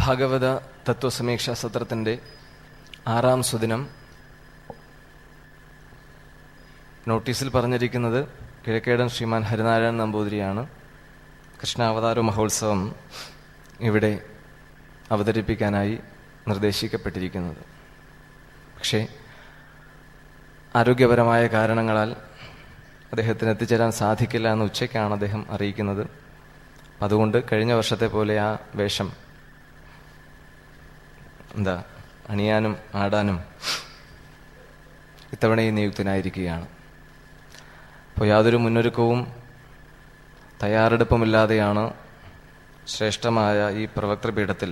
ഭാഗവത തത്വസമീക്ഷാ സത്രത്തിൻ്റെ 6ാം സുദിനം. നോട്ടീസിൽ പറഞ്ഞിരിക്കുന്നത് കിഴക്കേടൻ ശ്രീമാൻ ഹരിനാരായണൻ നമ്പൂതിരിയാണ് കൃഷ്ണാവതാര മഹോത്സവം ഇവിടെ അവതരിപ്പിക്കാനായി നിർദ്ദേശിക്കപ്പെട്ടിരിക്കുന്നത്. പക്ഷേ ആരോഗ്യപരമായ കാരണങ്ങളാൽ അദ്ദേഹത്തിന് എത്തിച്ചേരാൻ സാധിക്കില്ല എന്ന് ഉച്ചയ്ക്കാണ് അദ്ദേഹം അറിയിക്കുന്നത്. അതുകൊണ്ട് കഴിഞ്ഞ വർഷത്തെ പോലെ ആ വേഷം അണിയാനും ആടാനും ഇത്തവണയും നിയുക്തനായിരിക്കുകയാണ്. അപ്പോൾ യാതൊരു മുന്നൊരുക്കവും തയ്യാറെടുപ്പുമില്ലാതെയാണ് ശ്രേഷ്ഠമായ ഈ പ്രവക്തൃപീഠത്തിൽ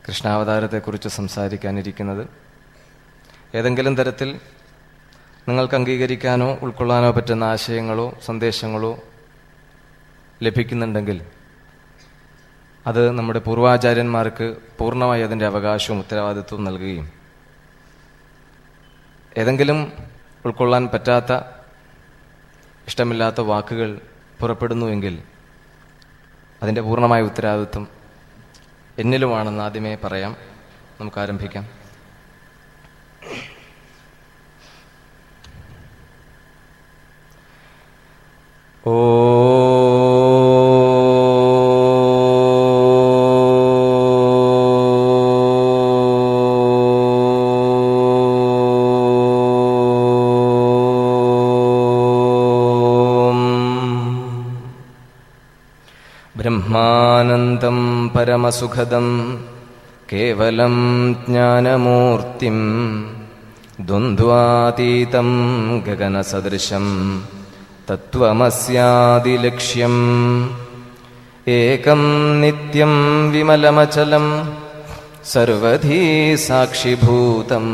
കൃഷ്ണാവതാരത്തെക്കുറിച്ച് സംസാരിക്കാനിരിക്കുന്നത്. ഏതെങ്കിലും തരത്തിൽ നിങ്ങൾക്ക് അംഗീകരിക്കാനോ ഉൾക്കൊള്ളാനോ പറ്റുന്ന ആശയങ്ങളോ സന്ദേശങ്ങളോ ലഭിക്കുന്നുണ്ടെങ്കിൽ അത് നമ്മുടെ പൂർവാചാര്യന്മാർക്ക് പൂർണ്ണമായി അതിൻ്റെ അവകാശവും ഉത്തരവാദിത്വവും നൽകുകയും ഏതെങ്കിലും ഉൾക്കൊള്ളാൻ പറ്റാത്ത ഇഷ്ടമില്ലാത്ത വാക്കുകൾ പുറപ്പെടുന്നുവെങ്കിൽ അതിൻ്റെ പൂർണ്ണമായ ഉത്തരവാദിത്വം എന്നിലുമാണെന്ന് ആദ്യമേ പറയാം. നമുക്ക് ആരംഭിക്കാം. ബ്രഹ്മാനന്ദം പരമസുഖദം കേവലം ജ്ഞാനമൂർത്തിം ദ്വന്ദ്വാതീതം ഗഗനസദൃശം തത്വമസ്യാദിലക്ഷ്യം ഏകം നിത്യം വിമലമചലം സർവധീ സാക്ഷിഭൂതം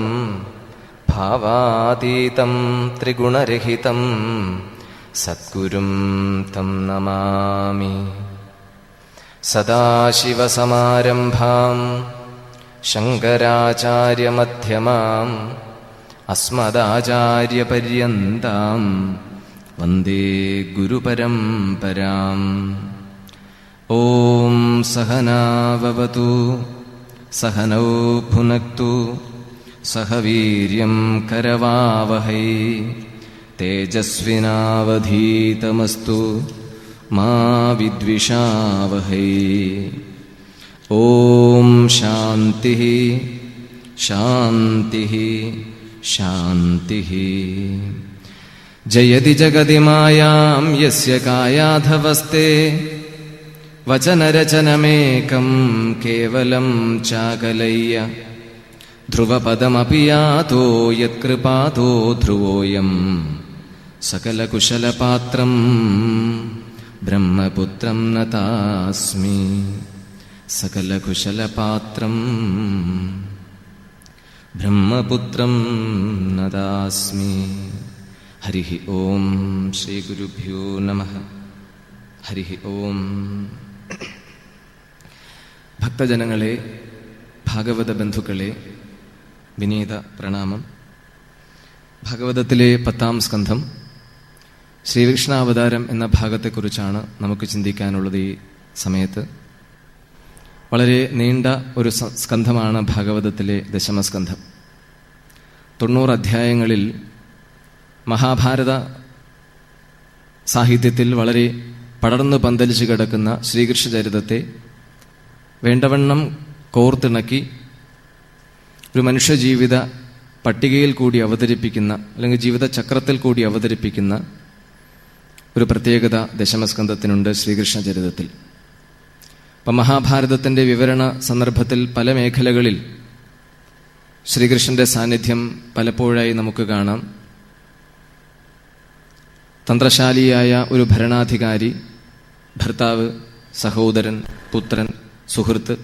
ഭാവാതീതം ത്രിഗുണരഹിതം സദ്ഗുരും തം നമാമി. സദാശിവസമാരംഭാം ശങ്കരാചാര്യമധ്യമാം അസ്മദാചാര്യപര്യന്താം വന്ദേ ഗുരുപരംപരാം. ഓം സഹനാവവതു സഹനൗ ഭുനക്തു സഹ വീര്യം കരവാവഹൈ തേജസ്വിനാവധീതമസ്തു മാ വിദ്വിഷാവഹൈ. ഓം ശാന്തി ശാന്തി ശാന്തി. ജയതി ജഗതി മായാം യസ്യ കായാധവസ്തേ വചനരചനമേകം കേവലം ചാകലയ്യ ധ്രുവപദമപി യാതോ യത്കൃപാതോ ധ്രുവോയം സകലകുശലപാത്രം ബ്രഹ്മപുത്രം നതാസ്മി. സകലകുശലപാത്രം ബ്രഹ്മപുത്രം നതാസ്മി. ഹരി ഓം. ശ്രീ ഗുരുഭ്യോ നമഃ. ഹരി ഓം. ഭക്തജനങ്ങളെ, ഭാഗവത ബന്ധുക്കളെ, വിനീത പ്രണാമം. ഭാഗവതത്തിലെ 10ാം സ്കന്ധം ശ്രീകൃഷ്ണാവതാരം എന്ന ഭാഗത്തെക്കുറിച്ചാണ് നമുക്ക് ചിന്തിക്കാനുള്ളത്. ഈ സമയത്ത് വളരെ നീണ്ട ഒരു സ്കന്ധമാണ് ഭാഗവതത്തിലെ ദശമസ്കന്ധം. 90 അധ്യായങ്ങളിൽ മഹാഭാരത സാഹിത്യത്തിൽ വളരെ പടർന്നു പന്തലിച്ച് കിടക്കുന്ന ശ്രീകൃഷ്ണ ചരിതത്തെ വേണ്ടവണ്ണം കോർത്തിണക്കി ഒരു മനുഷ്യജീവിത പട്ടികയിൽ കൂടി അവതരിപ്പിക്കുന്ന, അല്ലെങ്കിൽ ജീവിത ചക്രത്തിൽ കൂടി അവതരിപ്പിക്കുന്ന ഒരു പ്രത്യേകത ദശമസ്കന്ധത്തിനുണ്ട് ശ്രീകൃഷ്ണ ചരിതത്തിൽ. അപ്പം മഹാഭാരതത്തിൻ്റെ വിവരണ സന്ദർഭത്തിൽ പല മേഖലകളിൽ ശ്രീകൃഷ്ണന്റെ സാന്നിധ്യം പലപ്പോഴായി നമുക്ക് കാണാം. തന്ത്രശാലിയായ ഒരു ഭരണാധികാരി, ഭർത്താവ്, സഹോദരൻ, പുത്രൻ, സുഹൃത്ത്,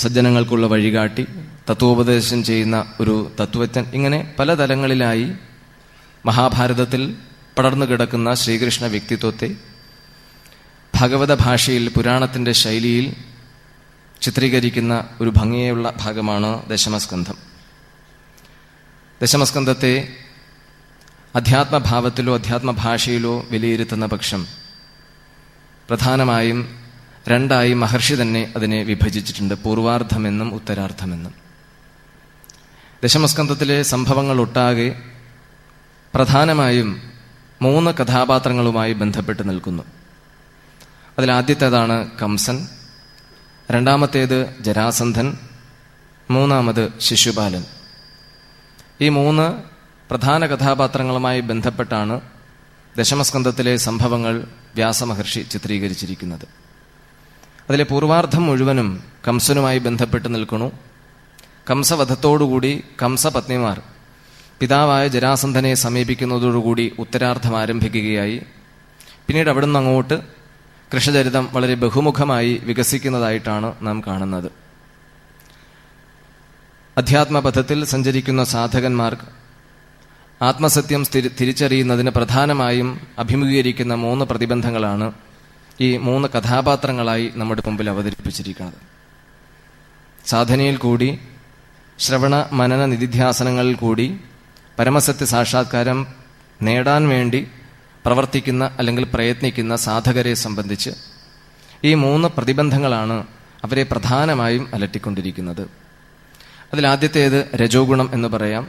സജ്ജനങ്ങൾക്കുള്ള വഴികാട്ടി, തത്വോപദേശം ചെയ്യുന്ന ഒരു തത്വജ്ഞൻ, ഇങ്ങനെ പല തലങ്ങളിലായി മഹാഭാരതത്തിൽ പടർന്നു കിടക്കുന്ന ശ്രീകൃഷ്ണ വ്യക്തിത്വത്തെ ഭഗവത ഭാഷയിൽ, പുരാണത്തിൻ്റെ ശൈലിയിൽ ചിത്രീകരിക്കുന്ന ഒരു ഭംഗിയുള്ള ഭാഗമാണ് ദശമസ്കന്ധം. ദശമസ്കന്ധത്തെ അധ്യാത്മഭാവത്തിലോ അധ്യാത്മഭാഷയിലോ വിലയിരുത്തുന്ന പക്ഷം പ്രധാനമായും രണ്ടായി മഹർഷി തന്നെ അതിനെ വിഭജിച്ചിട്ടുണ്ട്, പൂർവാർദ്ധമെന്നും ഉത്തരാർദ്ധമെന്നും. ദശമസ്കന്ധത്തിലെ സംഭവങ്ങൾ ഒട്ടാകെ പ്രധാനമായും 3 കഥാപാത്രങ്ങളുമായി ബന്ധപ്പെട്ട് നിൽക്കുന്നു. അതിലാദ്യത്തേതാണ് കംസൻ, രണ്ടാമത്തേത് ജരാസന്ധൻ, മൂന്നാമത് ശിശുപാലൻ. ഈ 3 പ്രധാന കഥാപാത്രങ്ങളുമായി ബന്ധപ്പെട്ടാണ് ദശമസ്കന്ധത്തിലെ സംഭവങ്ങൾ വ്യാസമഹർഷി ചിത്രീകരിച്ചിരിക്കുന്നത്. അതിലെ പൂർവാർദ്ധം മുഴുവനും കംസനുമായി ബന്ധപ്പെട്ട് നിൽക്കുന്നു. കംസവധത്തോടുകൂടി കംസപത്നിമാർ പിതാവായ ജരാസന്ധനെ സമീപിക്കുന്നതോടുകൂടി ഉത്തരാർദ്ധം ആരംഭിക്കുകയായി. പിന്നീട് അവിടുന്ന് അങ്ങോട്ട് കൃഷ്ണചരിതം വളരെ ബഹുമുഖമായി വികസിക്കുന്നതായിട്ടാണ് നാം കാണുന്നത്. അധ്യാത്മപഥത്തിൽ സഞ്ചരിക്കുന്ന സാധകന്മാർക്ക് ആത്മസത്യം തിരിച്ചറിയുന്നതിന് പ്രധാനമായും അഭിമുഖീകരിക്കുന്ന 3 പ്രതിബന്ധങ്ങളാണ് ഈ 3 കഥാപാത്രങ്ങളായി നമ്മുടെ മുമ്പിൽ അവതരിപ്പിച്ചിരിക്കുന്നത്. സാധനയിൽ കൂടി, ശ്രവണ മനന നിധിധ്യാസനങ്ങളിൽ കൂടി പരമസത്യ സാക്ഷാത്കാരം നേടാൻ വേണ്ടി പ്രവർത്തിക്കുന്ന അല്ലെങ്കിൽ പ്രയത്നിക്കുന്ന സാധകരെ സംബന്ധിച്ച് ഈ 3 പ്രതിബന്ധങ്ങളാണ് അവരെ പ്രധാനമായും അലട്ടിക്കൊണ്ടിരിക്കുന്നത്. അതിലാദ്യത്തേത് രജോഗുണം എന്ന് പറയാം,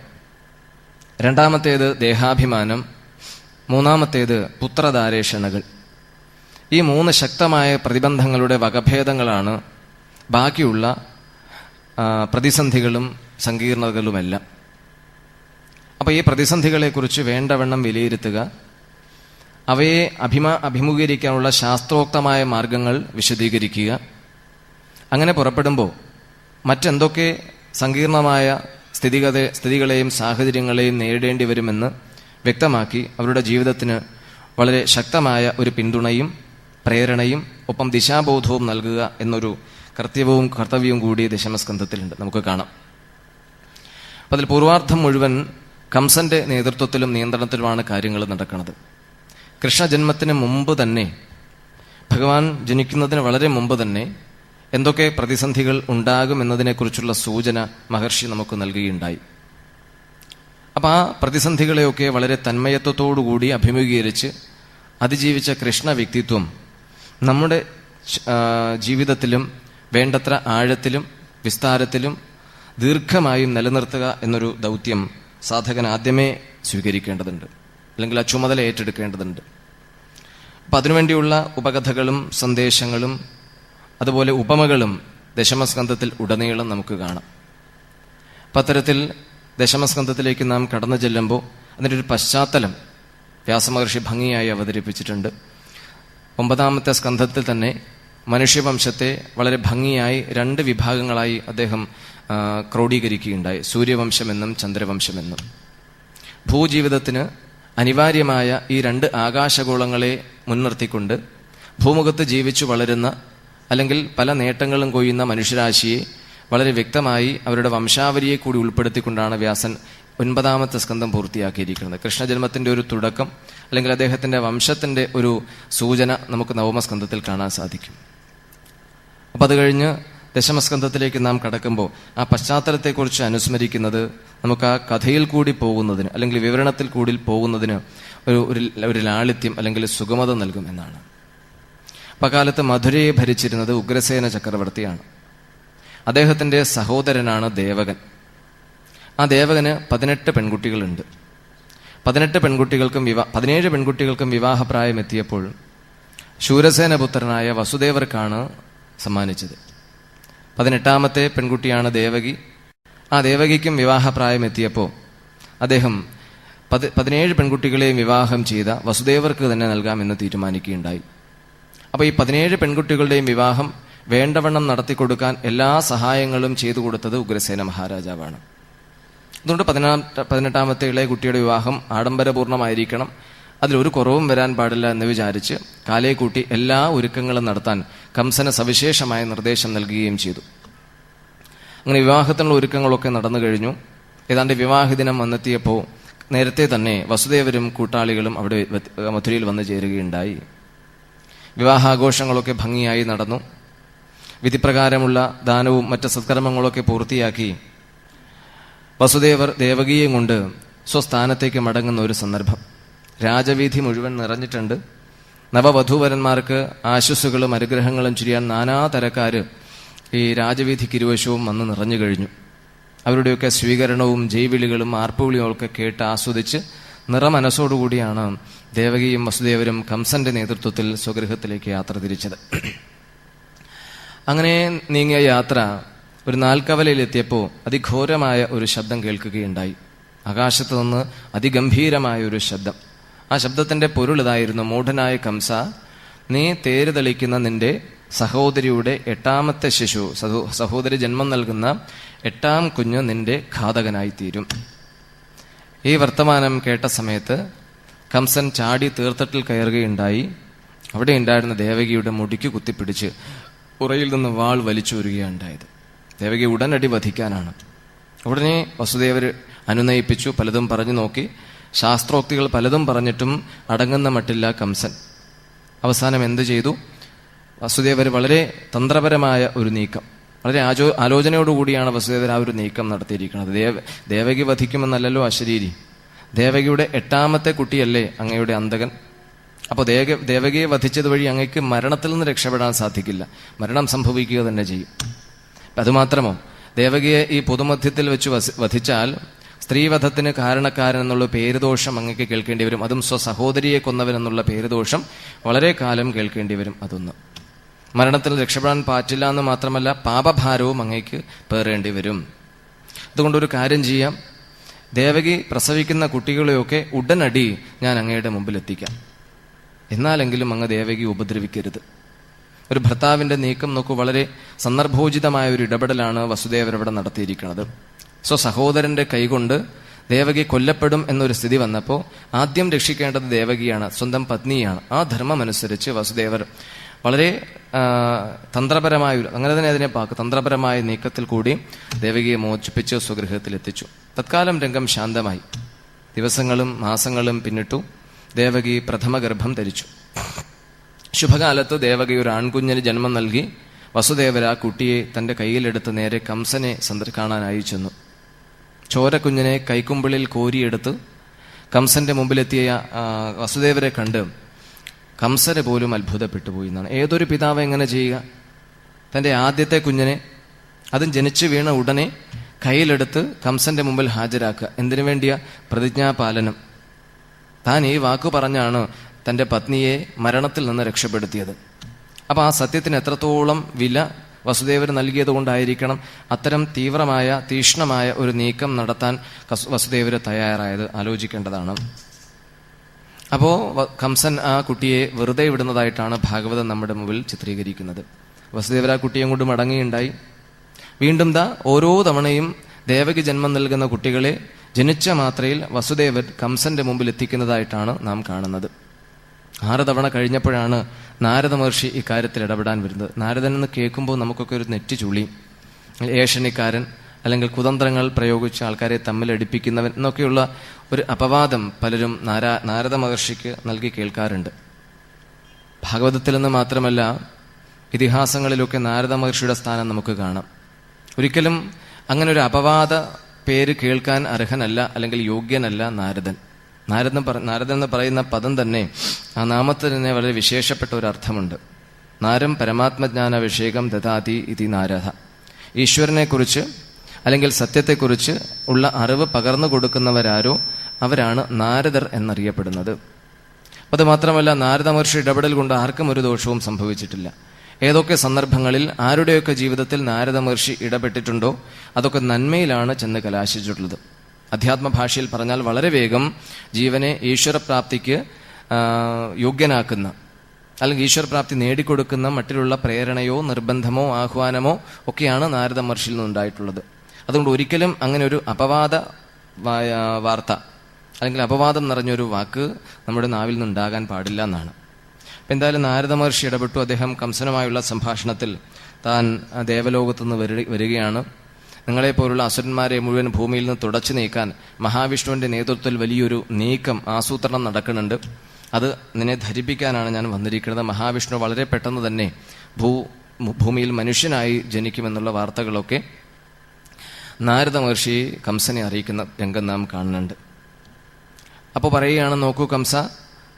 രണ്ടാമത്തേത് ദേഹാഭിമാനം, മൂന്നാമത്തേത് പുത്രധാരേഷണകൾ. ഈ 3 ശക്തമായ പ്രതിബന്ധങ്ങളുടെ വകഭേദങ്ങളാണ് ബാക്കിയുള്ള പ്രതിസന്ധികളും സങ്കീർണതകളുമെല്ലാം. അപ്പോൾ ഈ പ്രതിസന്ധികളെക്കുറിച്ച് വേണ്ടവണ്ണം വിലയിരുത്തുക, അവയെ അഭിമുഖീകരിക്കാനുള്ള ശാസ്ത്രോക്തമായ മാർഗങ്ങൾ വിശദീകരിക്കുക. അങ്ങനെ പുറപ്പെടുമ്പോൾ മറ്റെന്തൊക്കെ സങ്കീർണമായ സ്ഥിതികളെയും സാഹചര്യങ്ങളെയും നേരിടേണ്ടി വരുമെന്ന് വ്യക്തമാക്കി അവരുടെ ജീവിതത്തിന് വളരെ ശക്തമായ ഒരു പിന്തുണയും പ്രേരണയും ഒപ്പം ദിശാബോധവും നൽകുക എന്നൊരു കർത്തവ്യവും കൂടി ദശമസ്കന്ധത്തിലുണ്ട്, നമുക്ക് കാണാം. അപ്പം അതിൽ പൂർവാർദ്ധം മുഴുവൻ കംസന്റെ നേതൃത്വത്തിലും നിയന്ത്രണത്തിലുമാണ് കാര്യങ്ങൾ നടക്കുന്നത്. കൃഷ്ണജന്മത്തിന് മുമ്പ് തന്നെ, ഭഗവാൻ ജനിക്കുന്നതിന് വളരെ മുമ്പ് തന്നെ എന്തൊക്കെ പ്രതിസന്ധികൾ ഉണ്ടാകും എന്നതിനെക്കുറിച്ചുള്ള സൂചന മഹർഷി നമുക്ക് നൽകുകയുണ്ടായി. അപ്പം ആ പ്രതിസന്ധികളെയൊക്കെ വളരെ തന്മയത്വത്തോടുകൂടി അഭിമുഖീകരിച്ച് അതിജീവിച്ച കൃഷ്ണ വ്യക്തിത്വം നമ്മുടെ ജീവിതത്തിലും വേണ്ടത്ര ആഴത്തിലും വിസ്താരത്തിലും ദീർഘമായും നിലനിർത്തുക എന്നൊരു ദൗത്യം സാധകൻ ആദ്യമേ സ്വീകരിക്കേണ്ടതുണ്ട്, അല്ലെങ്കിൽ ആ ചുമതല ഏറ്റെടുക്കേണ്ടതുണ്ട്. അപ്പം അതിനുവേണ്ടിയുള്ള ഉപകഥകളും സന്ദേശങ്ങളും അതുപോലെ ഉപമകളും ദശമസ്കന്ധത്തിൽ ഉടനീളം നമുക്ക് കാണാം. അപ്പം അത്തരത്തിൽ ദശമസ്കന്ധത്തിലേക്ക് നാം കടന്നു ചെല്ലുമ്പോൾ അതിൻ്റെ ഒരു പശ്ചാത്തലം വ്യാസമഹർഷി ഭംഗിയായി അവതരിപ്പിച്ചിട്ടുണ്ട്. 9ാമത്തെ സ്കന്ധത്തിൽ തന്നെ മനുഷ്യവംശത്തെ വളരെ ഭംഗിയായി 2 വിഭാഗങ്ങളായി അദ്ദേഹം ക്രോഡീകരിക്കുകയുണ്ടായി, സൂര്യവംശമെന്നും ചന്ദ്രവംശമെന്നും. ഭൂജീവിതത്തിന് അനിവാര്യമായ ഈ 2 ആകാശഗോളങ്ങളെ മുൻനിർത്തിക്കൊണ്ട് ഭൂമുഖത്ത് ജീവിച്ചു വളരുന്ന അല്ലെങ്കിൽ പല നേട്ടങ്ങളും കൊയ്യുന്ന മനുഷ്യരാശിയെ വളരെ വ്യക്തമായി അവരുടെ വംശാവലിയെ കൂടി ഉൾപ്പെടുത്തിക്കൊണ്ടാണ് വ്യാസൻ 9ാമത്തെ സ്കന്ധം പൂർത്തിയാക്കിയിരിക്കുന്നത്. കൃഷ്ണജന്മത്തിന്റെ ഒരു തുടക്കം അല്ലെങ്കിൽ അദ്ദേഹത്തിന്റെ വംശത്തിന്റെ ഒരു സൂചന നമുക്ക് 9ാം സ്കന്ധത്തിൽ കാണാൻ സാധിക്കും. അപ്പം അത് കഴിഞ്ഞ് ദശമസ്കന്ധത്തിലേക്ക് നാം കടക്കുമ്പോൾ ആ പശ്ചാത്തലത്തെക്കുറിച്ച് അനുസ്മരിക്കുന്നത് നമുക്ക് ആ കഥയിൽ കൂടി പോകുന്നതിന് അല്ലെങ്കിൽ വിവരണത്തിൽ കൂടി പോകുന്നതിന് ഒരു ലാളിത്യം അല്ലെങ്കിൽ സുഗമത നൽകും എന്നാണ്. അക്കാലത്ത് മധുരയെ ഭരിച്ചിരുന്നത് ഉഗ്രസേന ചക്രവർത്തിയാണ്. അദ്ദേഹത്തിന്റെ സഹോദരനാണ് ദേവകൻ. ആ ദേവകന് 18 പെൺകുട്ടികളുണ്ട്. 17 പെൺകുട്ടികൾക്കും വിവാഹപ്രായം എത്തിയപ്പോൾ ശൂരസേനപുത്രനായ വസുദേവർക്കാണ് സമ്മാനിച്ചത്. 18ാമത്തെ പെൺകുട്ടിയാണ് ദേവകി. ആ ദേവകിക്കും വിവാഹപ്രായം എത്തിയപ്പോൾ അദ്ദേഹം 17 പെൺകുട്ടികളെയും വിവാഹം ചെയ്ത വസുദേവർക്ക് തന്നെ നൽകാമെന്ന് തീരുമാനിക്കുകയുണ്ടായി. അപ്പോൾ ഈ 17 പെൺകുട്ടികളുടെയും വിവാഹം വേണ്ടവണ്ണം നടത്തിക്കൊടുക്കാൻ എല്ലാ സഹായങ്ങളും ചെയ്തു കൊടുത്തത് ഉഗ്രസേന മഹാരാജാവാണ്. അതുകൊണ്ട് 18ാമത്തെ ഇളയ കുട്ടിയുടെ വിവാഹം ആഡംബരപൂർണമായിരിക്കണം, അതിലൊരു കുറവും വരാൻ പാടില്ല എന്ന് വിചാരിച്ച് കാലേ കൂട്ടി എല്ലാ ഒരുക്കങ്ങളും നടത്താൻ കംസന് സവിശേഷമായ നിർദ്ദേശം നൽകുകയും ചെയ്തു. അങ്ങനെ വിവാഹത്തിനുള്ള ഒരുക്കങ്ങളൊക്കെ നടന്നു കഴിഞ്ഞു. ഏതാണ്ട് വിവാഹദിനം വന്നെത്തിയപ്പോൾ നേരത്തെ തന്നെ വസുദേവരും കൂട്ടാളികളും അവിടെ മധുരയിൽ വന്നു ചേരുകയുണ്ടായി. വിവാഹാഘോഷങ്ങളൊക്കെ ഭംഗിയായി നടന്നു. വിധിപ്രകാരമുള്ള ദാനവും മറ്റ് സത്കർമ്മങ്ങളൊക്കെ പൂർത്തിയാക്കി വസുദേവർ ദേവകിയെയും കൊണ്ട് സ്വസ്ഥാനത്തേക്ക് മടങ്ങുന്ന ഒരു സന്ദർഭം. രാജവീഥി മുഴുവൻ നിറഞ്ഞിട്ടുണ്ട്. നവവധൂവരന്മാർക്ക് ആശസ്സുകളും അനുഗ്രഹങ്ങളും ചുരിയാൻ നാനാതരക്കാര് ഈ രാജവീഥിക്ക് ഇരുവശവും വന്ന് നിറഞ്ഞു കഴിഞ്ഞു. അവരുടെയൊക്കെ സ്വീകരണവും ജൈവിളികളും ആർപ്പുവിളിയും ഒക്കെ കേട്ട് ആസ്വദിച്ച് നിറമനസ്സോടുകൂടിയാണ് ദേവകിയും വസുദേവരും കംസന്റെ നേതൃത്വത്തിൽ സ്വഗൃഹത്തിലേക്ക് യാത്ര തിരിച്ചത്. അങ്ങനെ നീങ്ങിയ യാത്ര ഒരു നാൽക്കവലയിലെത്തിയപ്പോൾ അതിഘോരമായ ഒരു ശബ്ദം കേൾക്കുകയുണ്ടായി. ആകാശത്ത് നിന്ന് അതിഗംഭീരമായ ഒരു ശബ്ദം. ആ ശബ്ദത്തിന്റെ പൊരുൾ ഇതായിരുന്നു: മൂഢനായ കംസ, നീ തേര് തെളിക്കുന്ന നിന്റെ സഹോദരിയുടെ 8ാമത്തെ ശിശു, സഹോദരി ജന്മം നൽകുന്ന 8ാം കുഞ്ഞ് നിന്റെ ഘാതകനായി തീരും. ഈ വർത്തമാനം കേട്ട സമയത്ത് കംസൻ ചാടി തീർത്ഥത്തിൽ കയറുകയുണ്ടായി. അവിടെ ഉണ്ടായിരുന്ന ദേവകിയുടെ മുടിക്ക് കുത്തിപ്പിടിച്ച് ഉറയിൽ നിന്ന് വാൾ വലിച്ചൂരുകയുണ്ടായത്. ദേവകി ഉടനടി വധിക്കാനാണ്. ഉടനെ വസുദേവർ അനുനയിപ്പിച്ചു, പലതും പറഞ്ഞു നോക്കി. ശാസ്ത്രോക്തികൾ പലതും പറഞ്ഞിട്ടും അടങ്ങുന്ന മട്ടില്ല കംസൻ. അവസാനം എന്ത് ചെയ്തു? വസുദേവർ വളരെ തന്ത്രപരമായ ഒരു നീക്കം, വളരെ ആലോചനയോടുകൂടിയാണ് വസുദേവർ ആ ഒരു നീക്കം നടത്തിയിരിക്കുന്നത്. ദേവകി വധിക്കുമെന്നല്ലല്ലോ അശരീരി. ദേവകിയുടെ 8ാമത്തെ കുട്ടിയല്ലേ അങ്ങയുടെ അന്തകൻ. അപ്പോൾ ദേവകിയെ വധിച്ചത് വഴി അങ്ങയ്ക്ക് മരണത്തിൽ നിന്ന് രക്ഷപ്പെടാൻ സാധിക്കില്ല, മരണം സംഭവിക്കുക തന്നെ ചെയ്യും. അതുമാത്രമോ, ദേവകിയെ ഈ പൊതുമധ്യത്തിൽ വെച്ച് വധിച്ചാൽ സ്ത്രീവധത്തിന് കാരണക്കാരൻ എന്നുള്ള പേരുദോഷം അങ്ങക്ക് കേൾക്കേണ്ടി വരും. അതും സ്വസഹോദരിയെ കൊന്നവനെന്നുള്ള പേരുദോഷം വളരെ കാലം കേൾക്കേണ്ടി വരും. അതൊന്ന് മരണത്തിൽ രക്ഷപ്പെടാൻ പാറ്റില്ല എന്ന് മാത്രമല്ല, പാപഭാരവും അങ്ങേക്ക് പേറേണ്ടി വരും. അതുകൊണ്ടൊരു കാര്യം ചെയ്യാം, ദേവകി പ്രസവിക്കുന്ന കുട്ടികളെയൊക്കെ ഉടനടി ഞാൻ അങ്ങയുടെ മുമ്പിൽ എത്തിക്കാം. എന്നാലെങ്കിലും അങ്ങ് ദേവകി ഉപദ്രവിക്കരുത്. ഒരു ഭർത്താവിന്റെ നീക്കം നോക്കൂ, വളരെ സന്ദർഭോചിതമായ ഒരു ഇടപെടലാണ് വസുദേവരവിടെ നടത്തിയിരിക്കുന്നത്. സ്വസഹോദരന്റെ കൈകൊണ്ട് ദേവകി കൊല്ലപ്പെടും എന്നൊരു സ്ഥിതി വന്നപ്പോൾ ആദ്യം രക്ഷിക്കേണ്ടത് ദേവകിയാണ്, സ്വന്തം പത്നിയാണ്. ആ ധർമ്മമനുസരിച്ച് വസുദേവർ വളരെ തന്ത്രപരമായ, അങ്ങനെ തന്നെ അതിനെ തന്ത്രപരമായ നീക്കത്തിൽ കൂടി ദേവകിയെ മോചിപ്പിച്ച് സ്വഗൃഹത്തിൽ എത്തിച്ചു. തത്കാലം രംഗം ശാന്തമായി. ദിവസങ്ങളും മാസങ്ങളും പിന്നിട്ടു. ദേവകി പ്രഥമ ഗർഭം ധരിച്ചു. ശുഭകാലത്ത് ദേവകി ഒരു ആൺകുഞ്ഞിന് ജന്മം നൽകി. വസുദേവർ ആ കുട്ടിയെ തന്റെ കയ്യിലെടുത്ത് നേരെ കംസനെ കാണാനായി ചെന്നു. ചോരക്കുഞ്ഞിനെ കൈക്കുമ്പിളിൽ കോരിയെടുത്ത് കംസന്റെ മുമ്പിലെത്തിയ വസുദേവരെ കണ്ട് കംസനെ പോലും അത്ഭുതപ്പെട്ടു പോയി എന്നാണ്. ഏതൊരു പിതാവ് എങ്ങനെ ചെയ്യുക? തന്റെ ആദ്യത്തെ കുഞ്ഞിനെ, അതും ജനിച്ചു വീണ ഉടനെ കയ്യിലെടുത്ത് കംസന്റെ മുമ്പിൽ ഹാജരാക്കുക. എന്തിനു വേണ്ടിയ? പ്രതിജ്ഞാപാലനം. താൻ ഈ വാക്കു പറഞ്ഞാണ് തന്റെ പത്നിയെ മരണത്തിൽ നിന്ന് രക്ഷപ്പെടുത്തിയത്. അപ്പൊ ആ സത്യത്തിന് എത്രത്തോളം വില വസുദേവർ നൽകിയത് കൊണ്ടായിരിക്കണം അത്തരം തീക്ഷ്ണമായ ഒരു നീക്കം നടത്താൻ വസുദേവർ തയ്യാറായത്. ആലോചിക്കേണ്ടതാണ്. അപ്പോ കംസൻ ആ കുട്ടിയെ വെറുതെ വിടുന്നതായിട്ടാണ് ഭാഗവതം നമ്മുടെ മുമ്പിൽ ചിത്രീകരിക്കുന്നത്. വസുദേവർ ആ കുട്ടിയെ കൊണ്ട് മടങ്ങിയുണ്ടായി. വീണ്ടും ഓരോ തവണയും ദേവകി ജന്മം നൽകുന്ന കുട്ടികളെ ജനിച്ച മാത്രയിൽ വസുദേവർ കംസന്റെ മുമ്പിൽ എത്തിക്കുന്നതായിട്ടാണ് നാം കാണുന്നത്. 6 തവണ കഴിഞ്ഞപ്പോഴാണ് നാരദ മഹർഷി ഇക്കാര്യത്തിൽ ഇടപെടാൻ വരുന്നത്. നാരദൻ എന്ന് കേൾക്കുമ്പോൾ നമുക്കൊക്കെ ഒരു നെറ്റി ചുളി, ഏഷണിക്കാരൻ, അല്ലെങ്കിൽ കുതന്ത്രങ്ങൾ പ്രയോഗിച്ച് ആൾക്കാരെ തമ്മിലടിപ്പിക്കുന്നവൻ എന്നൊക്കെയുള്ള ഒരു അപവാദം പലരും നാരദ മഹർഷിക്ക് നൽകി കേൾക്കാറുണ്ട്. ഭാഗവതത്തിൽ നിന്ന് മാത്രമല്ല, ഇതിഹാസങ്ങളിലൊക്കെ നാരദ മഹർഷിയുടെ സ്ഥാനം നമുക്ക് കാണാം. ഒരിക്കലും അങ്ങനെ ഒരു അപവാദ പേര് കേൾക്കാൻ അർഹനല്ല, അല്ലെങ്കിൽ യോഗ്യനല്ല നാരദൻ. നാരദൻ എന്ന് പറയുന്ന പദം തന്നെ, ആ നാമത്തിന് തന്നെ വളരെ വിശേഷപ്പെട്ട ഒരു അർത്ഥമുണ്ട്. നാരം പരമാത്മജ്ഞാനാഭിഷേകം ദദാതി ഇതി നാരദ. ഈശ്വരനെക്കുറിച്ച് അല്ലെങ്കിൽ സത്യത്തെക്കുറിച്ച് ഉള്ള അറിവ് പകർന്നു കൊടുക്കുന്നവരാരോ അവരാണ് നാരദർ എന്നറിയപ്പെടുന്നത്. അതുമാത്രമല്ല, നാരദ മഹർഷി ഇടപെടൽ കൊണ്ട് ആർക്കും ഒരു ദോഷവും സംഭവിച്ചിട്ടില്ല. ഏതൊക്കെ സന്ദർഭങ്ങളിൽ ആരുടെയൊക്കെ ജീവിതത്തിൽ നാരദ മഹർഷി ഇടപെട്ടിട്ടുണ്ടോ അതൊക്കെ നന്മയിലാണ് ചെന്ന് കലാശിച്ചിട്ടുള്ളത്. അധ്യാത്മഭാഷയിൽ പറഞ്ഞാൽ വളരെ വേഗം ജീവനെ ഈശ്വരപ്രാപ്തിക്ക് യോഗ്യനാക്കുന്ന, അല്ലെങ്കിൽ ഈശ്വരപ്രാപ്തി നേടിക്കൊടുക്കുന്ന മറ്റിലുള്ള പ്രേരണയോ നിർബന്ധമോ ആഹ്വാനമോ ഒക്കെയാണ് നാരദ മഹർഷിയിൽ നിന്നുണ്ടായിട്ടുള്ളത്. അതുകൊണ്ട് ഒരിക്കലും അങ്ങനെ ഒരു അപവാദ വാർത്ത അല്ലെങ്കിൽ അപവാദം നിറഞ്ഞൊരു വാക്ക് നമ്മുടെ നാവിൽ നിന്നുണ്ടാകാൻ പാടില്ല എന്നാണ്. എന്തായാലും നാരദ മഹർഷി ഇടപെട്ടു. അദ്ദേഹം കംസനുമായുള്ള സംഭാഷണത്തിൽ താൻ ദേവലോകത്തു നിന്ന് വരികയാണ്. നിങ്ങളെപ്പോലുള്ള അസുരന്മാരെ മുഴുവൻ ഭൂമിയിൽ നിന്ന് തുടച്ചു നീക്കാൻ മഹാവിഷ്ണുവിന്റെ നേതൃത്വത്തിൽ വലിയൊരു നീക്കം ആസൂത്രണം നടക്കുന്നുണ്ട്. അത് നിന്നെ ധരിപ്പിക്കാനാണ് ഞാൻ വന്നിരിക്കുന്നത്. മഹാവിഷ്ണു വളരെ പെട്ടെന്ന് തന്നെ ഭൂമിയിൽ മനുഷ്യനായി ജനിക്കുമെന്നുള്ള വാർത്തകളൊക്കെ നാരദ മഹർഷി കംസനെ അറിയിക്കുന്ന രംഗം നാം കാണുന്നുണ്ട്. അപ്പോൾ പറയുകയാണ്, നോക്കൂ കംസ,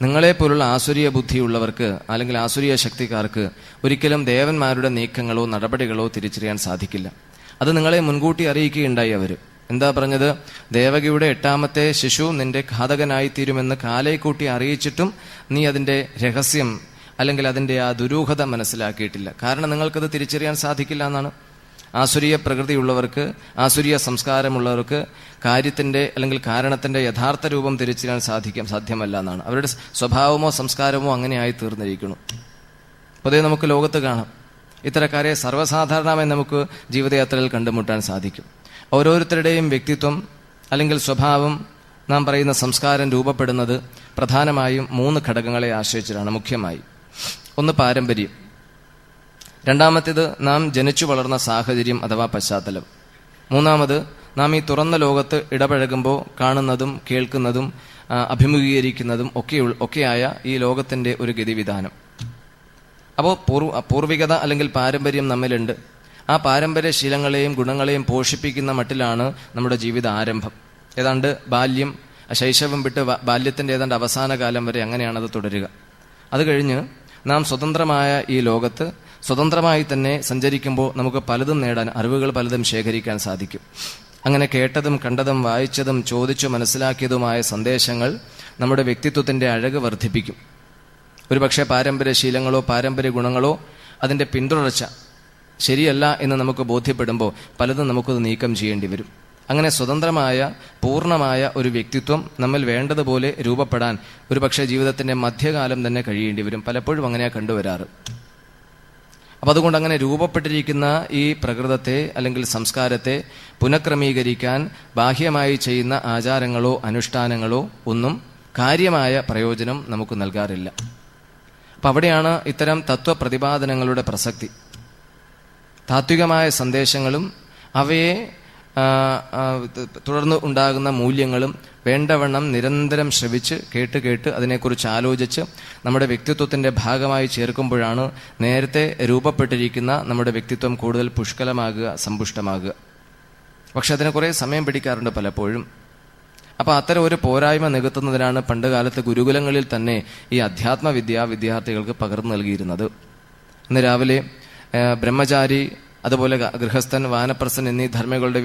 നിങ്ങളെപ്പോലുള്ള ആസുരീയ ബുദ്ധിയുള്ളവർക്ക് അല്ലെങ്കിൽ ആസുരീയ ശക്തിക്കാർക്ക് ഒരിക്കലും ദേവന്മാരുടെ നീക്കങ്ങളോ നടപടികളോ തിരിച്ചറിയാൻ സാധിക്കില്ല. അത് നിങ്ങളെ മുൻകൂട്ടി അറിയിക്കുകയുണ്ടായി അവർ. എന്താ പറഞ്ഞത്? ദേവകിയുടെ 8ാമത്തെ ശിശു നിന്റെ ഘാതകനായി തീരുമെന്ന് കാലേക്കൂട്ടി അറിയിച്ചിട്ടും നീ അതിന്റെ രഹസ്യം അല്ലെങ്കിൽ അതിന്റെ ആ ദുരൂഹത മനസ്സിലാക്കിയിട്ടില്ല. കാരണം നിങ്ങൾക്കത് തിരിച്ചറിയാൻ സാധിക്കില്ല എന്നാണ്. ആസുരീയ പ്രകൃതിയുള്ളവർക്ക്, ആസുരീയ സംസ്കാരമുള്ളവർക്ക് കാര്യത്തിന്റെ അല്ലെങ്കിൽ കാരണത്തിന്റെ യഥാർത്ഥ രൂപം തിരിച്ചറിയാൻ സാധ്യമല്ല എന്നാണ്. അവരുടെ സ്വഭാവമോ സംസ്കാരമോ അങ്ങനെയായി തീർന്നിരിക്കുന്നു. പൊതുവെ നമുക്ക് ലോകത്ത് കാണാം, ഇത്തരക്കാരെ സർവ്വസാധാരണമായി നമുക്ക് ജീവിതയാത്രയിൽ കണ്ടുമുട്ടാൻ സാധിക്കും. ഓരോരുത്തരുടെയും വ്യക്തിത്വം അല്ലെങ്കിൽ സ്വഭാവം, നാം പറയുന്ന സംസ്കാരം രൂപപ്പെടുന്നത് പ്രധാനമായും 3 ഘടകങ്ങളെ ആശ്രയിച്ചിട്ടാണ്. മുഖ്യമായി ഒന്ന് പാരമ്പര്യം, രണ്ടാമത്തേത് നാം ജനിച്ചു വളർന്ന സാഹചര്യം അഥവാ പശ്ചാത്തലം, മൂന്നാമത് നാം ഈ തുറന്ന ലോകത്ത് ഇടപഴകുമ്പോൾ കാണുന്നതും കേൾക്കുന്നതും അഭിമുഖീകരിക്കുന്നതും ഒക്കെയായ ഈ ലോകത്തിന്റെ ഒരു ഗതിവിധാനം. അപ്പോൾ പൂർവികത അല്ലെങ്കിൽ പാരമ്പര്യം നമ്മിലുണ്ട്. ആ പാരമ്പര്യ ശീലങ്ങളെയും ഗുണങ്ങളെയും പോഷിപ്പിക്കുന്ന മട്ടിലാണ് നമ്മുടെ ജീവിത ആരംഭം. ഏതാണ്ട് ബാല്യം, ശൈശവം വിട്ട് ബാല്യത്തിന്റെ ഏതാണ്ട് അവസാന കാലം വരെ അങ്ങനെയാണത് തുടരുക. അത് കഴിഞ്ഞ് നാം സ്വതന്ത്രമായ ഈ ലോകത്ത് സ്വതന്ത്രമായി തന്നെ സഞ്ചരിക്കുമ്പോൾ നമുക്ക് പലതും നേടാൻ, അറിവുകൾ പലതും ശേഖരിക്കാൻ സാധിക്കും. അങ്ങനെ കേട്ടതും കണ്ടതും വായിച്ചതും ചോദിച്ചു മനസ്സിലാക്കിയതുമായ സന്ദേശങ്ങൾ നമ്മുടെ വ്യക്തിത്വത്തിന്റെ അഴക് വർദ്ധിപ്പിക്കും. ഒരുപക്ഷെ പാരമ്പര്യ ശീലങ്ങളോ പാരമ്പര്യ ഗുണങ്ങളോ അതിന്റെ പിന്തുടർച്ച ശരിയല്ല എന്ന് നമുക്ക് ബോധ്യപ്പെടുമ്പോൾ പലതും നമുക്കത് നീക്കം ചെയ്യേണ്ടി വരും. അങ്ങനെ സ്വതന്ത്രമായ പൂർണ്ണമായ ഒരു വ്യക്തിത്വം നമ്മിൽ വേണ്ടതുപോലെ രൂപപ്പെടാൻ ഒരുപക്ഷെ ജീവിതത്തിന്റെ മധ്യകാലം തന്നെ കഴിയേണ്ടി വരും. പലപ്പോഴും അങ്ങനെയാ കണ്ടുവരാറ്. അപ്പം അതുകൊണ്ട് അങ്ങനെ രൂപപ്പെട്ടിരിക്കുന്ന ഈ പ്രകൃതത്തെ അല്ലെങ്കിൽ സംസ്കാരത്തെ പുനഃക്രമീകരിക്കാൻ ബാഹ്യമായി ചെയ്യുന്ന ആചാരങ്ങളോ അനുഷ്ഠാനങ്ങളോ ഒന്നും കാര്യമായ പ്രയോജനം നമുക്ക് നൽകാറില്ല. അപ്പം അവിടെയാണ് ഇത്തരം തത്വപ്രതിപാദനങ്ങളുടെ പ്രസക്തി. താത്വികമായ സന്ദേശങ്ങളും അവയെ തുടർന്ന് ഉണ്ടാകുന്ന മൂല്യങ്ങളും വേണ്ടവണ്ണം നിരന്തരം ശ്രവിച്ച് കേട്ട് അതിനെക്കുറിച്ച് ആലോചിച്ച് നമ്മുടെ വ്യക്തിത്വത്തിന്റെ ഭാഗമായി ചേർക്കുമ്പോഴാണ് നേരത്തെ രൂപപ്പെട്ടിരിക്കുന്ന നമ്മുടെ വ്യക്തിത്വം കൂടുതൽ പുഷ്കലമാകുക, സമ്പുഷ്ടമാകുക. പക്ഷെ അതിന് കുറേ സമയം പിടിക്കാറുണ്ട് പലപ്പോഴും. അപ്പൊ അത്തരം ഒരു പോരായ്മ നികത്തുന്നതിനാണ് പണ്ടുകാലത്ത് ഗുരുകുലങ്ങളിൽ തന്നെ ഈ അധ്യാത്മവിദ്യ വിദ്യാർത്ഥികൾക്ക് പകർന്നു നൽകിയിരുന്നത്. ഇന്ന് രാവിലെ ബ്രഹ്മചാരി, അതുപോലെ ഗൃഹസ്ഥൻ, വാനപ്രസ്ഥൻ എന്നീ ധർമ്മികളുടെ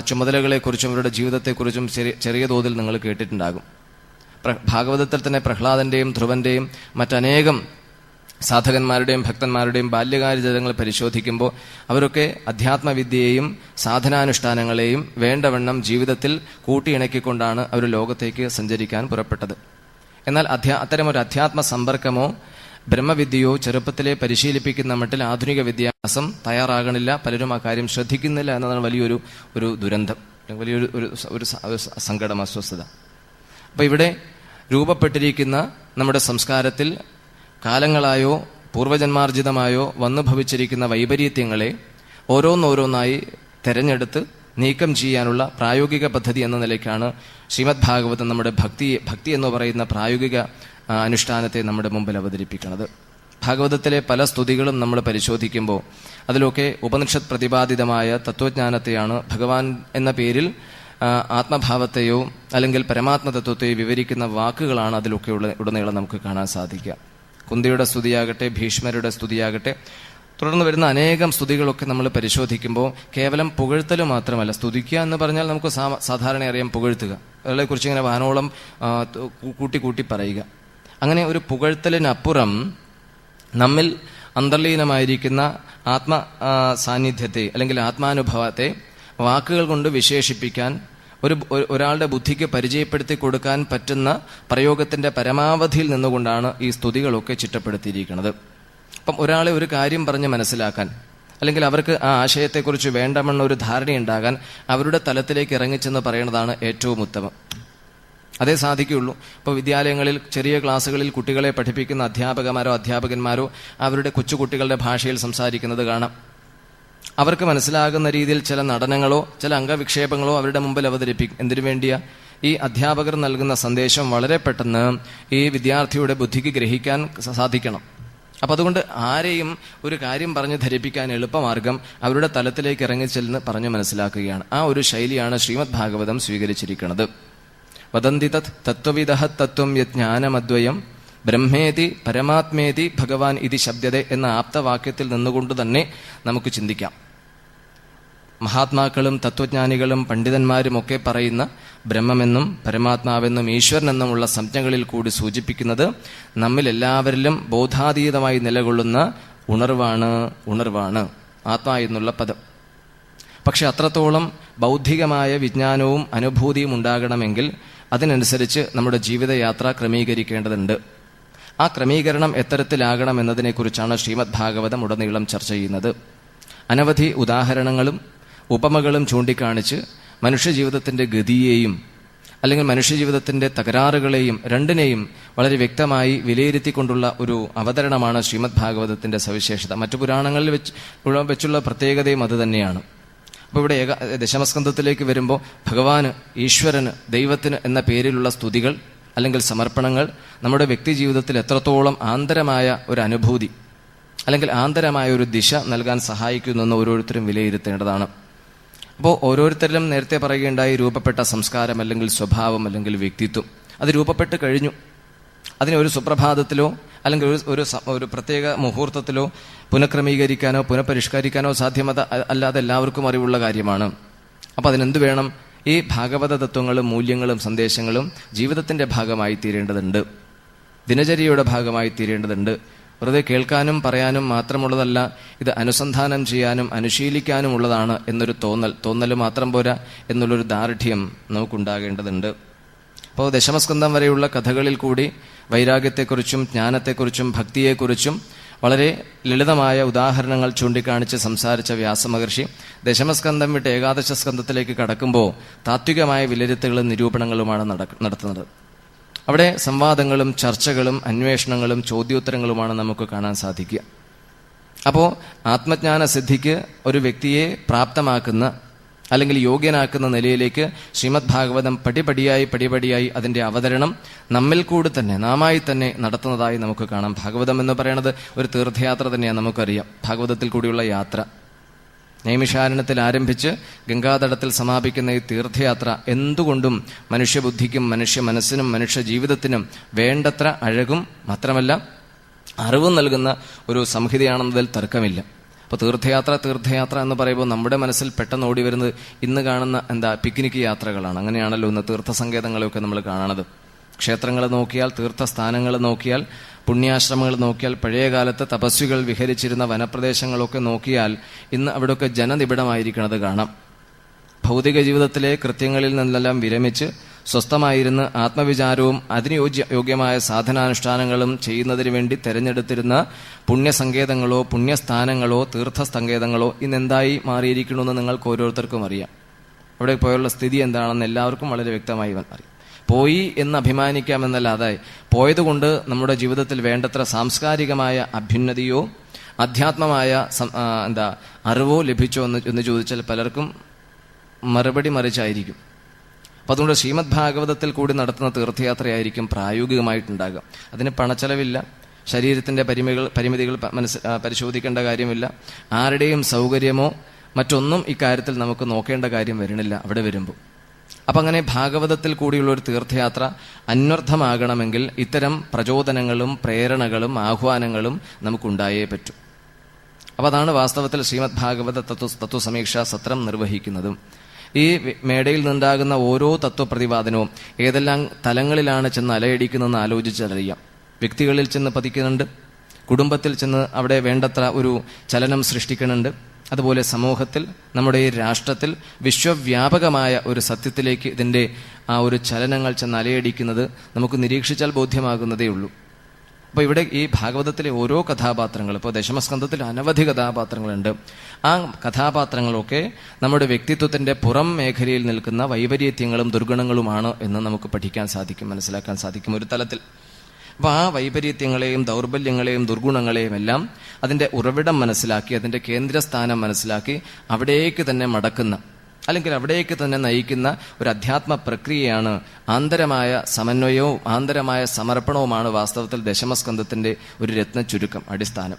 ചുമതലകളെക്കുറിച്ചും അവരുടെ ജീവിതത്തെക്കുറിച്ചും ചെറിയ തോതിൽ നിങ്ങൾ കേട്ടിട്ടുണ്ടാകും. ഭാഗവതത്തിൽ തന്നെ പ്രഹ്ലാദന്റെയും ധ്രുവന്റെയും മറ്റനേകം സാധകന്മാരുടെയും ഭക്തന്മാരുടെയും ബാല്യകാലചരിതങ്ങൾ പരിശോധിക്കുമ്പോൾ അവരൊക്കെ അധ്യാത്മവിദ്യയെയും സാധനാനുഷ്ഠാനങ്ങളെയും വേണ്ടവണ്ണം ജീവിതത്തിൽ കൂട്ടിയിണക്കിക്കൊണ്ടാണ് അവർ ലോകത്തേക്ക് സഞ്ചരിക്കാൻ പുറപ്പെട്ടത്. എന്നാൽ അത്തരമൊരു അധ്യാത്മ സമ്പർക്കമോ ബ്രഹ്മവിദ്യയോ ചെറുപ്പത്തിലെ പരിശീലിപ്പിക്കുന്ന മട്ടിൽ ആധുനിക വിദ്യാഭ്യാസം തയ്യാറാകണില്ല. പലരും ആ കാര്യം ശ്രദ്ധിക്കുന്നില്ല എന്നതാണ് വലിയൊരു ദുരന്തം, വലിയൊരു സങ്കടം, അസ്വസ്ഥത. അപ്പൊ ഇവിടെ രൂപപ്പെട്ടിരിക്കുന്ന നമ്മുടെ സംസ്കാരത്തിൽ കാലങ്ങളായോ പൂർവജന്മാർജിതമായോ വന്നു ഭവിച്ചിരിക്കുന്ന വൈപരീത്യങ്ങളെ ഓരോന്നോരോന്നായി തെരഞ്ഞെടുത്ത് നീക്കം ചെയ്യാനുള്ള പ്രായോഗിക പദ്ധതി എന്ന നിലയ്ക്കാണ് ശ്രീമദ് ഭാഗവതം നമ്മുടെ ഭക്തി എന്ന് പറയുന്ന പ്രായോഗിക അനുഷ്ഠാനത്തെ നമ്മുടെ മുമ്പിൽ അവതരിപ്പിക്കുന്നത്. ഭാഗവതത്തിലെ പല സ്തുതികളും നമ്മൾ പരിശോധിക്കുമ്പോൾ അതിലൊക്കെ ഉപനിഷത്ത് പ്രതിപാദിതമായ തത്വജ്ഞാനത്തെയാണ്, ഭഗവാൻ എന്ന പേരിൽ ആത്മഭാവത്തെയോ അല്ലെങ്കിൽ പരമാത്മതത്വത്തെയോ വിവരിക്കുന്ന വാക്കുകളാണ് അതിലൊക്കെ ഉടനീളം നമുക്ക് കാണാൻ സാധിക്കുക. കുന്തിയുടെ സ്തുതിയാകട്ടെ, ഭീഷ്മരുടെ സ്തുതിയാകട്ടെ, തുടർന്ന് വരുന്ന അനേകം സ്തുതികളൊക്കെ നമ്മൾ പരിശോധിക്കുമ്പോൾ കേവലം പുകഴ്ത്തൽ മാത്രമല്ല. സ്തുതിക്കുക എന്ന് പറഞ്ഞാൽ നമുക്ക് സാധാരണ അറിയാം പുകഴ്ത്തുക, അവളെക്കുറിച്ച് ഇങ്ങനെ വാനോളം കൂട്ടി പറയുക. അങ്ങനെ ഒരു പുകഴ്ത്തലിനപ്പുറം നമ്മിൽ അന്തർലീനമായിരിക്കുന്ന ആത്മ സാന്നിധ്യത്തെ അല്ലെങ്കിൽ ആത്മാനുഭവത്തെ വാക്കുകൾ കൊണ്ട് വിശേഷിപ്പിക്കാൻ ഒരാളുടെ ബുദ്ധിക്ക് പരിചയപ്പെടുത്തി കൊടുക്കാൻ പറ്റുന്ന പ്രയോഗത്തിന്റെ പരമാവധിയിൽ നിന്നുകൊണ്ടാണ് ഈ സ്തുതികളൊക്കെ ചിട്ടപ്പെടുത്തിയിരിക്കുന്നത്. അപ്പം ഒരാളെ ഒരു കാര്യം പറഞ്ഞ് മനസ്സിലാക്കാൻ അല്ലെങ്കിൽ അവർക്ക് ആ ആശയത്തെക്കുറിച്ച് വേണ്ടവണ്ണം ഒരു ധാരണയുണ്ടാകാൻ അവരുടെ തലത്തിലേക്ക് ഇറങ്ങിച്ചെന്ന് പറയുന്നതാണ് ഏറ്റവും ഉത്തമം. അതേ സാധിക്കുകയുള്ളൂ. ഇപ്പോൾ വിദ്യാലയങ്ങളിൽ ചെറിയ ക്ലാസ്സുകളിൽ കുട്ടികളെ പഠിപ്പിക്കുന്ന അധ്യാപകന്മാരോ അവരുടെ കൊച്ചുകുട്ടികളുടെ ഭാഷയിൽ സംസാരിക്കുന്നത് കാണാം. അവർക്ക് മനസ്സിലാകുന്ന രീതിയിൽ ചില നടനങ്ങളോ ചില അംഗവിക്ഷേപങ്ങളോ അവരുടെ മുമ്പിൽ അവതരിപ്പിക്കും. എന്തിനു വേണ്ടിയാ? ഈ അധ്യാപകർ നൽകുന്ന സന്ദേശം വളരെ പെട്ടെന്ന് ഈ വിദ്യാർത്ഥിയുടെ ബുദ്ധിക്ക് ഗ്രഹിക്കാൻ സാധിക്കണം. അപ്പം അതുകൊണ്ട് ആരെയും ഒരു കാര്യം പറഞ്ഞ് ധരിപ്പിക്കാൻ എളുപ്പമാർഗം അവരുടെ തലത്തിലേക്ക് ഇറങ്ങിച്ചെന്ന് പറഞ്ഞു മനസ്സിലാക്കുകയാണ്. ആ ഒരു ശൈലിയാണ് ശ്രീമദ് ഭാഗവതം സ്വീകരിച്ചിരിക്കുന്നത്. വദന്തി തത് തത്വവിദഃ തത്വം യജ്ഞാനമദ്വയം ബ്രഹ്മേതി പരമാത്മേതി ഭഗവാൻ ഇതി ശബ്ദതേ എന്ന ആപ്തവാക്യത്തിൽ നിന്നുകൊണ്ട് തന്നെ നമുക്ക് ചിന്തിക്കാം. മഹാത്മാക്കളും തത്വജ്ഞാനികളും പണ്ഡിതന്മാരുമൊക്കെ പറയുന്ന ബ്രഹ്മമെന്നും പരമാത്മാവെന്നും ഈശ്വരനെന്നുമുള്ള സംജ്ഞകളിൽ കൂടി സൂചിപ്പിക്കുന്നത് നമ്മിൽ എല്ലാവരിലും ബോധാതീതമായി നിലകൊള്ളുന്ന ഉണർവാണ് ആത്മാ എന്നുള്ള പദം. പക്ഷെ അത്രത്തോളം ബൗദ്ധികമായ വിജ്ഞാനവും അനുഭൂതിയും ഉണ്ടാകണമെങ്കിൽ അതിനനുസരിച്ച് നമ്മുടെ ജീവിതയാത്ര ക്രമീകരിക്കേണ്ടതുണ്ട്. ആ ക്രമീകരണം എത്തരത്തിലാകണം എന്നതിനെക്കുറിച്ചാണ് ശ്രീമദ് ഭാഗവതം ഉടനീളം ചർച്ച ചെയ്യുന്നത്. അനവധി ഉദാഹരണങ്ങളും ഉപമകളും ചൂണ്ടിക്കാണിച്ച് മനുഷ്യജീവിതത്തിന്റെ ഗതിയെയും അല്ലെങ്കിൽ മനുഷ്യജീവിതത്തിന്റെ തകരാറുകളെയും രണ്ടിനെയും വളരെ വ്യക്തമായി വിലയിരുത്തിക്കൊണ്ടുള്ള ഒരു അവതരണമാണ് ശ്രീമദ് ഭാഗവതത്തിന്റെ സവിശേഷത. മറ്റു പുരാണങ്ങളിൽ വെച്ചുള്ള പ്രത്യേകതയും അത് തന്നെയാണ്. അപ്പോൾ ഇവിടെ ദശമസ്കന്ധത്തിലേക്ക് വരുമ്പോൾ ഭഗവാന്, ഈശ്വരന്, ദൈവത്തിന് എന്ന പേരിലുള്ള സ്തുതികൾ അല്ലെങ്കിൽ സമർപ്പണങ്ങൾ നമ്മുടെ വ്യക്തി ജീവിതത്തിൽ എത്രത്തോളം ആന്തരമായ ഒരു അനുഭൂതി അല്ലെങ്കിൽ ആന്തരമായ ഒരു ദിശ നൽകാൻ സഹായിക്കുന്നെന്ന് ഓരോരുത്തരും വിലയിരുത്തേണ്ടതാണ്. അപ്പോൾ ഓരോരുത്തരിലും നേരത്തെ പറയുകയുണ്ടായി രൂപപ്പെട്ട സംസ്കാരം അല്ലെങ്കിൽ സ്വഭാവം അല്ലെങ്കിൽ വ്യക്തിത്വം അത് രൂപപ്പെട്ട് കഴിഞ്ഞു. അതിനെ ഒരു സുപ്രഭാതത്തിലോ അല്ലെങ്കിൽ ഒരു പ്രത്യേക മുഹൂർത്തത്തിലോ പുനഃക്രമീകരിക്കാനോ പുനഃപരിഷ്കരിക്കാനോ സാധ്യമത അല്ലാതെ എല്ലാവർക്കും അറിവുള്ള കാര്യമാണ്. അപ്പം അതിനെന്ത് വേണം? ഈ ഭാഗവത തത്വങ്ങളും മൂല്യങ്ങളും സന്ദേശങ്ങളും ജീവിതത്തിന്റെ ഭാഗമായി തീരേണ്ടതുണ്ട്, ദിനചര്യയുടെ ഭാഗമായി തീരേണ്ടതുണ്ട്. വെറുതെ കേൾക്കാനും പറയാനും മാത്രമുള്ളതല്ല, ഇത് അനുസന്ധാനം ചെയ്യാനും അനുശീലിക്കാനും ഉള്ളതാണ് എന്നൊരു തോന്നൽ മാത്രം പോരാ എന്നുള്ളൊരു ദാർഢ്യം നമുക്കുണ്ടാകേണ്ടതുണ്ട്. അപ്പോൾ ദശമസ്കന്ധം വരെയുള്ള കഥകളിൽ കൂടി വൈരാഗ്യത്തെക്കുറിച്ചും ജ്ഞാനത്തെക്കുറിച്ചും ഭക്തിയെക്കുറിച്ചും വളരെ ലളിതമായ ഉദാഹരണങ്ങൾ ചൂണ്ടിക്കാണിച്ച് സംസാരിച്ച വ്യാസമഹർഷി ദശമസ്കന്ധം വിട്ട് ഏകാദശ സ്കന്ധത്തിലേക്ക് കടക്കുമ്പോൾ താത്വികമായ വിലയിരുത്തലുകളും നിരൂപണങ്ങളുമാണ് നടത്തുന്നത്. അവിടെ സംവാദങ്ങളും ചർച്ചകളും അന്വേഷണങ്ങളും ചോദ്യോത്തരങ്ങളുമാണ് നമുക്ക് കാണാൻ സാധിക്കുക. അപ്പോൾ ആത്മജ്ഞാന സിദ്ധിക്ക് ഒരു വ്യക്തിയെ പ്രാപ്തമാക്കുന്ന അല്ലെങ്കിൽ യോഗ്യനാക്കുന്ന നിലയിലേക്ക് ശ്രീമദ് ഭാഗവതം പടിപടിയായി അതിന്റെ അവതരണം നമ്മിൽ കൂടി തന്നെ നാമായി തന്നെ നടത്തുന്നതായി നമുക്ക് കാണാം. ഭാഗവതം എന്ന് പറയുന്നത് ഒരു തീർത്ഥയാത്ര തന്നെയാണ്. നമുക്കറിയാം ഭാഗവതത്തിൽ കൂടിയുള്ള യാത്ര. നൈമിഷാരണ്യത്തിൽ ആരംഭിച്ച് ഗംഗാതടത്തിൽ സമാപിക്കുന്ന ഈ തീർത്ഥയാത്ര എന്തുകൊണ്ടും മനുഷ്യബുദ്ധിക്കും മനുഷ്യ മനസ്സിനും മനുഷ്യ ജീവിതത്തിനും വേണ്ടത്ര അഴകും മാത്രമല്ല അറിവും നൽകുന്ന ഒരു സംഹിതയാണെന്നതിൽ തർക്കമില്ല. അപ്പോൾ തീർത്ഥയാത്ര എന്ന് പറയുമ്പോൾ നമ്മുടെ മനസ്സിൽ പെട്ടെന്ന് ഓടി വരുന്നത് ഇന്ന് കാണുന്ന പിക്നിക് യാത്രകളാണ്. അങ്ങനെയാണല്ലോ ഇന്ന് തീർത്ഥസങ്കേതങ്ങളെയൊക്കെ നമ്മൾ കാണുന്നത്. ക്ഷേത്രങ്ങൾ നോക്കിയാൽ, തീർത്ഥസ്ഥാനങ്ങൾ നോക്കിയാൽ, പുണ്യാശ്രമങ്ങൾ നോക്കിയാൽ, പഴയകാലത്ത് തപസ്വികൾ വിഹരിച്ചിരുന്ന വനപ്രദേശങ്ങളൊക്കെ നോക്കിയാൽ ഇന്ന് അവിടെയൊക്കെ ജനനിബിഡമായിരിക്കുന്നത് കാണാം. ഭൗതിക ജീവിതത്തിലെ കൃത്യങ്ങളിൽ നിന്നെല്ലാം വിരമിച്ച് സ്വസ്ഥമായിരുന്ന് ആത്മവിചാരവും അതിന് യോഗ്യമായ സാധനാനുഷ്ഠാനങ്ങളും ചെയ്യുന്നതിന് വേണ്ടി തെരഞ്ഞെടുത്തിരുന്ന പുണ്യസങ്കേതങ്ങളോ പുണ്യസ്ഥാനങ്ങളോ തീർത്ഥസങ്കേതങ്ങളോ ഇന്നെന്തായി മാറിയിരിക്കണമെന്ന് നിങ്ങൾക്ക് ഓരോരുത്തർക്കും അറിയാം. അവിടെ പോയുള്ള സ്ഥിതി എന്താണെന്ന് എല്ലാവർക്കും വളരെ വ്യക്തമായി അറിയാം. പോയി എന്ന് അഭിമാനിക്കാമെന്നല്ലാതെ പോയതുകൊണ്ട് നമ്മുടെ ജീവിതത്തിൽ വേണ്ടത്ര സാംസ്കാരികമായ അഭ്യുന്നതിയോ അധ്യാത്മമായ അറിവോ ലഭിച്ചോ എന്ന് ചോദിച്ചാൽ പലർക്കും മറുപടി മറിച്ചായിരിക്കും. അപ്പം അതുകൊണ്ട് ശ്രീമദ് ഭാഗവതത്തിൽ കൂടി നടത്തുന്ന തീർത്ഥയാത്രയായിരിക്കും പ്രായോഗികമായിട്ടുണ്ടാകുക. അതിന് പണച്ചെലവില്ല, ശരീരത്തിന്റെ പരിമിതികൾ പരിശോധിക്കേണ്ട കാര്യമില്ല, ആരുടെയും സൗകര്യമോ മറ്റൊന്നും ഇക്കാര്യത്തിൽ നമുക്ക് നോക്കേണ്ട കാര്യം വരുന്നില്ല അവിടെ വരുമ്പോൾ. അപ്പം അങ്ങനെ ഭാഗവതത്തിൽ കൂടിയുള്ള ഒരു തീർത്ഥയാത്ര അന്വർത്ഥമാകണമെങ്കിൽ ഇത്തരം പ്രചോദനങ്ങളും പ്രേരണകളും ആഹ്വാനങ്ങളും നമുക്കുണ്ടായേ പറ്റൂ. അപ്പം അതാണ് വാസ്തവത്തിൽ ശ്രീമദ് ഭാഗവത തത്വസമീക്ഷാ സത്രം നിർവഹിക്കുന്നതും. ഈ മേടയിൽ നിന്നുണ്ടാകുന്ന ഓരോ തത്വപ്രതിപാദനവും ഏതെല്ലാം തലങ്ങളിലാണ് ചെന്ന് അലയടിക്കുന്നതെന്ന് ആലോചിച്ചറിയാം. വ്യക്തികളിൽ ചെന്ന് പതിക്കുന്നുണ്ട്, കുടുംബത്തിൽ ചെന്ന് അവിടെ വേണ്ടത്ര ഒരു ചലനം സൃഷ്ടിക്കുന്നുണ്ട്. അതുപോലെ സമൂഹത്തിൽ, നമ്മുടെ ഈ രാഷ്ട്രത്തിൽ വിശ്വവ്യാപകമായ ഒരു സത്യത്തിലേക്ക് ഇതിൻ്റെ ആ ഒരു ചലനങ്ങൾ ചെന്ന് അലയടിക്കുന്നത് നമുക്ക് നിരീക്ഷിച്ചാൽ ബോധ്യമാകുന്നതേ ഉള്ളൂ. അപ്പോൾ ഇവിടെ ഈ ഭാഗവതത്തിലെ ഓരോ കഥാപാത്രങ്ങൾ, ഇപ്പോൾ ദശമസ്കന്ധത്തിൽ അനവധി കഥാപാത്രങ്ങളുണ്ട്. ആ കഥാപാത്രങ്ങളൊക്കെ നമ്മുടെ വ്യക്തിത്വത്തിന്റെ പുറം മേഖലയിൽ നിൽക്കുന്ന വൈപരീത്യങ്ങളും ദുർഗുണങ്ങളുമാണ് എന്ന് നമുക്ക് പഠിക്കാൻ സാധിക്കും, മനസ്സിലാക്കാൻ സാധിക്കും ഒരു തലത്തിൽ. അപ്പോൾ ആ വൈപരീത്യങ്ങളെയും ദൗർബല്യങ്ങളെയും ദുർഗുണങ്ങളെയും എല്ലാം അതിന്റെ ഉറവിടം മനസ്സിലാക്കി, അതിന്റെ കേന്ദ്രസ്ഥാനം മനസ്സിലാക്കി അവിടേക്ക് തന്നെ മടക്കുന്ന അല്ലെങ്കിൽ അവിടേക്ക് തന്നെ നയിക്കുന്ന ഒരു അധ്യാത്മ പ്രക്രിയയാണ് ആന്തരമായ സമന്വയവും ആന്തരമായ സമർപ്പണവുമാണ് വാസ്തവത്തിൽ ദശമസ്കന്ധത്തിന്റെ ഒരു രത്ന ചുരുക്കം, അടിസ്ഥാനം.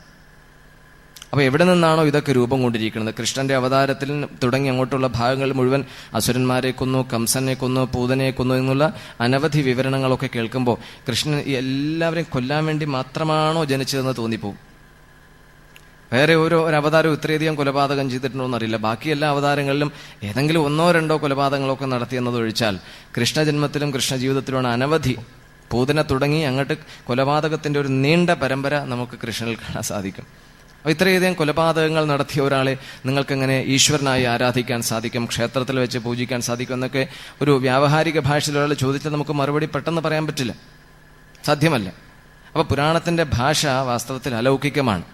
അപ്പോൾ എവിടെ നിന്നാണോ ഇതൊക്കെ രൂപം കൊണ്ടിരിക്കുന്നത്? കൃഷ്ണന്റെ അവതാരത്തിൽ തുടങ്ങി അങ്ങോട്ടുള്ള ഭാഗങ്ങൾ മുഴുവൻ അസുരന്മാരെ കൊന്നു, കംസനെ കൊന്നു, പൂതനെ കൊന്നു എന്നുള്ള അനവധി വിവരണങ്ങളൊക്കെ കേൾക്കുമ്പോൾ കൃഷ്ണൻ എല്ലാവരെയും കൊല്ലാൻ വേണ്ടി മാത്രമാണോ ജനിച്ചതെന്ന് തോന്നിപ്പോവും. വേറെ ഒരു അവതാരം ഇത്രയധികം കൊലപാതകം ചെയ്തിട്ടുണ്ടോ എന്നറിയില്ല. ബാക്കി എല്ലാ അവതാരങ്ങളിലും ഏതെങ്കിലും 1-2 കൊലപാതകങ്ങളൊക്കെ നടത്തിയെന്നതൊഴിച്ചാൽ കൃഷ്ണജന്മത്തിലും കൃഷ്ണജീവിതത്തിലുമാണ് അനവധി പൂതന തുടങ്ങി അങ്ങോട്ട് കൊലപാതകത്തിന്റെ ഒരു നീണ്ട പരമ്പര നമുക്ക് കൃഷ്ണനിൽ കാണാൻ സാധിക്കും. അപ്പോൾ ഇത്രയധികം കൊലപാതകങ്ങൾ നടത്തിയ ഒരാളെ നിങ്ങൾക്കെങ്ങനെ ഈശ്വരനായി ആരാധിക്കാൻ സാധിക്കും, ക്ഷേത്രത്തിൽ വെച്ച് പൂജിക്കാൻ സാധിക്കും എന്നൊക്കെ ഒരു വ്യാവഹാരിക ഭാഷയിൽ ഒരാൾ ചോദിച്ചാൽ നമുക്ക് മറുപടി പെട്ടെന്ന് പറയാൻ പറ്റില്ല, സാധ്യമല്ല. അപ്പോൾ പുരാണത്തിന്റെ ഭാഷ വാസ്തവത്തിൽ അലൗകികമാണ്.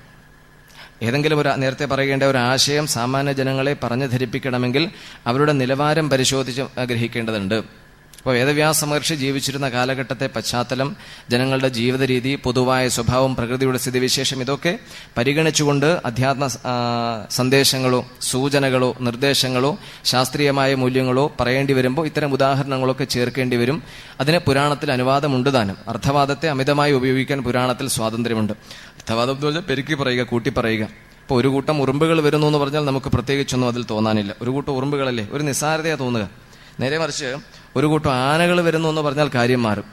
ഏതെങ്കിലും നേരത്തെ പറയേണ്ട ഒരു ആശയം സാമാന്യ ജനങ്ങളെ പറഞ്ഞു ധരിപ്പിക്കണമെങ്കിൽ അവരുടെ നിലവാരം പരിശോധിച്ച് ഗ്രഹിക്കേണ്ടതുണ്ട്. അപ്പോൾ വേദവ്യാസ മഹർഷി ജീവിച്ചിരുന്ന കാലഘട്ടത്തെ പശ്ചാത്തലം, ജനങ്ങളുടെ ജീവിത രീതി, പൊതുവായ സ്വഭാവം, പ്രകൃതിയുടെ സ്ഥിതിവിശേഷം ഇതൊക്കെ പരിഗണിച്ചുകൊണ്ട് അധ്യാത്മ സന്ദേശങ്ങളോ സൂചനകളോ നിർദ്ദേശങ്ങളോ ശാസ്ത്രീയമായ മൂല്യങ്ങളോ പറയേണ്ടി വരുമ്പോൾ ഇത്തരം ഉദാഹരണങ്ങളൊക്കെ ചേർക്കേണ്ടി വരും. അതിന് പുരാണത്തിൽ അനുവാദമുണ്ട് താനും. അർത്ഥവാദത്തെ അമിതമായി ഉപയോഗിക്കാൻ പുരാണത്തിൽ സ്വാതന്ത്ര്യമുണ്ട്. അർത്ഥവാദം എന്ന് പറഞ്ഞാൽ പെരുക്കി പറയുക, കൂട്ടി പറയുക. ഇപ്പോൾ ഒരു കൂട്ടം ഉറുമ്പുകൾ വരുന്നു എന്ന് പറഞ്ഞാൽ നമുക്ക് പ്രത്യേകിച്ചൊന്നും അതിൽ തോന്നാനില്ല. ഒരു കൂട്ടം ഉറുമ്പുകളല്ലേ, ഒരു നിസ്സാരതയാണ് തോന്നുക. നേരെ മറിച്ച് ഒരു കൂട്ടം ആനകൾ വരുന്നു എന്ന് പറഞ്ഞാൽ കാര്യം മാറും.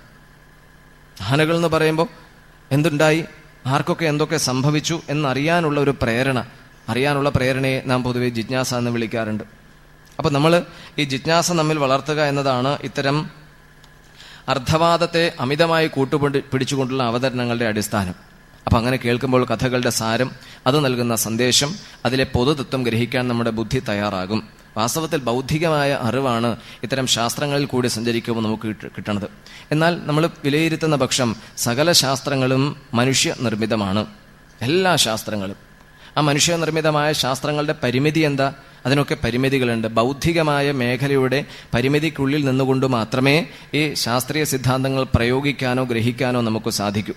ആനകൾ എന്ന് പറയുമ്പോൾ എന്തുണ്ടായി, ആർക്കൊക്കെ എന്തൊക്കെ സംഭവിച്ചു എന്നറിയാനുള്ള ഒരു പ്രേരണ, അറിയാനുള്ള പ്രേരണയെ നാം പൊതുവെ ജിജ്ഞാസ എന്ന് വിളിക്കാറുണ്ട്. അപ്പം നമ്മൾ ഈ ജിജ്ഞാസ നമ്മിൽ വളർത്തുക എന്നതാണ് ഇത്തരം അർത്ഥവാദത്തെ അമിതമായി പിടിച്ചുകൊണ്ടുള്ള അവതരണങ്ങളുടെ അടിസ്ഥാനം. അപ്പം അങ്ങനെ കേൾക്കുമ്പോൾ കഥകളുടെ സാരം, അത് നൽകുന്ന സന്ദേശം, അതിലെ പൊതുതത്വം ഗ്രഹിക്കാൻ നമ്മുടെ ബുദ്ധി തയ്യാറാകും. വാസ്തവത്തിൽ ബൗദ്ധികമായ അറിവാണ് ഇത്തരം ശാസ്ത്രങ്ങളിൽ കൂടി സഞ്ചരിക്കുമ്പോൾ നമുക്ക് കിട്ടണത്. എന്നാൽ നമ്മൾ വിലയിരുത്തുന്ന പക്ഷം സകല ശാസ്ത്രങ്ങളും മനുഷ്യനിർമ്മിതമാണ്. എല്ലാ ശാസ്ത്രങ്ങളും. ആ മനുഷ്യനിർമ്മിതമായ ശാസ്ത്രങ്ങളുടെ പരിമിതി എന്താ? അതിനൊക്കെ പരിമിതികളുണ്ട്. ബൗദ്ധികമായ മേഖലയുടെ പരിമിതിക്കുള്ളിൽ നിന്നുകൊണ്ട് മാത്രമേ ഈ ശാസ്ത്രീയ സിദ്ധാന്തങ്ങൾ പ്രയോഗിക്കാനോ ഗ്രഹിക്കാനോ നമുക്ക് സാധിക്കൂ.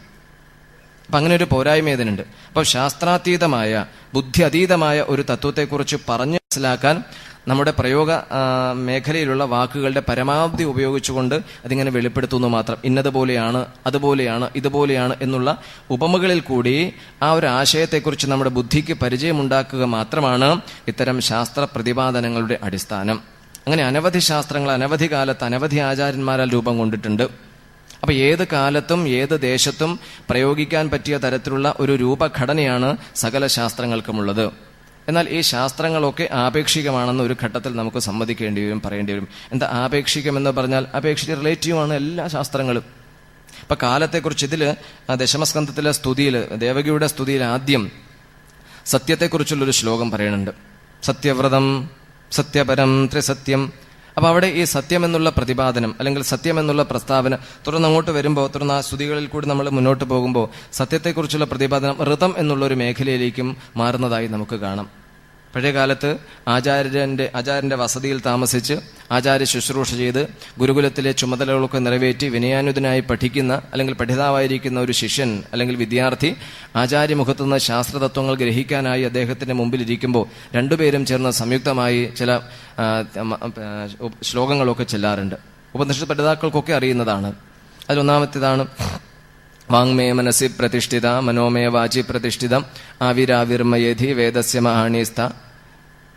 അപ്പം അങ്ങനെ ഒരു പോരായ്മ ഇതിനുണ്ട്. അപ്പോൾ ശാസ്ത്രാതീതമായ, ബുദ്ധി അതീതമായ ഒരു തത്വത്തെക്കുറിച്ച് പറഞ്ഞു മനസ്സിലാക്കാൻ നമ്മുടെ പ്രയോഗ മേഖലയിലുള്ള വാക്കുകളുടെ പരമാവധി ഉപയോഗിച്ചുകൊണ്ട് അതിങ്ങനെ വെളിപ്പെടുത്തുന്നു മാത്രം. ഇന്നതുപോലെയാണ്, അതുപോലെയാണ്, ഇതുപോലെയാണ് എന്നുള്ള ഉപമകളിൽ കൂടി ആ ഒരു ആശയത്തെക്കുറിച്ച് നമ്മുടെ ബുദ്ധിക്ക് പരിചയമുണ്ടാക്കുക മാത്രമാണ് ഇത്തരം ശാസ്ത്ര പ്രതിപാദനങ്ങളുടെ അടിസ്ഥാനം. അങ്ങനെ അനവധി ശാസ്ത്രങ്ങൾ അനവധി കാലത്ത് അനവധി ആചാര്യന്മാരാൽ രൂപം കൊണ്ടിട്ടുണ്ട്. അപ്പൊ ഏത് കാലത്തും ഏത് ദേശത്തും പ്രയോഗിക്കാൻ പറ്റിയ തരത്തിലുള്ള ഒരു രൂപഘടനയാണ് സകല ശാസ്ത്രങ്ങൾക്കുമുള്ളത്. എന്നാൽ ഈ ശാസ്ത്രങ്ങളൊക്കെ ആപേക്ഷികമാണെന്ന് ഒരു ഘട്ടത്തിൽ നമുക്ക് സമ്മതിക്കേണ്ടി വരും, പറയേണ്ടി വരും. എന്താ ആപേക്ഷികമെന്ന് പറഞ്ഞാൽ? അപേക്ഷിച്ച് റിലേറ്റീവാണ് എല്ലാ ശാസ്ത്രങ്ങളും. ഇപ്പൊ കാലത്തെക്കുറിച്ച് ഇതിൽ ദശമസ്കന്ധത്തിലെ സ്തുതിയിൽ, ദേവകിയുടെ സ്തുതിയിൽ ആദ്യം സത്യത്തെക്കുറിച്ചുള്ളൊരു ശ്ലോകം പറയുന്നുണ്ട്. സത്യവ്രതം സത്യപരം ത്രിസത്യം. അപ്പൊ അവിടെ ഈ സത്യം എന്നുള്ള പ്രതിപാദനം അല്ലെങ്കിൽ സത്യം എന്നുള്ള പ്രസ്താവന തുടർന്ന് അങ്ങോട്ട് വരുമ്പോൾ, തുടർന്ന് ആ സ്തുതികളിൽ കൂടി നമ്മൾ മുന്നോട്ട് പോകുമ്പോൾ സത്യത്തെക്കുറിച്ചുള്ള പ്രതിപാദനം ഋതം എന്നുള്ള ഒരു മേഖലയിലേക്കും മാറുന്നതായി നമുക്ക് കാണാം. പഴയകാലത്ത് ആചാര്യന്റെ വസതിയിൽ താമസിച്ച് ആചാര്യ ശുശ്രൂഷ ചെയ്ത് ഗുരുകുലത്തിലെ ചുമതലകളൊക്കെ നിറവേറ്റി വിനയാനുതനായി പഠിക്കുന്ന അല്ലെങ്കിൽ പഠിതാവായിരിക്കുന്ന ഒരു ശിഷ്യൻ അല്ലെങ്കിൽ വിദ്യാർത്ഥി ആചാര്യമുഖത്തുനിന്ന് ശാസ്ത്രതത്വങ്ങൾ ഗ്രഹിക്കാനായി അദ്ദേഹത്തിന്റെ മുമ്പിൽ ഇരിക്കുമ്പോൾ രണ്ടുപേരും ചേർന്ന് സംയുക്തമായി ചില ശ്ലോകങ്ങളൊക്കെ ചെല്ലാറുണ്ട്. ഉപനിഷത്ത് പഠിതാക്കൾക്കൊക്കെ അറിയുന്നതാണ്. അതിലൊന്നാമത്തേതാണ് വാങ്മേ മനസ്സി പ്രതിഷ്ഠിത മനോമേ വാചി പ്രതിഷ്ഠിതം ആവിരാവിർമയേധി വേദസ്യ മഹാണീസ്ഥ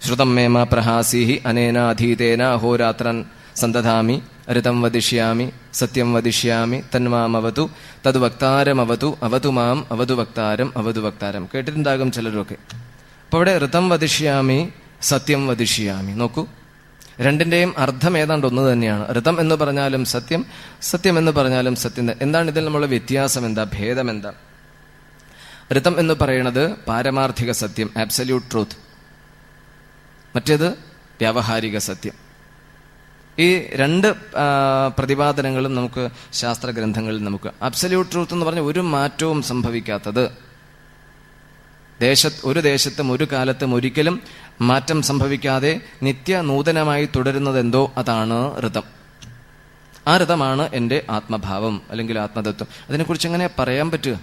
ശ്രുതം മേമ പ്രഹാസീഹി അനേന അധീതേന അഹോരാത്രൻ സന്തധാമി ഋതം വദിഷ്യാമി സത്യം വദിഷ്യാമി തന്മാമവതു തത് വക്താരമവതു അവതു മാം അവതു വക്താരം അവതു വക്താരം. കേട്ടിട്ടുണ്ടാകും ചിലരൊക്കെ. അപ്പോൾ ഇവിടെ ഋതം വദിഷ്യാമി സത്യം വദിഷ്യാമി, നോക്കൂ, രണ്ടിന്റെയും അർത്ഥം ഏതാണ്ട് ഒന്ന് തന്നെയാണ്. ഋതം എന്ന് പറഞ്ഞാലും സത്യം, സത്യം എന്ന് പറഞ്ഞാലും സത്യം. എന്താണ് ഇതിൽ നമ്മളുടെ വ്യത്യാസം? എന്താ ഭേദം? എന്താ? ഋതം എന്ന് പറയുന്നത് പാരമാർത്ഥിക സത്യം, ആബ്സല്യൂട്ട് ട്രൂത്ത്. മറ്റേത് വ്യാവഹാരിക സത്യം. ഈ രണ്ട് പ്രതിപാദനങ്ങളും നമുക്ക് ശാസ്ത്രഗ്രന്ഥങ്ങളിൽ നമുക്ക് അബ്സല്യൂട്ട് ട്രൂത്ത് എന്ന് പറഞ്ഞാൽ ഒരു മാറ്റവും സംഭവിക്കാത്തത്, ഒരു ദേശത്തും ഒരു കാലത്തും ഒരിക്കലും മാറ്റം സംഭവിക്കാതെ നിത്യ നൂതനമായി തുടരുന്നതെന്തോ അതാണ് ഋതം. ആ ഋതമാണ് എൻ്റെ ആത്മഭാവം അല്ലെങ്കിൽ ആത്മതത്വം. അതിനെക്കുറിച്ച് എങ്ങനെ പറയാൻ പറ്റുക?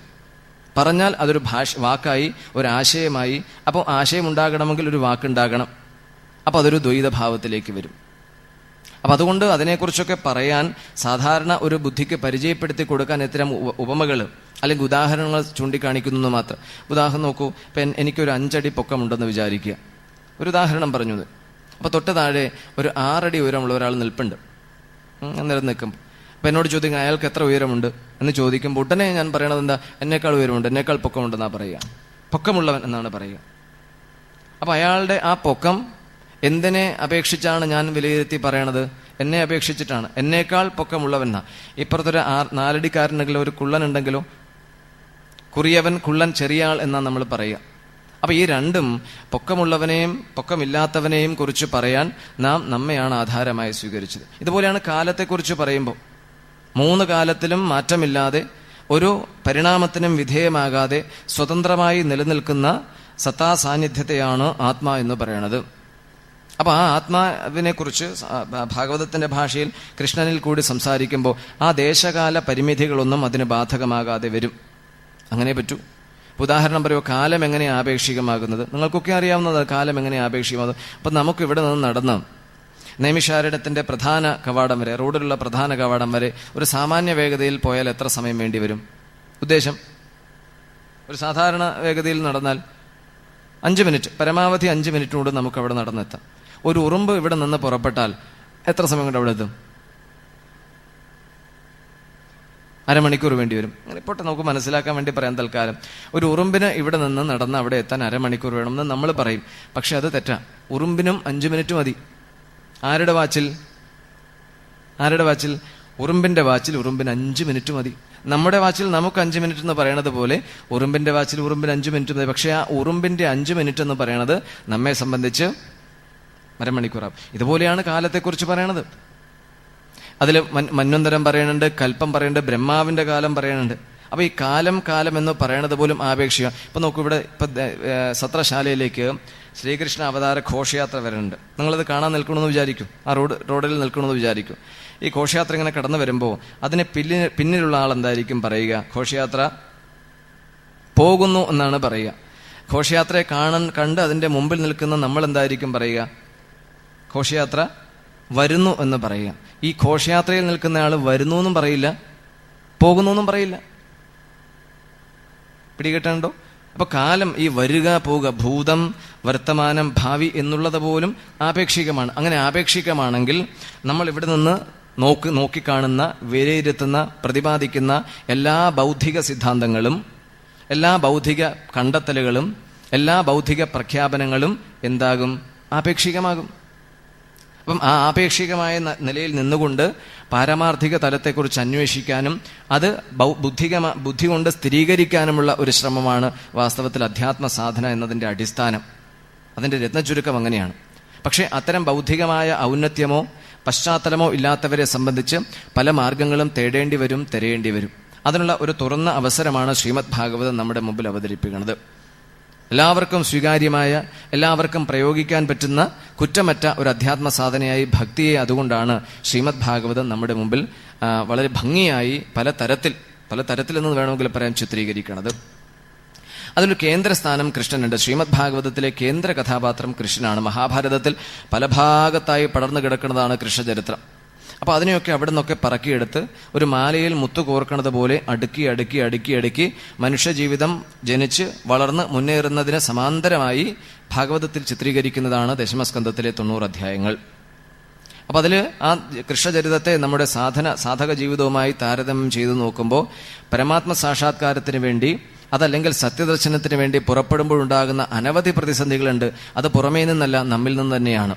പറഞ്ഞാൽ അതൊരു വാക്കായി, ഒരാശയമായി. അപ്പോൾ ആശയം ഉണ്ടാകണമെങ്കിൽ ഒരു വാക്കുണ്ടാകണം. അപ്പോൾ അതൊരു ദ്വൈതഭാവത്തിലേക്ക് വരും. അപ്പം അതുകൊണ്ട് അതിനെക്കുറിച്ചൊക്കെ പറയാൻ സാധാരണ ഒരു ബുദ്ധിക്ക് പരിചയപ്പെടുത്തി കൊടുക്കാൻ ഇത്തരം ഉപമകൾ, അല്ലെങ്കിൽ ഉദാഹരണങ്ങൾ ചൂണ്ടിക്കാണിക്കുന്നു മാത്രം. ഉദാഹരണം നോക്കൂ, ഇപ്പം എനിക്കൊരു 5 അടി പൊക്കമുണ്ടെന്ന് വിചാരിക്കുക. ഒരു ഉദാഹരണം പറഞ്ഞത്. അപ്പോൾ തൊട്ട് താഴെ ഒരു 6 അടി ഉയരമുള്ള ഒരാൾ നിൽപ്പുണ്ട്. അന്നേരം നിൽക്കുമ്പോൾ അപ്പം എന്നോട് ചോദിക്കുക അയാൾക്ക് എത്ര ഉയരമുണ്ട് എന്ന് ചോദിക്കുമ്പോൾ ഉടനെ ഞാൻ പറയണത് എന്താ? എന്നേക്കാൾ ഉയരമുണ്ട്, എന്നേക്കാൾ പൊക്കമുണ്ടെന്നാണ് പറയുക. പൊക്കമുള്ളവൻ എന്നാണ് പറയുക. അപ്പം അയാളുടെ ആ പൊക്കം എന്തിനെ അപേക്ഷിച്ചാണ് ഞാൻ വിലയിരുത്തി പറയണത്? എന്നെ അപേക്ഷിച്ചിട്ടാണ്. എന്നേക്കാൾ പൊക്കമുള്ളവനാ. ഇപ്പുറത്തൊരു 4 അടിക്കാരനെങ്കിലോ ഒരു കുള്ളൻ ഉണ്ടെങ്കിലോ കുറിയവൻ, കുള്ളൻ, ചെറിയ ആൾ എന്നാണ് നമ്മൾ പറയുക. അപ്പൊ ഈ രണ്ടും പൊക്കമുള്ളവനെയും പൊക്കമില്ലാത്തവനെയും കുറിച്ച് പറയാൻ നാം നമ്മെയാണ് ആധാരമായി സ്വീകരിച്ചത്. ഇതുപോലെയാണ് കാലത്തെക്കുറിച്ച് പറയുമ്പോൾ 3 കാലത്തിലും മാറ്റമില്ലാതെ ഒരു പരിണാമത്തിനും വിധേയമാകാതെ സ്വതന്ത്രമായി നിലനിൽക്കുന്ന സത്താ സാന്നിധ്യത്തെയാണ് ആത്മാ എന്ന് പറയണത്. അപ്പൊ ആ ആത്മാവിനെ കുറിച്ച് ഭാഗവതത്തിന്റെ ഭാഷയിൽ കൃഷ്ണനിൽ കൂടി സംസാരിക്കുമ്പോൾ ആ ദേശകാല പരിമിതികളൊന്നും അതിന് ബാധകമാകാതെ വരും. അങ്ങനെ പറ്റൂ. ഉദാഹരണം പറയുമോ, കാലം എങ്ങനെ ആപേക്ഷികമാകുന്നത്? നിങ്ങൾക്കൊക്കെ അറിയാവുന്നത് കാലം എങ്ങനെ ആപേക്ഷികമാകുന്നത്. അപ്പം നമുക്ക് ഇവിടെ നിന്ന് നടന്ന് നൈമിഷാരണ്യത്തിന്റെ പ്രധാന കവാടം വരെ, റോഡിലുള്ള പ്രധാന കവാടം വരെ ഒരു സാമാന്യ വേഗതയിൽ പോയാൽ എത്ര സമയം വേണ്ടി വരും? ഉദ്ദേശം ഒരു സാധാരണ വേഗതയിൽ നടന്നാൽ 5 മിനിറ്റ്, പരമാവധി 5 മിനിറ്റ് കൊണ്ട് നമുക്ക് അവിടെ നടന്നെത്താം. ഒരു ഉറുമ്പ് ഇവിടെ നിന്ന് പുറപ്പെട്ടാൽ എത്ര സമയം കൊണ്ട് അവിടെ എത്തും? അരമണിക്കൂർ വേണ്ടി വരും. അങ്ങനെ പോട്ടെ, നമുക്ക് മനസ്സിലാക്കാൻ വേണ്ടി പറയാം തൽക്കാലം. ഒരു ഉറുമ്പിന് ഇവിടെ നിന്ന് നടന്ന് അവിടെ എത്താൻ അരമണിക്കൂർ വേണമെന്ന് നമ്മൾ പറയും. പക്ഷെ അത് തെറ്റാ. ഉറുമ്പിനും 5 മിനിറ്റ് മതി. ആരുടെ വാച്ചിൽ? ഉറുമ്പിന്റെ വാച്ചിൽ ഉറുമ്പിന് 5 മിനിറ്റ് മതി. നമ്മുടെ വാച്ചിൽ നമുക്ക് 5 മിനിറ്റ് എന്ന് പറയണത് പോലെ ഉറുമ്പിന്റെ വാച്ചിൽ ഉറുമ്പിന് 5 മിനിറ്റ് മതി. പക്ഷെ ആ ഉറുമ്പിന്റെ 5 മിനിറ്റ് എന്ന് പറയണത് നമ്മെ സംബന്ധിച്ച് അരമണിക്കൂറാവും. ഇതുപോലെയാണ് കാലത്തെക്കുറിച്ച് പറയണത്. അതിൽ മന്വന്തരം പറയുന്നുണ്ട്, കൽപ്പം പറയുന്നുണ്ട്, ബ്രഹ്മാവിന്റെ കാലം പറയുന്നുണ്ട്. അപ്പൊ ഈ കാലം എന്ന് പറയണത് പോലും ആപേക്ഷിക. ഇപ്പൊ നോക്കൂ, ഇവിടെ ഇപ്പൊ സത്രശാലയിലേക്ക് ശ്രീകൃഷ്ണ അവതാര ഘോഷയാത്ര വരുന്നുണ്ട്. നിങ്ങളത് കാണാൻ നിൽക്കണമെന്ന് വിചാരിക്കും, ആ റോഡിൽ നിൽക്കണമെന്ന് വിചാരിക്കും. ഈ ഘോഷയാത്ര ഇങ്ങനെ കടന്നു വരുമ്പോൾ അതിന് പിന്നിലുള്ള ആൾ എന്തായിരിക്കും പറയുക? ഘോഷയാത്ര പോകുന്നു എന്നാണ് പറയുക. ഘോഷയാത്രയെ കണ്ട് അതിന്റെ മുമ്പിൽ നിൽക്കുന്ന നമ്മൾ എന്തായിരിക്കും പറയുക? ഘോഷയാത്ര വരുന്നു എന്ന് പറയുക. ഈ ഘോഷയാത്രയിൽ നിൽക്കുന്ന ആൾ വരുന്നു എന്നും പറയില്ല, പോകുന്നു എന്നും പറയില്ല. പിടികിട്ടണ്ടോ? അപ്പൊ കാലം, ഈ വരിക പോവുക, ഭൂതം, വർത്തമാനം, ഭാവി എന്നുള്ളത് പോലും ആപേക്ഷികമാണ്. അങ്ങനെ ആപേക്ഷികമാണെങ്കിൽ നമ്മൾ ഇവിടെ നിന്ന് നോക്കിക്കാണുന്ന, വിലയിരുത്തുന്ന, പ്രതിപാദിക്കുന്ന എല്ലാ ബൗദ്ധിക സിദ്ധാന്തങ്ങളും, എല്ലാ ബൗദ്ധിക കണ്ടെത്തലുകളും, എല്ലാ ബൗദ്ധിക പ്രഖ്യാപനങ്ങളും എന്താകും? ആപേക്ഷികമാകും. അപ്പം ആ ആപേക്ഷികമായ നിലയിൽ നിന്നുകൊണ്ട് പാരമാർത്ഥിക തലത്തെക്കുറിച്ച് അന്വേഷിക്കാനും അത് ബുദ്ധി കൊണ്ട് സ്ഥിരീകരിക്കാനുമുള്ള ഒരു ശ്രമമാണ് വാസ്തവത്തിൽ അധ്യാത്മ സാധന എന്നതിൻ്റെ അടിസ്ഥാനം. അതിൻ്റെ രത്നചുരുക്കം അങ്ങനെയാണ്. പക്ഷേ അത്തരം ബൗദ്ധികമായ ഔന്നത്യമോ പശ്ചാത്തലമോ ഇല്ലാത്തവരെ സംബന്ധിച്ച് പല മാർഗങ്ങളും തേടേണ്ടി വരും, തിരയേണ്ടി വരും. അതിനുള്ള ഒരു തുറന്ന അവസരമാണ് ശ്രീമദ് ഭാഗവതം നമ്മുടെ മുമ്പിൽ അവതരിപ്പിക്കുന്നത്. എല്ലാവർക്കും സ്വീകാര്യമായ, എല്ലാവർക്കും പ്രയോഗിക്കാൻ പറ്റുന്ന കുറ്റമറ്റ ഒരു അധ്യാത്മ സാധനയായി ഭക്തിയെ അതുകൊണ്ടാണ് ശ്രീമദ് ഭാഗവതം നമ്മുടെ മുമ്പിൽ വളരെ ഭംഗിയായി പല തരത്തിൽ എന്ന് വേണമെങ്കിൽ പറയാൻ ചിത്രീകരിക്കുന്നത്. അതിലൊരു കേന്ദ്രസ്ഥാനം കൃഷ്ണനുണ്ട്. ശ്രീമദ് ഭാഗവതത്തിലെ കേന്ദ്ര കഥാപാത്രം കൃഷ്ണനാണ്. മഹാഭാരതത്തിൽ പല ഭാഗത്തായി പടർന്നു കിടക്കുന്നതാണ് കൃഷ്ണചരിത്രം. അപ്പൊ അതിനെയൊക്കെ അവിടെ നിന്നൊക്കെ പറക്കിയെടുത്ത് ഒരു മാലയിൽ മുത്തു കോർക്കണത് പോലെ അടുക്കി മനുഷ്യജീവിതം ജനിച്ച് വളർന്ന് മുന്നേറുന്നതിന് സമാന്തരമായി ഭാഗവതത്തിൽ ചിത്രീകരിക്കുന്നതാണ് ദശമസ്കന്ധത്തിലെ 90 അധ്യായങ്ങൾ. അപ്പൊ അതിൽ ആ കൃഷ്ണചരിതത്തെ നമ്മുടെ സാധക ജീവിതവുമായി താരതമ്യം ചെയ്തു നോക്കുമ്പോൾ പരമാത്മ സാക്ഷാത്കാരത്തിന് വേണ്ടി, അതല്ലെങ്കിൽ സത്യദർശനത്തിന് വേണ്ടി പുറപ്പെടുമ്പോഴുണ്ടാകുന്ന അനവധി പ്രതിസന്ധികളുണ്ട്. അത് പുറമേ നിന്നല്ല, നമ്മിൽ നിന്ന് തന്നെയാണ്.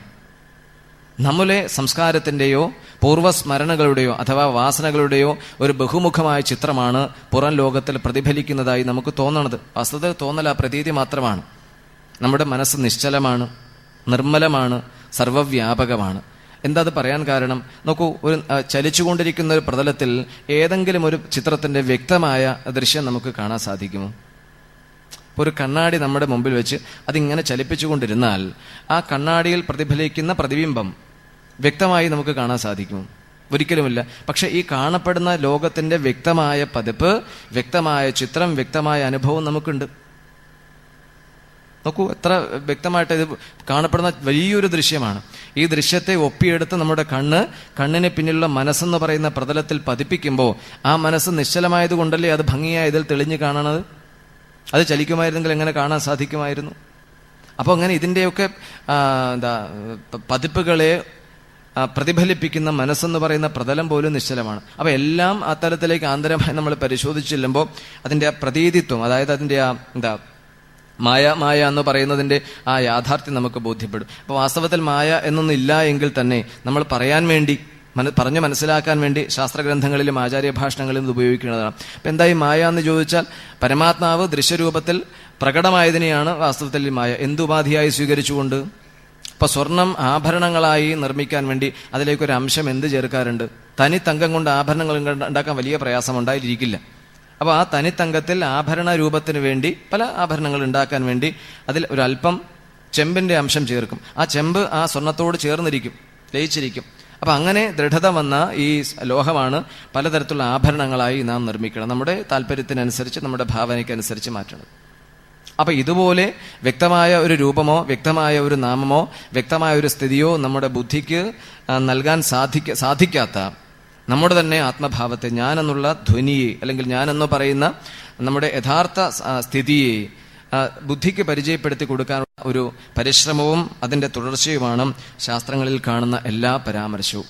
നമ്മുടെ സംസ്കാരത്തിന്റെയോ പൂർവ്വസ്മരണകളുടെയോ അഥവാ വാസനകളുടെയോ ഒരു ബഹുമുഖമായ ചിത്രമാണ് പുറം ലോകത്തിൽ പ്രതിഫലിക്കുന്നതായി നമുക്ക് തോന്നണത്. വാസ്തവത്തിൽ തോന്നല, പ്രതീതി മാത്രമാണ്. നമ്മുടെ മനസ്സ് നിശ്ചലമാണ്, നിർമ്മലമാണ്, സർവവ്യാപകമാണ്. എന്താ അത് പറയാൻ കാരണം? നോക്കൂ, ഒരു ചലിച്ചുകൊണ്ടിരിക്കുന്ന ഒരു പ്രതലത്തിൽ ഏതെങ്കിലും ഒരു ചിത്രത്തിന്റെ വ്യക്തമായ ദൃശ്യം നമുക്ക് കാണാൻ സാധിക്കുമോ? ഒരു കണ്ണാടി നമ്മുടെ മുമ്പിൽ വെച്ച് അതിങ്ങനെ ചലിപ്പിച്ചുകൊണ്ടിരുന്നാൽ ആ കണ്ണാടിയിൽ പ്രതിഫലിക്കുന്ന പ്രതിബിംബം വ്യക്തമായി നമുക്ക് കാണാൻ സാധിക്കും? ഒരിക്കലുമില്ല. പക്ഷെ ഈ കാണപ്പെടുന്ന ലോകത്തിന്റെ വ്യക്തമായ പതിപ്പ്, വ്യക്തമായ ചിത്രം, വ്യക്തമായ അനുഭവം നമുക്കുണ്ട്. നോക്കൂ, എത്ര വ്യക്തമായിട്ട് ഇത് കാണപ്പെടുന്ന വലിയൊരു ദൃശ്യമാണ്. ഈ ദൃശ്യത്തെ ഒപ്പിയെടുത്ത് നമ്മുടെ കണ്ണിന് പിന്നിലുള്ള മനസ്സെന്ന് പറയുന്ന പ്രതലത്തിൽ പതിപ്പിക്കുമ്പോൾ ആ മനസ്സ് നിശ്ചലമായത് കൊണ്ടല്ലേ അത് ഭംഗിയായി ഇതിൽ തെളിഞ്ഞു കാണണത്. അത് ചലിക്കുമായിരുന്നെങ്കിൽ എങ്ങനെ കാണാൻ സാധിക്കുമായിരുന്നു? അപ്പോൾ അങ്ങനെ ഇതിൻ്റെയൊക്കെ പതിപ്പുകളെ പ്രതിഫലിപ്പിക്കുന്ന മനസ്സെന്ന് പറയുന്ന പ്രതലം പോലും നിശ്ചലമാണ്. അപ്പോൾ എല്ലാം ആ തലത്തിലേക്ക് ആന്തരമായി നമ്മൾ പരിശോധിച്ച് ചെല്ലുമ്പോൾ അതിൻ്റെ ആ പ്രതീതിത്വം, അതായത് അതിൻ്റെ ആ മായ എന്ന് പറയുന്നതിൻ്റെ ആ യാഥാർത്ഥ്യം നമുക്ക് ബോധ്യപ്പെടും. അപ്പോൾ വാസ്തവത്തിൽ മായ എന്നൊന്നും ഇല്ല എങ്കിൽ തന്നെ നമ്മൾ പറയാൻ വേണ്ടി പറഞ്ഞു മനസ്സിലാക്കാൻ വേണ്ടി ശാസ്ത്രഗ്രന്ഥങ്ങളിലും ആചാര്യഭാഷണങ്ങളിലും ഇത് ഉപയോഗിക്കുന്നതാണ്. അപ്പം എന്തായി മായ എന്ന് ചോദിച്ചാൽ പരമാത്മാവ് ദൃശ്യരൂപത്തിൽ പ്രകടമായതിനെയാണ് വാസ്തവത്തിൽ മായ. എന്തുപാധിയായി സ്വീകരിച്ചുകൊണ്ട്? ഇപ്പൊ സ്വർണം ആഭരണങ്ങളായി നിർമ്മിക്കാൻ വേണ്ടി അതിലേക്കൊരു അംശം എന്ത് ചേർക്കാറുണ്ട്? തനി തങ്കം കൊണ്ട് ആഭരണങ്ങൾ ഉണ്ടാക്കാൻ വലിയ പ്രയാസം ഉണ്ടായിരിക്കില്ല. അപ്പോൾ ആ തനിത്തങ്കത്തിൽ ആഭരണ രൂപത്തിന് വേണ്ടി പല ആഭരണങ്ങൾ ഉണ്ടാക്കാൻ വേണ്ടി അതിൽ ഒരു അല്പം ചെമ്പിന്റെ അംശം ചേർക്കും. ആ ചെമ്പ് ആ സ്വർണത്തോട് ചേർന്നിരിക്കും, ലയിച്ചിരിക്കും. അപ്പം അങ്ങനെ ദൃഢത വന്ന ഈ ലോഹമാണ് പലതരത്തിലുള്ള ആഭരണങ്ങളായി നാം നിർമ്മിക്കണം, നമ്മുടെ താല്പര്യത്തിനനുസരിച്ച്, നമ്മുടെ ഭാവനയ്ക്കനുസരിച്ച് മാറ്റണം. അപ്പം ഇതുപോലെ വ്യക്തമായ ഒരു രൂപമോ വ്യക്തമായ ഒരു നാമമോ വ്യക്തമായ ഒരു സ്ഥിതിയോ നമ്മുടെ ബുദ്ധിക്ക് നൽകാൻ സാധിക്കാത്ത നമ്മുടെ തന്നെ ആത്മഭാവത്തെ, ഞാനെന്നുള്ള ധ്വനിയെ, അല്ലെങ്കിൽ ഞാനെന്ന് പറയുന്ന നമ്മുടെ യഥാർത്ഥ സ്ഥിതിയെ ബുദ്ധിക്ക് പരിചയപ്പെടുത്തി കൊടുക്കാൻ ഒരു പരിശ്രമവും അതിൻ്റെ തുടർച്ചയുമാണ് ശാസ്ത്രങ്ങളിൽ കാണുന്ന എല്ലാ പരാമർശവും.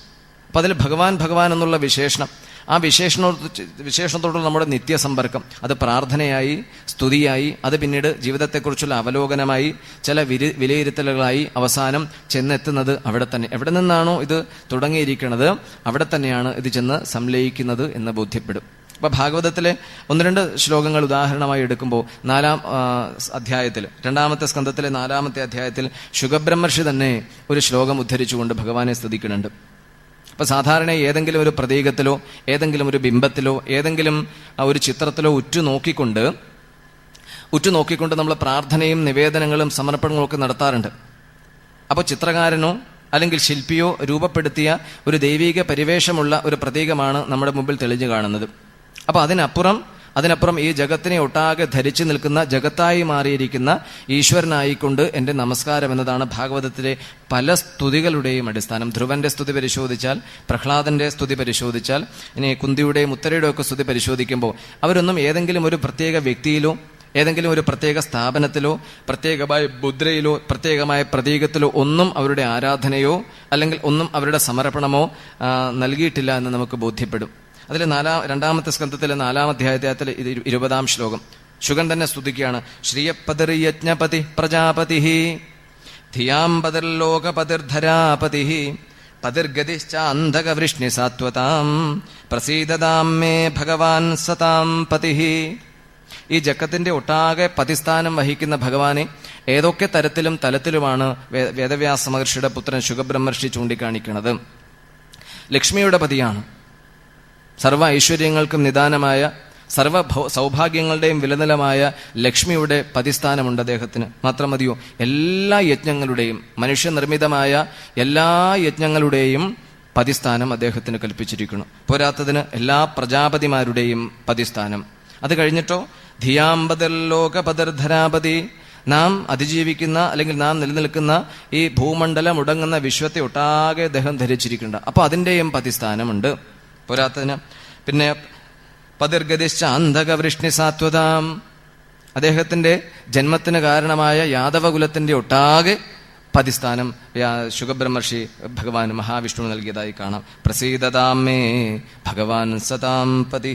അപ്പം അതിൽ ഭഗവാൻ എന്നുള്ള വിശേഷണം, ആ വിശേഷണത്തോടുള്ള നമ്മുടെ നിത്യസമ്പർക്കം, അത് പ്രാർത്ഥനയായി, സ്തുതിയായി, അത് പിന്നീട് ജീവിതത്തെക്കുറിച്ചുള്ള അവലോകനമായി, ചില വിലയിരുത്തലുകളായി അവസാനം ചെന്നെത്തുന്നത് അവിടെ തന്നെ. എവിടെ നിന്നാണോ ഇത് തുടങ്ങിയിരിക്കുന്നത് അവിടെ തന്നെയാണ് ഇത് ചെന്ന് സംലയിക്കുന്നത് എന്ന് ബോധ്യപ്പെടും. അപ്പൊ ഭാഗവതത്തിലെ 1-2 ശ്ലോകങ്ങൾ ഉദാഹരണമായി എടുക്കുമ്പോൾ 4-ാം അധ്യായത്തിൽ, 2-ാമത്തെ സ്കന്ധത്തിലെ 4-ാമത്തെ അധ്യായത്തിൽ ശുകബ്രഹ്മർഷി തന്നെ ഒരു ശ്ലോകം ഉദ്ധരിച്ചുകൊണ്ട് ഭഗവാനെ സ്തുതിക്കുന്നുണ്ട്. അപ്പൊ സാധാരണ ഏതെങ്കിലും ഒരു പ്രതീകത്തിലോ ഏതെങ്കിലും ഒരു ബിംബത്തിലോ ഏതെങ്കിലും ഒരു ചിത്രത്തിലോ ഉറ്റുനോക്കിക്കൊണ്ട് നമ്മൾ പ്രാർത്ഥനയും നിവേദനങ്ങളും സമർപ്പണങ്ങളും ഒക്കെ നടത്താറുണ്ട്. അപ്പോൾ ചിത്രകാരനോ അല്ലെങ്കിൽ ശില്പിയോ രൂപപ്പെടുത്തിയ ഒരു ദൈവിക പരിവേഷമുള്ള ഒരു പ്രതീകമാണ് നമ്മുടെ മുമ്പിൽ തെളിഞ്ഞു കാണുന്നത്. അപ്പൊ അതിനപ്പുറം ഈ ജഗത്തിനെ ഒട്ടാകെ ധരിച്ചു നിൽക്കുന്ന, ജഗത്തായി മാറിയിരിക്കുന്ന ഈശ്വരനായിക്കൊണ്ട് എൻ്റെ നമസ്കാരം എന്നതാണ് ഭാഗവതത്തിലെ പല സ്തുതികളുടെയും അടിസ്ഥാനം. ധ്രുവന്റെ സ്തുതി പരിശോധിച്ചാൽ, പ്രഹ്ലാദന്റെ സ്തുതി പരിശോധിച്ചാൽ, ഇനി കുന്തിയുടെയും ഉത്തരയുടെയും ഒക്കെ സ്തുതി പരിശോധിക്കുമ്പോൾ അവരൊന്നും ഏതെങ്കിലും ഒരു പ്രത്യേക വ്യക്തിയിലോ ഏതെങ്കിലും ഒരു പ്രത്യേക സ്ഥാപനത്തിലോ പ്രത്യേകമായ മുദ്രയിലോ പ്രത്യേകമായ പ്രതീകത്തിലോ ഒന്നും അവരുടെ ആരാധനയോ അല്ലെങ്കിൽ ഒന്നും അവരുടെ സമർപ്പണമോ നൽകിയിട്ടില്ല എന്ന് നമുക്ക് ബോധ്യപ്പെടും. അതിൽ 2-ാമത്തെ സ്കന്ധത്തിലെ 4-ാം അധ്യായത്തിൽ 20-ാം ശ്ലോകം ശുഗൻ തന്നെ സ്തുതിക്കുകയാണ്. ശ്രീയപ്പതിർയജ്ഞപതി പ്രജാപതി ധിയാംപതിർലോകപതിർധരാപതി പതിർഗതിശ്ചാന്തകവൃഷ്ണി സാത്വതാം പ്രസീദതാം മേ ഭഗവാൻ സതാം പതി. ഈ ജഗത്തിന്റെ ഒട്ടാകെ പതിസ്ഥാനം വഹിക്കുന്ന ഭഗവാനെ ഏതൊക്കെ തലത്തിലുമാണ് വേദവ്യാസ മഹർഷിയുടെ പുത്രൻ ശുകബ്രഹ്മർഷി ചൂണ്ടിക്കാണിക്കുന്നത്. ലക്ഷ്മിയുടെ പതിയാണ്. സർവ്വ ഐശ്വര്യങ്ങൾക്കും നിദാനമായ, സർവ്വ സൗഭാഗ്യങ്ങളുടെയും വിലനിലമായ ലക്ഷ്മിയുടെ പതിസ്ഥാനമുണ്ട് അദ്ദേഹത്തിന്. മാത്രം മതിയോ, എല്ലാ യജ്ഞങ്ങളുടെയും, മനുഷ്യനിർമ്മിതമായ എല്ലാ യജ്ഞങ്ങളുടെയും പതിസ്ഥാനം അദ്ദേഹത്തിന് കൽപ്പിച്ചിരിക്കുന്നു. പോരാത്തതിന് എല്ലാ പ്രജാപതിമാരുടെയും പതിസ്ഥാനം. അത് കഴിഞ്ഞിട്ടോ ധിയാംബദർലോകപതിർധരാപതി, നാം അതിജീവിക്കുന്ന അല്ലെങ്കിൽ നാം നിലനിൽക്കുന്ന ഈ ഭൂമണ്ഡലം ഉടങ്ങുന്ന വിശ്വത്തെ ഒട്ടാകെ അദ്ദേഹം ധരിച്ചിരിക്കുന്നുണ്ട്. അപ്പൊ അതിൻ്റെയും പതിസ്ഥാനമുണ്ട്. പോരാത്തതിന് പിന്നെ പതിർഗതിശ്ച അന്ധകവൃഷ്ണി സാത്വതാം, അദ്ദേഹത്തിന്റെ ജന്മത്തിന് കാരണമായ യാദവകുലത്തിന്റെ ഒട്ടാകെ പതിസ്ഥാനം ശുകബ്രഹ്മർഷി ഭഗവാൻ മഹാവിഷ്ണു നൽകിയതായി കാണാം. പ്രസീദതാമേ ഭഗവാൻ സതാം പതി.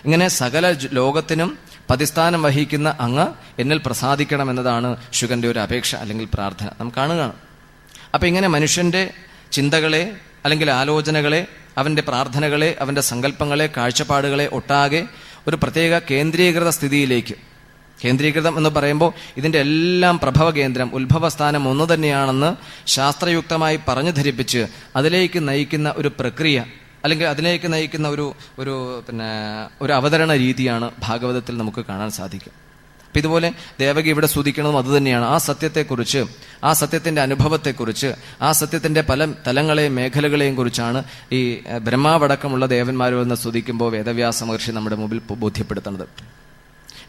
ഇങ്ങനെ സകല ലോകത്തിനും പതിസ്ഥാനം വഹിക്കുന്ന അങ്ങ് എന്നിൽ പ്രസാദിക്കണം എന്നതാണ് ശുഗന്റെ ഒരു അപേക്ഷ അല്ലെങ്കിൽ പ്രാർത്ഥന നാം കാണുകയാണ്. അപ്പൊ ഇങ്ങനെ മനുഷ്യന്റെ ചിന്തകളെ അല്ലെങ്കിൽ ആലോചനകളെ, അവന്റെ പ്രാർത്ഥനകളെ, അവന്റെ സങ്കല്പങ്ങളെ, കാഴ്ചപ്പാടുകളെ ഒട്ടാകെ ഒരു പ്രത്യേക കേന്ദ്രീകൃത സ്ഥിതിയിലേക്ക്, കേന്ദ്രീകൃതം എന്ന് പറയുമ്പോൾ ഇതിന്റെ എല്ലാം പ്രഭവ കേന്ദ്രം, ഉത്ഭവസ്ഥാനം ഒന്നു തന്നെയാണെന്ന് ശാസ്ത്രയുക്തമായി പറഞ്ഞു ധരിപ്പിച്ച് അതിലേക്ക് നയിക്കുന്ന ഒരു പ്രക്രിയ അല്ലെങ്കിൽ അതിലേക്ക് നയിക്കുന്ന ഒരു അവതരണ രീതിയാണ് ഭാഗവതത്തിൽ നമുക്ക് കാണാൻ സാധിക്കും. അപ്പം ഇതുപോലെ ദേവകി ഇവിടെ സ്തുതിക്കുന്നതും അതുതന്നെയാണ്. ആ സത്യത്തെക്കുറിച്ച്, ആ സത്യത്തിന്റെ അനുഭവത്തെക്കുറിച്ച്, ആ സത്യത്തിന്റെ പല തലങ്ങളെയും മേഖലകളെയും കുറിച്ചാണ് ഈ ബ്രഹ്മാവടക്കമുള്ള ദേവന്മാരിൽ നിന്ന് സ്തുതിക്കുമ്പോൾ വേദവ്യാസ മഹർഷി നമ്മുടെ മുമ്പിൽ ബോധ്യപ്പെടുത്തുന്നത്.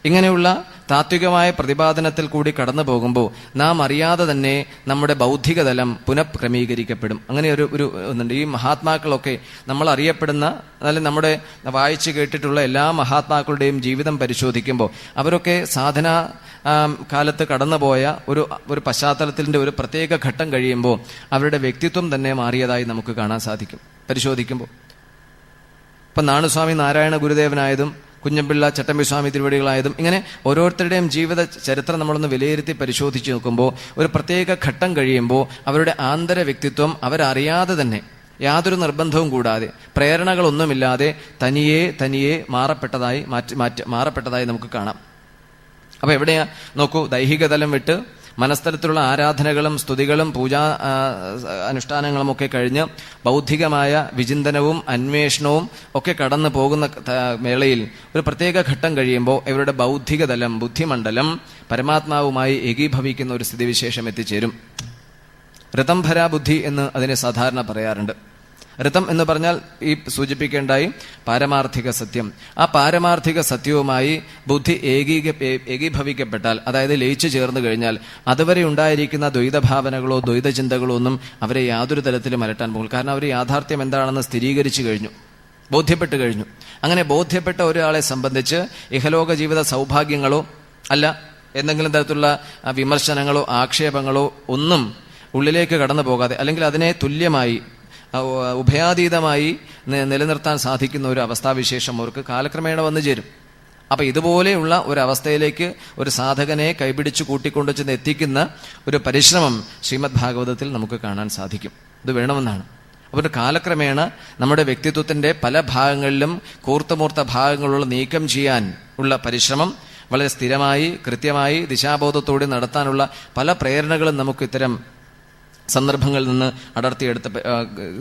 ഇങ്ങനെയുള്ള താത്വികമായ പ്രതിപാദനത്തിൽ കൂടി കടന്നു പോകുമ്പോൾ നാം അറിയാതെ തന്നെ നമ്മുടെ ബൗദ്ധിക തലം പുനഃക്രമീകരിക്കപ്പെടും. അങ്ങനെ ഒരു ഒന്നുണ്ട്. ഈ മഹാത്മാക്കളൊക്കെ നമ്മൾ അറിയപ്പെടുന്ന, അല്ലെങ്കിൽ നമ്മുടെ വായിച്ചു കേട്ടിട്ടുള്ള എല്ലാ മഹാത്മാക്കളുടെയും ജീവിതം പരിശോധിക്കുമ്പോൾ അവരൊക്കെ സാധന കാലത്ത് കടന്നുപോയ ഒരു പശ്ചാത്തലത്തിന്റെ ഒരു പ്രത്യേക ഘട്ടം കഴിയുമ്പോൾ അവരുടെ വ്യക്തിത്വം തന്നെ മാറിയതായി നമുക്ക് കാണാൻ സാധിക്കും പരിശോധിക്കുമ്പോൾ. ഇപ്പം നാണുസ്വാമി നാരായണ ഗുരുദേവനായതും കുഞ്ഞമ്പിള്ള ചട്ടമ്പിസ്വാമി തിരുവടികളായതും ഇങ്ങനെ ഓരോരുത്തരുടെയും ജീവിത ചരിത്രം നമ്മളൊന്ന് വിലയിരുത്തി പരിശോധിച്ച് നോക്കുമ്പോൾ ഒരു പ്രത്യേക ഘട്ടം കഴിയുമ്പോൾ അവരുടെ ആന്തര വ്യക്തിത്വം അവരറിയാതെ തന്നെ യാതൊരു നിർബന്ധവും കൂടാതെ പ്രേരണകളൊന്നുമില്ലാതെ തനിയെ മാറപ്പെട്ടതായി നമുക്ക് കാണാം. അപ്പൊ എവിടെയാ നോക്കൂ, ദൈഹിക തലം വിട്ട് മനസ്ഥലത്തിലുള്ള ആരാധനകളും സ്തുതികളും പൂജാ അനുഷ്ഠാനങ്ങളും ഒക്കെ കഴിഞ്ഞ് ബൗദ്ധികമായ വിചിന്തനവും അന്വേഷണവും ഒക്കെ കടന്നു പോകുന്ന വേളയിൽ ഒരു പ്രത്യേക ഘട്ടം കഴിയുമ്പോൾ ഇവരുടെ ബൗദ്ധിക തലം, ബുദ്ധിമണ്ഡലം പരമാത്മാവുമായി ഏകീഭവിക്കുന്ന ഒരു സ്ഥിതിവിശേഷം എത്തിച്ചേരും. ഋതംഭര ബുദ്ധി എന്ന് അതിനെ സാധാരണ പറയാറുണ്ട്. ഋതം എന്ന് പറഞ്ഞാൽ ഈ സൂചിപ്പിക്കേണ്ടായി പാരമാർത്ഥിക സത്യം. ആ പാരമാർത്ഥിക സത്യവുമായി ബുദ്ധി ഏകീഭവിക്കപ്പെട്ടാൽ, അതായത് ലയിച്ചു ചേർന്ന് കഴിഞ്ഞാൽ അതുവരെ ഉണ്ടായിരിക്കുന്ന ദ്വൈതഭാവനകളോ ദ്വൈതചിന്തകളോ ഒന്നും അവരെ യാതൊരു തരത്തിലും അലട്ടാൻ പോകും. കാരണം അവർ യാഥാർത്ഥ്യം എന്താണെന്ന് സ്ഥിരീകരിച്ചു കഴിഞ്ഞു, ബോധ്യപ്പെട്ടു കഴിഞ്ഞു. അങ്ങനെ ബോധ്യപ്പെട്ട ഒരാളെ സംബന്ധിച്ച് ഇഹലോക ജീവിത സൗഭാഗ്യങ്ങളോ അല്ല എന്തെങ്കിലും തരത്തിലുള്ള വിമർശനങ്ങളോ ആക്ഷേപങ്ങളോ ഒന്നും ഉള്ളിലേക്ക് കടന്നു പോകാതെ, അല്ലെങ്കിൽ അതിനെ തുല്യമായി ഉഭയാതീതമായി നിലനിർത്താൻ സാധിക്കുന്ന ഒരു അവസ്ഥാവിശേഷം അവർക്ക് കാലക്രമേണ വന്നു ചേരും. അപ്പൊ ഇതുപോലെയുള്ള ഒരു അവസ്ഥയിലേക്ക് ഒരു സാധകനെ കൈപിടിച്ച് കൂട്ടിക്കൊണ്ടു ചെന്ന് എത്തിക്കുന്ന ഒരു പരിശ്രമം ശ്രീമദ് ഭാഗവതത്തിൽ നമുക്ക് കാണാൻ സാധിക്കും. ഇത് വേണമെന്നാണ്. അപ്പോൾ കാലക്രമേണ നമ്മുടെ വ്യക്തിത്വത്തിന്റെ പല ഭാഗങ്ങളിലും കൂർത്തമൂർത്ത ഭാഗങ്ങളുള്ള നീക്കം ചെയ്യാൻ ഉള്ള പരിശ്രമം വളരെ സ്ഥിരമായി കൃത്യമായി ദിശാബോധത്തോടെ നടത്താനുള്ള പല പ്രേരണകളും നമുക്ക് ഇത്തരം സന്ദർഭങ്ങളിൽ നിന്ന് അടർത്തിയെടുത്ത്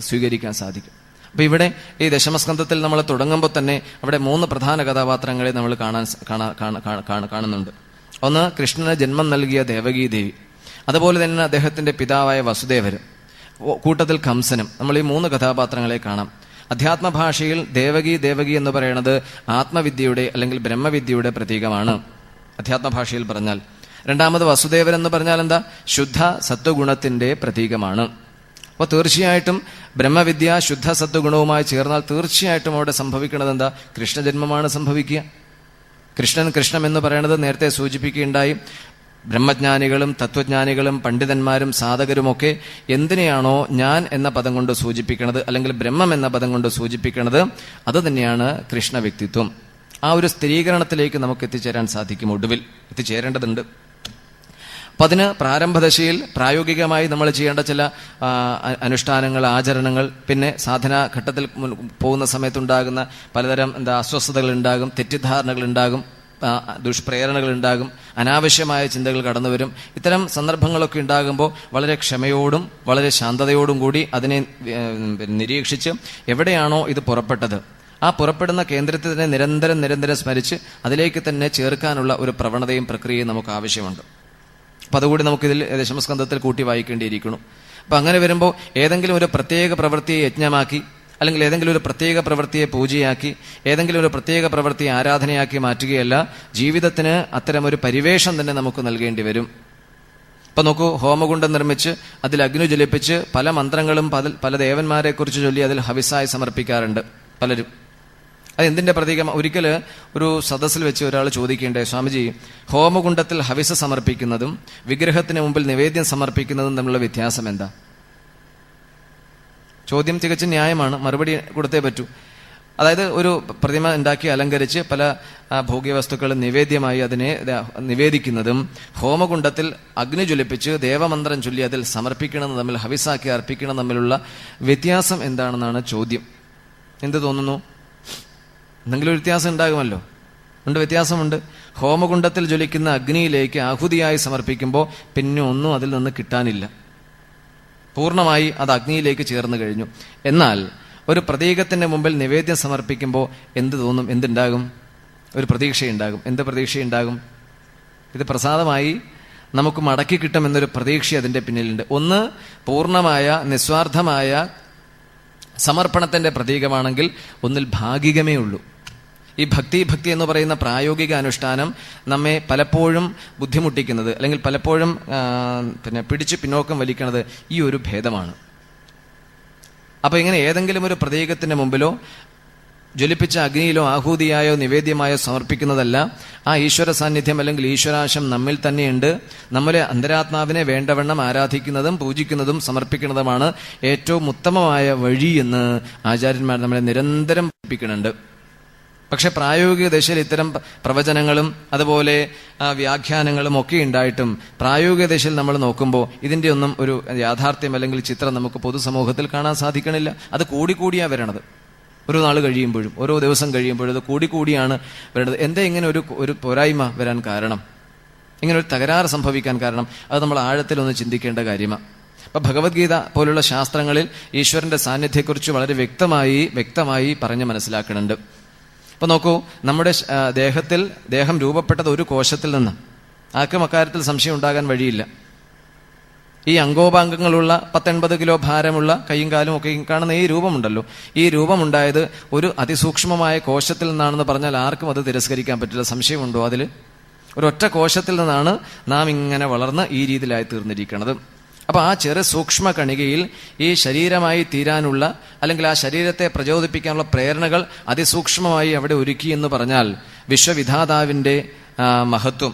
സ്വീകരിക്കാൻ സാധിക്കും. അപ്പൊ ഇവിടെ ഈ ദശമസ്കന്ധത്തിൽ നമ്മൾ തുടങ്ങുമ്പോൾ തന്നെ അവിടെ 3 പ്രധാന കഥാപാത്രങ്ങളെ നമ്മൾ കാണുന്നുണ്ട്. ഒന്ന്, കൃഷ്ണന് ജന്മം നൽകിയ ദേവകീദേവി, അതുപോലെ തന്നെ അദ്ദേഹത്തിന്റെ പിതാവായ വസുദേവരും, കൂട്ടത്തിൽ കംസനും. നമ്മൾ ഈ 3 കഥാപാത്രങ്ങളെ കാണാം. അധ്യാത്മഭാഷയിൽ ദേവകി എന്ന് പറയുന്നത് ആത്മവിദ്യയുടെ അല്ലെങ്കിൽ ബ്രഹ്മവിദ്യയുടെ പ്രതീകമാണ് അധ്യാത്മഭാഷയിൽ പറഞ്ഞാൽ. രണ്ടാമത് വസുദേവൻ എന്ന് പറഞ്ഞാൽ എന്താ? ശുദ്ധ സത്വഗുണത്തിന്റെ പ്രതീകമാണ്. അപ്പോൾ തീർച്ചയായിട്ടും ബ്രഹ്മവിദ്യ ശുദ്ധ സത്വഗുണവുമായി ചേർന്നാൽ തീർച്ചയായിട്ടും അവിടെ സംഭവിക്കുന്നത് എന്താ? കൃഷ്ണജന്മമാണ് സംഭവിക്കുക. കൃഷ്ണം എന്ന് പറയുന്നത് നേരത്തെ സൂചിപ്പിക്കുകയുണ്ടായി. ബ്രഹ്മജ്ഞാനികളും തത്വജ്ഞാനികളും പണ്ഡിതന്മാരും സാധകരുമൊക്കെ എന്തിനെയാണോ ഞാൻ എന്ന പദം കൊണ്ട് സൂചിപ്പിക്കുന്നത്, അല്ലെങ്കിൽ ബ്രഹ്മം എന്ന പദം കൊണ്ട് സൂചിപ്പിക്കുന്നത്, അത് തന്നെയാണ് കൃഷ്ണ വ്യക്തിത്വം. ആ ഒരു സ്ഥിരീകരണത്തിലേക്ക് നമുക്ക് എത്തിച്ചേരാൻ സാധിക്കും, ഒടുവിൽ എത്തിച്ചേരേണ്ടതുണ്ട്. അപ്പം അതിന് പ്രാരംഭദശയിൽ പ്രായോഗികമായി നമ്മൾ ചെയ്യേണ്ട ചില അനുഷ്ഠാനങ്ങൾ, ആചരണങ്ങൾ, പിന്നെ സാധനാ ഘട്ടത്തിൽ പോകുന്ന സമയത്തുണ്ടാകുന്ന പലതരം അസ്വസ്ഥതകൾ ഉണ്ടാകും, തെറ്റിദ്ധാരണകൾ ഉണ്ടാകും, ദുഷ്പ്രേരണകൾ ഉണ്ടാകും, അനാവശ്യമായ ചിന്തകൾ കടന്നു വരും. ഇത്തരം സന്ദർഭങ്ങളൊക്കെ ഉണ്ടാകുമ്പോൾ വളരെ ക്ഷമയോടും വളരെ ശാന്തതയോടും കൂടി അതിനെ നിരീക്ഷിച്ച് എവിടെയാണോ ഇത് പുറപ്പെട്ടത് ആ പുറപ്പെടുന്ന കേന്ദ്രത്തെ തന്നെ നിരന്തരം സ്മരിച്ച് അതിലേക്ക് തന്നെ ചേർക്കാനുള്ള ഒരു പ്രവണതയും പ്രക്രിയയും നമുക്ക് ആവശ്യമുണ്ട്. അപ്പം അതുകൂടി നമുക്കിതിൽ ദശമസ്കന്ധത്തിൽ കൂട്ടി വായിക്കേണ്ടിയിരിക്കുന്നു. അപ്പം അങ്ങനെ വരുമ്പോൾ ഏതെങ്കിലും ഒരു പ്രത്യേക പ്രവൃത്തിയെ യജ്ഞമാക്കി, അല്ലെങ്കിൽ ഏതെങ്കിലും ഒരു പ്രത്യേക പ്രവൃത്തിയെ പൂജയാക്കി, ഏതെങ്കിലും ഒരു പ്രത്യേക പ്രവൃത്തിയെ ആരാധനയാക്കി മാറ്റുകയല്ല, ജീവിതത്തിന് അത്തരമൊരു പരിവേഷം തന്നെ നമുക്ക് നൽകേണ്ടി വരും. ഇപ്പൊ നോക്കൂ, ഹോമകുണ്ഡം നിർമ്മിച്ച് അതിൽ അഗ്നി ജ്വലിപ്പിച്ച് പല മന്ത്രങ്ങളും പല ദേവന്മാരെ കുറിച്ച് ചൊല്ലി അതിൽ ഹവിസായി സമർപ്പിക്കാറുണ്ട് പലരും. അതെന്തിന്റെ പ്രതീകം? ഒരിക്കൽ ഒരു സദസ്സിൽ വെച്ച് ഒരാൾ ചോദിക്കേണ്ടേ, സ്വാമിജി, ഹോമകുണ്ഡത്തിൽ ഹവിസ് സമർപ്പിക്കുന്നതും വിഗ്രഹത്തിന് മുമ്പിൽ നിവേദ്യം സമർപ്പിക്കുന്നതും തമ്മിലുള്ള വ്യത്യാസം എന്താ? ചോദ്യം തികച്ചും ന്യായമാണ്, മറുപടി കൊടുത്തേ പറ്റൂ. അതായത് ഒരു പ്രതിമ ഉണ്ടാക്കി അലങ്കരിച്ച് പല ഭോഗ്യവസ്തുക്കളും നിവേദ്യമായി അതിനെ നിവേദിക്കുന്നതും ഹോമകുണ്ഡത്തിൽ അഗ്നി ജ്വലിപ്പിച്ച് ദേവമന്ത്രം ചൊല്ലി അതിൽ സമർപ്പിക്കണം തമ്മിൽ, ഹവിസാക്കി അർപ്പിക്കണം തമ്മിലുള്ള വ്യത്യാസം എന്താണെന്നാണ് ചോദ്യം. എന്ത് തോന്നുന്നു? എന്തെങ്കിലും ഒരു വ്യത്യാസം ഉണ്ടാകുമല്ലോ. ഉണ്ട്, വ്യത്യാസമുണ്ട്. ഹോമകുണ്ഡത്തിൽ ജ്വലിക്കുന്ന അഗ്നിയിലേക്ക് ആഹുതിയായി സമർപ്പിക്കുമ്പോൾ പിന്നെ ഒന്നും അതിൽ നിന്ന് കിട്ടാനില്ല, പൂർണ്ണമായി അത് അഗ്നിയിലേക്ക് ചേർന്ന് കഴിഞ്ഞു. എന്നാൽ ഒരു പ്രതീകത്തിന്റെ മുമ്പിൽ നിവേദ്യം സമർപ്പിക്കുമ്പോൾ എന്ത് തോന്നും? എന്തുണ്ടാകും? ഒരു പ്രതീക്ഷയുണ്ടാകും. എന്ത് പ്രതീക്ഷയുണ്ടാകും? ഇത് പ്രസാദമായി നമുക്ക് മടക്കി കിട്ടുമെന്നൊരു പ്രതീക്ഷ അതിന്റെ പിന്നിലുണ്ട്. ഒന്ന്, പൂർണ്ണമായ നിസ്വാർത്ഥമായ സമർപ്പണത്തിന്റെ പ്രതീകമാണെങ്കിൽ ഒന്നിൽ ഭാഗികമേ ഉള്ളൂ. ഈ ഭക്തി എന്ന് പറയുന്ന പ്രായോഗിക അനുഷ്ഠാനം നമ്മെ പലപ്പോഴും ബുദ്ധിമുട്ടിക്കുന്നത്, അല്ലെങ്കിൽ പലപ്പോഴും പിടിച്ച് പിന്നോക്കം വലിക്കുന്നത് ഈ ഒരു ഭേദമാണ്. അപ്പൊ ഇങ്ങനെ ഏതെങ്കിലും ഒരു പ്രതീകത്തിന്റെ മുമ്പിലോ ജ്വലിപ്പിച്ച അഗ്നിയിലോ ആഹൂതിയായോ നിവേദ്യമായോ സമർപ്പിക്കുന്നതല്ല. ആ ഈശ്വര സാന്നിധ്യം അല്ലെങ്കിൽ ഈശ്വരാംശം നമ്മിൽ തന്നെയുണ്ട്. നമ്മളെ അന്തരാത്മാവിനെ വേണ്ടവണ്ണം ആരാധിക്കുന്നതും പൂജിക്കുന്നതും സമർപ്പിക്കുന്നതുമാണ് ഏറ്റവും ഉത്തമമായ വഴി എന്ന് ആചാര്യന്മാർ നമ്മളെ നിരന്തരം പഠിപ്പിക്കുന്നുണ്ട്. പക്ഷെ പ്രായോഗിക ദശയിൽ ഇത്തരം പ്രവചനങ്ങളും അതുപോലെ വ്യാഖ്യാനങ്ങളും ഒക്കെ ഉണ്ടായിട്ടും പ്രായോഗിക ദശയിൽ നമ്മൾ നോക്കുമ്പോൾ ഇതിന്റെ ഒന്നും ഒരു യാഥാർത്ഥ്യം അല്ലെങ്കിൽ ചിത്രം നമുക്ക് പൊതുസമൂഹത്തിൽ കാണാൻ സാധിക്കണില്ല. അത് കൂടിക്കൂടിയാ വരണത്. ഓരോ നാൾ കഴിയുമ്പോഴും ഓരോ ദിവസം കഴിയുമ്പോഴും അത് കൂടിക്കൂടിയാണ് വരുന്നത്. എന്താ ഇങ്ങനെ ഒരു പോരായ്മ വരാൻ കാരണം, ഇങ്ങനെ ഒരു തകരാറ് സംഭവിക്കാൻ കാരണം? അത് നമ്മൾ ആഴത്തിലൊന്ന് ചിന്തിക്കേണ്ട കാര്യമാണ്. അപ്പൊ ഭഗവത്ഗീത പോലുള്ള ശാസ്ത്രങ്ങളിൽ ഈശ്വരന്റെ സാന്നിധ്യത്തെക്കുറിച്ച് വളരെ വ്യക്തമായി പറഞ്ഞ് മനസ്സിലാക്കുന്നുണ്ട്. അപ്പൊ നോക്കൂ, നമ്മുടെ ദേഹം രൂപപ്പെട്ടത് ഒരു കോശത്തിൽ നിന്ന്. ആർക്കും അക്കാര്യത്തിൽ സംശയം ഉണ്ടാകാൻ വഴിയില്ല. ഈ അംഗോപാംഗങ്ങളുള്ള 10-80 കിലോ ഭാരമുള്ള കൈയും കാലും ഒക്കെ കാണുന്ന ഈ രൂപമുണ്ടല്ലോ, ഈ രൂപമുണ്ടായത് ഒരു അതിസൂക്ഷ്മമായ കോശത്തിൽ നിന്നാണെന്ന് പറഞ്ഞാൽ ആർക്കും അത് തിരസ്കരിക്കാൻ പറ്റില്ല. സംശയമുണ്ടോ അതിൽ? ഒരൊറ്റ കോശത്തിൽ നിന്നാണ് നാം ഇങ്ങനെ വളർന്ന് ഈ രീതിയിലായി തീർന്നിരിക്കുന്നത്. അപ്പൊ ആ ചെറു സൂക്ഷ്മ കണികയിൽ ഈ ശരീരമായി തീരാനുള്ള അല്ലെങ്കിൽ ആ ശരീരത്തെ പ്രചോദിപ്പിക്കാനുള്ള പ്രേരണകൾ അതിസൂക്ഷ്മമായി അവിടെ ഒരുക്കി എന്ന് പറഞ്ഞാൽ വിശ്വവിധാതാവിന്റെ മഹത്വം,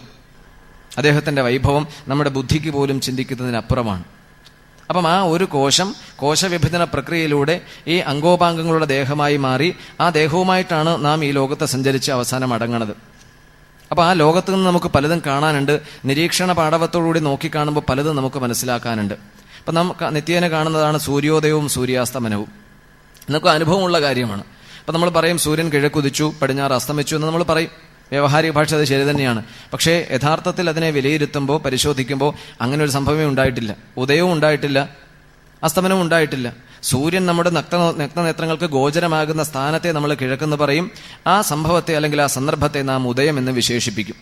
അദ്ദേഹത്തിന്റെ വൈഭവം നമ്മുടെ ബുദ്ധിക്ക് പോലും ചിന്തിക്കുന്നതിനപ്പുറമാണ്. അപ്പം ആ ഒരു കോശവിഭജന പ്രക്രിയയിലൂടെ ഈ അംഗോപാംഗങ്ങളുടെ ദേഹമായി മാറി ആ ദേഹവുമായിട്ടാണ് നാം ഈ ലോകത്തെ സഞ്ചരിച്ച് അവസാനം അടങ്ങണത്. അപ്പൊ ആ ലോകത്ത് നിന്ന് നമുക്ക് പലതും കാണാനുണ്ട്. നിരീക്ഷണ പാടവത്തോടുകൂടി നോക്കിക്കാണുമ്പോൾ പലതും നമുക്ക് മനസ്സിലാക്കാനുണ്ട്. അപ്പൊ നാം നിത്യേന കാണുന്നതാണ് സൂര്യോദയവും സൂര്യാസ്തമനവും. നമുക്ക് അനുഭവമുള്ള കാര്യമാണ്. അപ്പൊ നമ്മൾ പറയും സൂര്യൻ കിഴക്കുദിച്ചു പടിഞ്ഞാറ് അസ്തമിച്ചു എന്ന് നമ്മൾ പറയും. വ്യവഹാരിക ഭാഷ അത് ശരി തന്നെയാണ്. പക്ഷേ യഥാർത്ഥത്തിൽ അതിനെ വിലയിരുത്തുമ്പോൾ പരിശോധിക്കുമ്പോൾ അങ്ങനെ ഒരു സംഭവമേ ഉണ്ടായിട്ടില്ല. ഉദയവും ഉണ്ടായിട്ടില്ല, അസ്തമനവും ഉണ്ടായിട്ടില്ല. സൂര്യൻ നമ്മുടെ നഗ്നനേത്രങ്ങൾക്ക് ഗോചരമാകുന്ന സ്ഥാനത്തെ നമ്മൾ കിഴക്കെന്ന് പറയും. ആ സംഭവത്തെ അല്ലെങ്കിൽ ആ സന്ദർഭത്തെ നാം ഉദയം എന്ന് വിശേഷിപ്പിക്കും.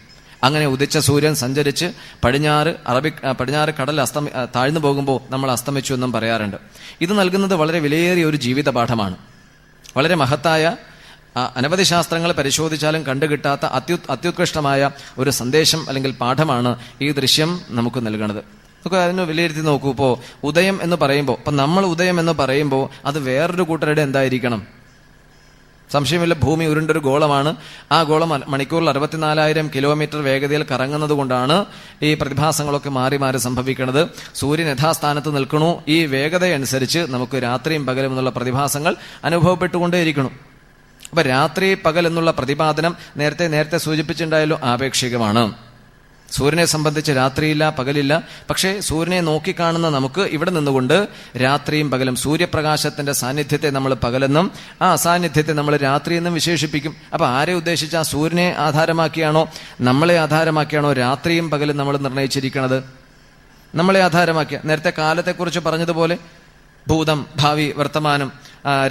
അങ്ങനെ ഉദിച്ച സൂര്യൻ സഞ്ചരിച്ച് പടിഞ്ഞാറ് കടൽ താഴ്ന്നു പോകുമ്പോൾ നമ്മൾ അസ്തമിച്ചു എന്നും പറയാറുണ്ട്. ഇത് നൽകുന്നത് വളരെ വിലയേറിയ ഒരു ജീവിത പാഠമാണ്. വളരെ മഹത്തായ, അനവധി ശാസ്ത്രങ്ങൾ പരിശോധിച്ചാലും കണ്ടുകിട്ടാത്ത അത്യുത്കൃഷ്ടമായ ഒരു സന്ദേശം അല്ലെങ്കിൽ പാഠമാണ് ഈ ദൃശ്യം നമുക്ക് നൽകുന്നത്. നമുക്ക് അതിന് വിലയിരുത്തി നോക്കൂ. ഇപ്പോൾ ഉദയം എന്ന് പറയുമ്പോൾ, ഇപ്പൊ നമ്മൾ ഉദയം എന്ന് പറയുമ്പോൾ അത് വേറൊരു കൂട്ടരുടെ എന്തായിരിക്കണം? സംശയമില്ല, ഭൂമി ഉരുണ്ടൊരു ഗോളമാണ്. ആ ഗോളം മണിക്കൂറിൽ 64,000 കിലോമീറ്റർ വേഗതയിൽ കറങ്ങുന്നത് കൊണ്ടാണ് ഈ പ്രതിഭാസങ്ങളൊക്കെ മാറി മാറി സംഭവിക്കുന്നത്. സൂര്യൻ യഥാസ്ഥാനത്ത് നിൽക്കണു. ഈ വേഗതയനുസരിച്ച് നമുക്ക് രാത്രിയും പകലും എന്നുള്ള പ്രതിഭാസങ്ങൾ അനുഭവപ്പെട്ടുകൊണ്ടേയിരിക്കണം. അപ്പൊ രാത്രി പകൽ എന്നുള്ള പ്രതിപാദനം നേരത്തെ സൂചിപ്പിച്ചിട്ടുണ്ടായാലും ആപേക്ഷികമാണ്. സൂര്യനെ സംബന്ധിച്ച് രാത്രിയില്ല, പകലില്ല. പക്ഷേ സൂര്യനെ നോക്കിക്കാണുന്ന നമുക്ക് ഇവിടെ നിന്നുകൊണ്ട് രാത്രിയും പകലും, സൂര്യപ്രകാശത്തിന്റെ സാന്നിധ്യത്തെ നമ്മൾ പകലെന്നും ആ അസാന്നിധ്യത്തെ നമ്മൾ രാത്രിയെന്നും വിശേഷിപ്പിക്കും. അപ്പൊ ആരെ ഉദ്ദേശിച്ച്? ആ സൂര്യനെ ആധാരമാക്കിയാണോ, നമ്മളെ ആധാരമാക്കിയാണോ രാത്രിയും പകലും നമ്മൾ നിർണയിച്ചിരിക്കുന്നത്? നമ്മളെ ആധാരമാക്കിയ, നേരത്തെ കാലത്തെക്കുറിച്ച് പറഞ്ഞതുപോലെ ഭൂതം, ഭാവി, വർത്തമാനം,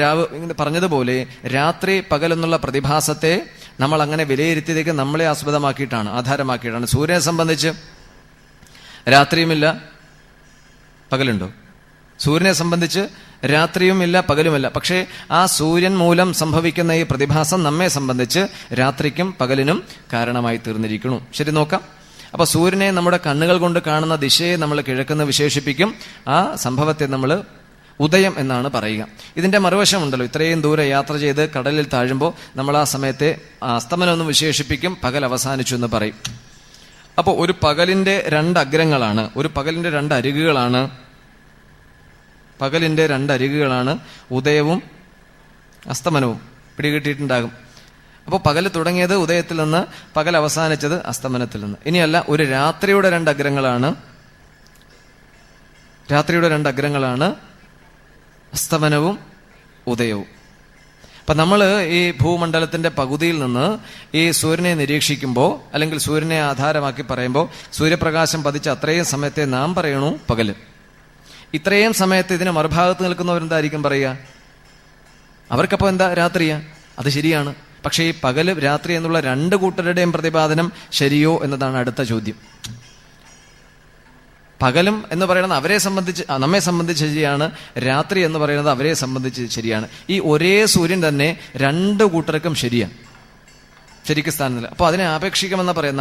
രാവ് പറഞ്ഞതുപോലെ രാത്രി പകൽ എന്നുള്ള പ്രതിഭാസത്തെ നമ്മൾ അങ്ങനെ വിലയിരുത്തിയതേക്ക് നമ്മളെ ആസ്പദമാക്കിയിട്ടാണ്, ആധാരമാക്കിയിട്ടാണ്. സൂര്യനെ സംബന്ധിച്ച് രാത്രിയുമില്ല, പകലുണ്ടോ? സൂര്യനെ സംബന്ധിച്ച് രാത്രിയുമില്ല, പകലുമില്ല. പക്ഷേ ആ സൂര്യൻ മൂലം സംഭവിക്കുന്ന ഈ പ്രതിഭാസം നമ്മെ സംബന്ധിച്ച് രാത്രിക്കും പകലിനും കാരണമായി തീർന്നിരിക്കുന്നു. ശരി, നോക്കാം. അപ്പൊ സൂര്യനെ നമ്മുടെ കണ്ണുകൾ കൊണ്ട് കാണുന്ന ദിശയെ നമ്മൾ കിഴക്കെന്ന് വിശേഷിപ്പിക്കും. ആ സംഭവത്തെ നമ്മൾ ഉദയം എന്നാണ് പറയുക. ഇതിന്റെ മറുവശമുണ്ടല്ലോ, ഇത്രയും ദൂരെ യാത്ര ചെയ്ത് കടലിൽ താഴുമ്പോൾ നമ്മൾ ആ സമയത്തെ അസ്തമനം എന്ന് വിശേഷിപ്പിക്കും, പകൽ അവസാനിച്ചു എന്ന് പറയും. അപ്പോൾ ഒരു പകലിന്റെ 2 അഗ്രങ്ങളാണ്, ഒരു പകലിന്റെ 2 അരികുകളാണ്, പകലിന്റെ 2 അരികുകളാണ് ഉദയവും അസ്തമനവും. പിടികിട്ടിയിട്ടുണ്ടാകും. അപ്പോൾ പകല് തുടങ്ങിയത് ഉദയത്തിൽ നിന്ന്, പകൽ അവസാനിച്ചത് അസ്തമനത്തിൽ നിന്ന്. ഇനിയല്ല, ഒരു രാത്രിയുടെ 2 അഗ്രങ്ങളാണ്, രാത്രിയുടെ 2 അഗ്രങ്ങളാണ് അസ്തമനവും ഉദയവും. അപ്പൊ നമ്മൾ ഈ ഭൂമണ്ഡലത്തിന്റെ പകുതിയിൽ നിന്ന് ഈ സൂര്യനെ നിരീക്ഷിക്കുമ്പോൾ അല്ലെങ്കിൽ സൂര്യനെ ആധാരമാക്കി പറയുമ്പോൾ സൂര്യപ്രകാശം പതിച്ച അത്രയും സമയത്തെ നാം പറയണു പകല്. ഇത്രയും സമയത്ത് ഇതിന് മറുഭാഗത്ത് നിൽക്കുന്നവരെന്തായിരിക്കും പറയുക? അവർക്കപ്പോൾ എന്താ? രാത്രിയാ. അത് ശരിയാണ്. പക്ഷേ ഈ പകല് രാത്രി എന്നുള്ള 2 കൂട്ടരുടെയും പ്രതിപാദനം ശരിയോ എന്നതാണ് അടുത്ത ചോദ്യം. പകലും എന്ന് പറയുന്നത് അവരെ സംബന്ധിച്ച്, നമ്മെ സംബന്ധിച്ച് ശരിയാണ്. രാത്രി എന്ന് പറയുന്നത് അവരെ സംബന്ധിച്ച് ശരിയാണ്. ഈ ഒരേ സൂര്യൻ തന്നെ 2 കൂട്ടർക്കും ശരിയാണ്. ശരിക്കും സ്ഥാനമില്ല. അപ്പോൾ അതിനെ ആപേക്ഷികമെന്ന് പറയാം.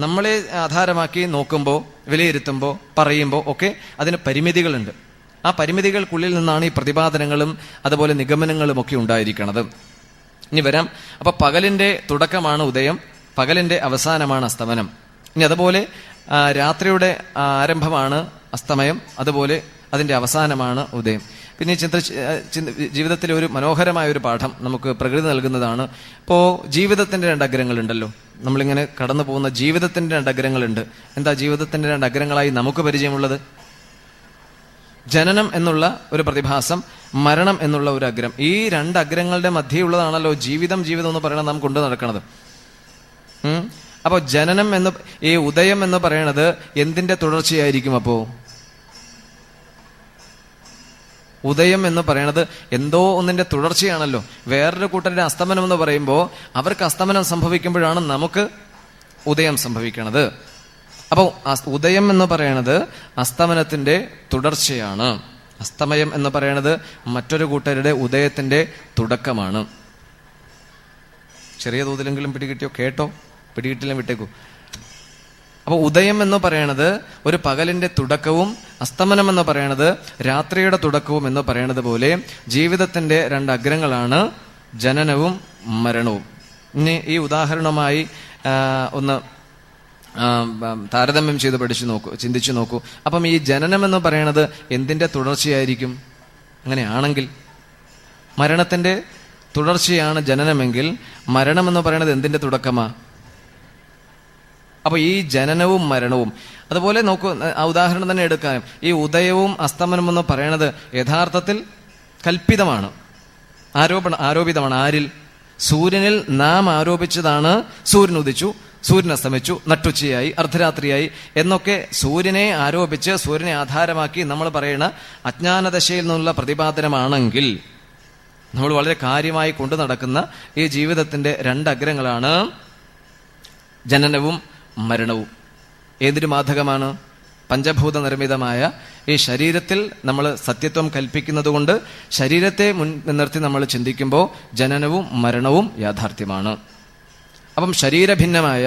നമ്മളെ ആധാരമാക്കി നോക്കുമ്പോൾ, വിലയിരുത്തുമ്പോൾ, പറയുമ്പോൾ ഒക്കെ അതിന് പരിമിതികളുണ്ട്. ആ പരിമിതികൾക്കുള്ളിൽ നിന്നാണ് ഈ പ്രതിപാദനങ്ങളും അതുപോലെ നിഗമനങ്ങളും ഒക്കെ ഉണ്ടായിരിക്കുന്നത്. ഇനി വരാം. അപ്പൊ പകലിന്റെ തുടക്കമാണ് ഉദയം, പകലിന്റെ അവസാനമാണ് അസ്തമനം. ഇനി അതുപോലെ രാത്രിയുടെ ആരംഭമാണ് അസ്തമയം, അതുപോലെ അതിന്റെ അവസാനമാണ് ഉദയം. പിന്നെ ജീവിതത്തിലെ ഒരു മനോഹരമായ ഒരു പാഠം നമുക്ക് പ്രകൃതി നൽകുന്നതാണ്. ഇപ്പോൾ ജീവിതത്തിന്റെ 2 അഗ്രങ്ങളുണ്ടല്ലോ, നമ്മളിങ്ങനെ കടന്നു പോകുന്ന ജീവിതത്തിന്റെ 2 അഗ്രങ്ങളുണ്ട്. എന്താ ജീവിതത്തിന്റെ 2 അഗ്രങ്ങളായി നമുക്ക് പരിചയമുള്ളത്? ജനനം എന്നുള്ള ഒരു പ്രതിഭാസം, മരണം എന്നുള്ള ഒരു അഗ്രം. ഈ 2 അഗ്രങ്ങളുടെ മധ്യയുള്ളതാണല്ലോ ജീവിതം എന്ന് പറയണത് നാം കൊണ്ടു നടക്കുന്നത്. അപ്പോ ജനനം എന്ന്, ഈ ഉദയം എന്ന് പറയണത് എന്തിന്റെ തുടർച്ചയായിരിക്കും? അപ്പോ ഉദയം എന്ന് പറയണത് എന്തോ ഒന്നിന്റെ തുടർച്ചയാണല്ലോ. വേറൊരു കൂട്ടരുടെ അസ്തമനം എന്ന് പറയുമ്പോൾ അവർക്ക് അസ്തമനം സംഭവിക്കുമ്പോഴാണ് നമുക്ക് ഉദയം സംഭവിക്കണത്. അപ്പോൾ ഉദയം എന്ന് പറയണത് അസ്തമനത്തിന്റെ തുടർച്ചയാണ്. അസ്തമയം എന്ന് പറയണത് മറ്റൊരു കൂട്ടരുടെ ഉദയത്തിന്റെ തുടക്കമാണ്. ചെറിയ തോതിലെങ്കിലും പിടികിട്ടിയോ? കേട്ടോ? പിടികിട്ടില്ല വിട്ടേക്കൂ. അപ്പോൾ ഉദയം എന്ന് പറയണത് ഒരു പകലിന്റെ തുടക്കവും അസ്തമനം എന്ന് പറയണത് രാത്രിയുടെ തുടക്കവും എന്ന് പറയണത് പോലെ ജീവിതത്തിന്റെ 2 അഗ്രങ്ങളാണ് ജനനവും മരണവും. ഇനി ഈ ഉദാഹരണമായി ഒന്ന് താരതമ്യം ചെയ്ത് ചിന്തിച്ചു നോക്കൂ. അപ്പം ഈ ജനനം എന്ന് പറയണത് എന്തിന്റെ തുടർച്ചയായിരിക്കും? അങ്ങനെയാണെങ്കിൽ മരണത്തിന്റെ തുടർച്ചയാണ് ജനനമെങ്കിൽ മരണം എന്ന് പറയണത് എന്തിന്റെ തുടക്കമാ? അപ്പൊ ഈ ജനനവും മരണവും, അതുപോലെ നോക്കൂ, ആ ഉദാഹരണം തന്നെ എടുക്കാനും, ഈ ഉദയവും അസ്തമനം എന്ന് പറയണത് യഥാർത്ഥത്തിൽ കൽപ്പിതമാണ്, ആരോപിതമാണ്. ആരിൽ? സൂര്യനിൽ നാം ആരോപിച്ചതാണ്. സൂര്യൻ ഉദിച്ചു, സൂര്യൻ അസ്തമിച്ചു, നട്ടുച്ചയായി, അർദ്ധരാത്രിയായി എന്നൊക്കെ സൂര്യനെ ആരോപിച്ച് സൂര്യനെ ആധാരമാക്കി നമ്മൾ പറയുന്ന അജ്ഞാനദശയിൽ നിന്നുള്ള പ്രതിപാദനമാണെങ്കിൽ നമ്മൾ വളരെ കാര്യമായി കൊണ്ടു നടക്കുന്ന ഈ ജീവിതത്തിന്റെ 2 അഗ്രങ്ങളാണ് ജനനവും മരണവും. ഏതൊരു ബാധകമാണ്? പഞ്ചഭൂത നിർമ്മിതമായ ഈ ശരീരത്തിൽ നമ്മൾ സത്യത്വം കൽപ്പിക്കുന്നത് കൊണ്ട് ശരീരത്തെ നിർത്തി നമ്മൾ ചിന്തിക്കുമ്പോൾ ജനനവും മരണവും യാഥാർത്ഥ്യമാണ്. അപ്പം ശരീരഭിന്നമായ,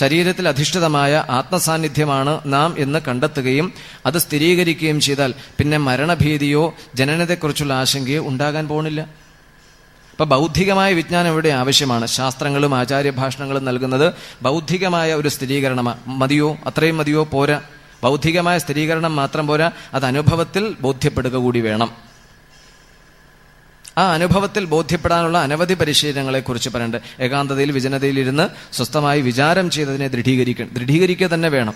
ശരീരത്തിൽ അധിഷ്ഠിതമായ ആത്മസാന്നിധ്യമാണ് നാം എന്ന് കണ്ടെത്തുകയും അത് സ്ഥിരീകരിക്കുകയും ചെയ്താൽ പിന്നെ മരണഭീതിയോ ജനനത്തെക്കുറിച്ചുള്ള ആശങ്കയോ ഉണ്ടാകാൻ പോകുന്നില്ല. ഇപ്പൊ ബൗദ്ധികമായ വിജ്ഞാനം ഇവിടെ ആവശ്യമാണ്. ശാസ്ത്രങ്ങളും ആചാര്യഭാഷണങ്ങളും നൽകുന്നത് ബൗദ്ധികമായ ഒരു സ്ഥിരീകരണം മതിയോ? അത്രയും മതിയോ? പോരാ. ബൗദ്ധികമായ സ്ഥിരീകരണം മാത്രം പോരാ, അത് അനുഭവത്തിൽ ബോധ്യപ്പെടുക കൂടി വേണം. ആ അനുഭവത്തിൽ ബോധ്യപ്പെടാനുള്ള അനവധി പരിശീലനങ്ങളെ കുറിച്ച് പറയേണ്ടത്. ഏകാന്തതയിൽ വിജനതയിൽ ഇരുന്ന് സ്വസ്ഥമായി വിചാരം ചെയ്തതിനെ ദൃഢീകരിക്കുക തന്നെ വേണം.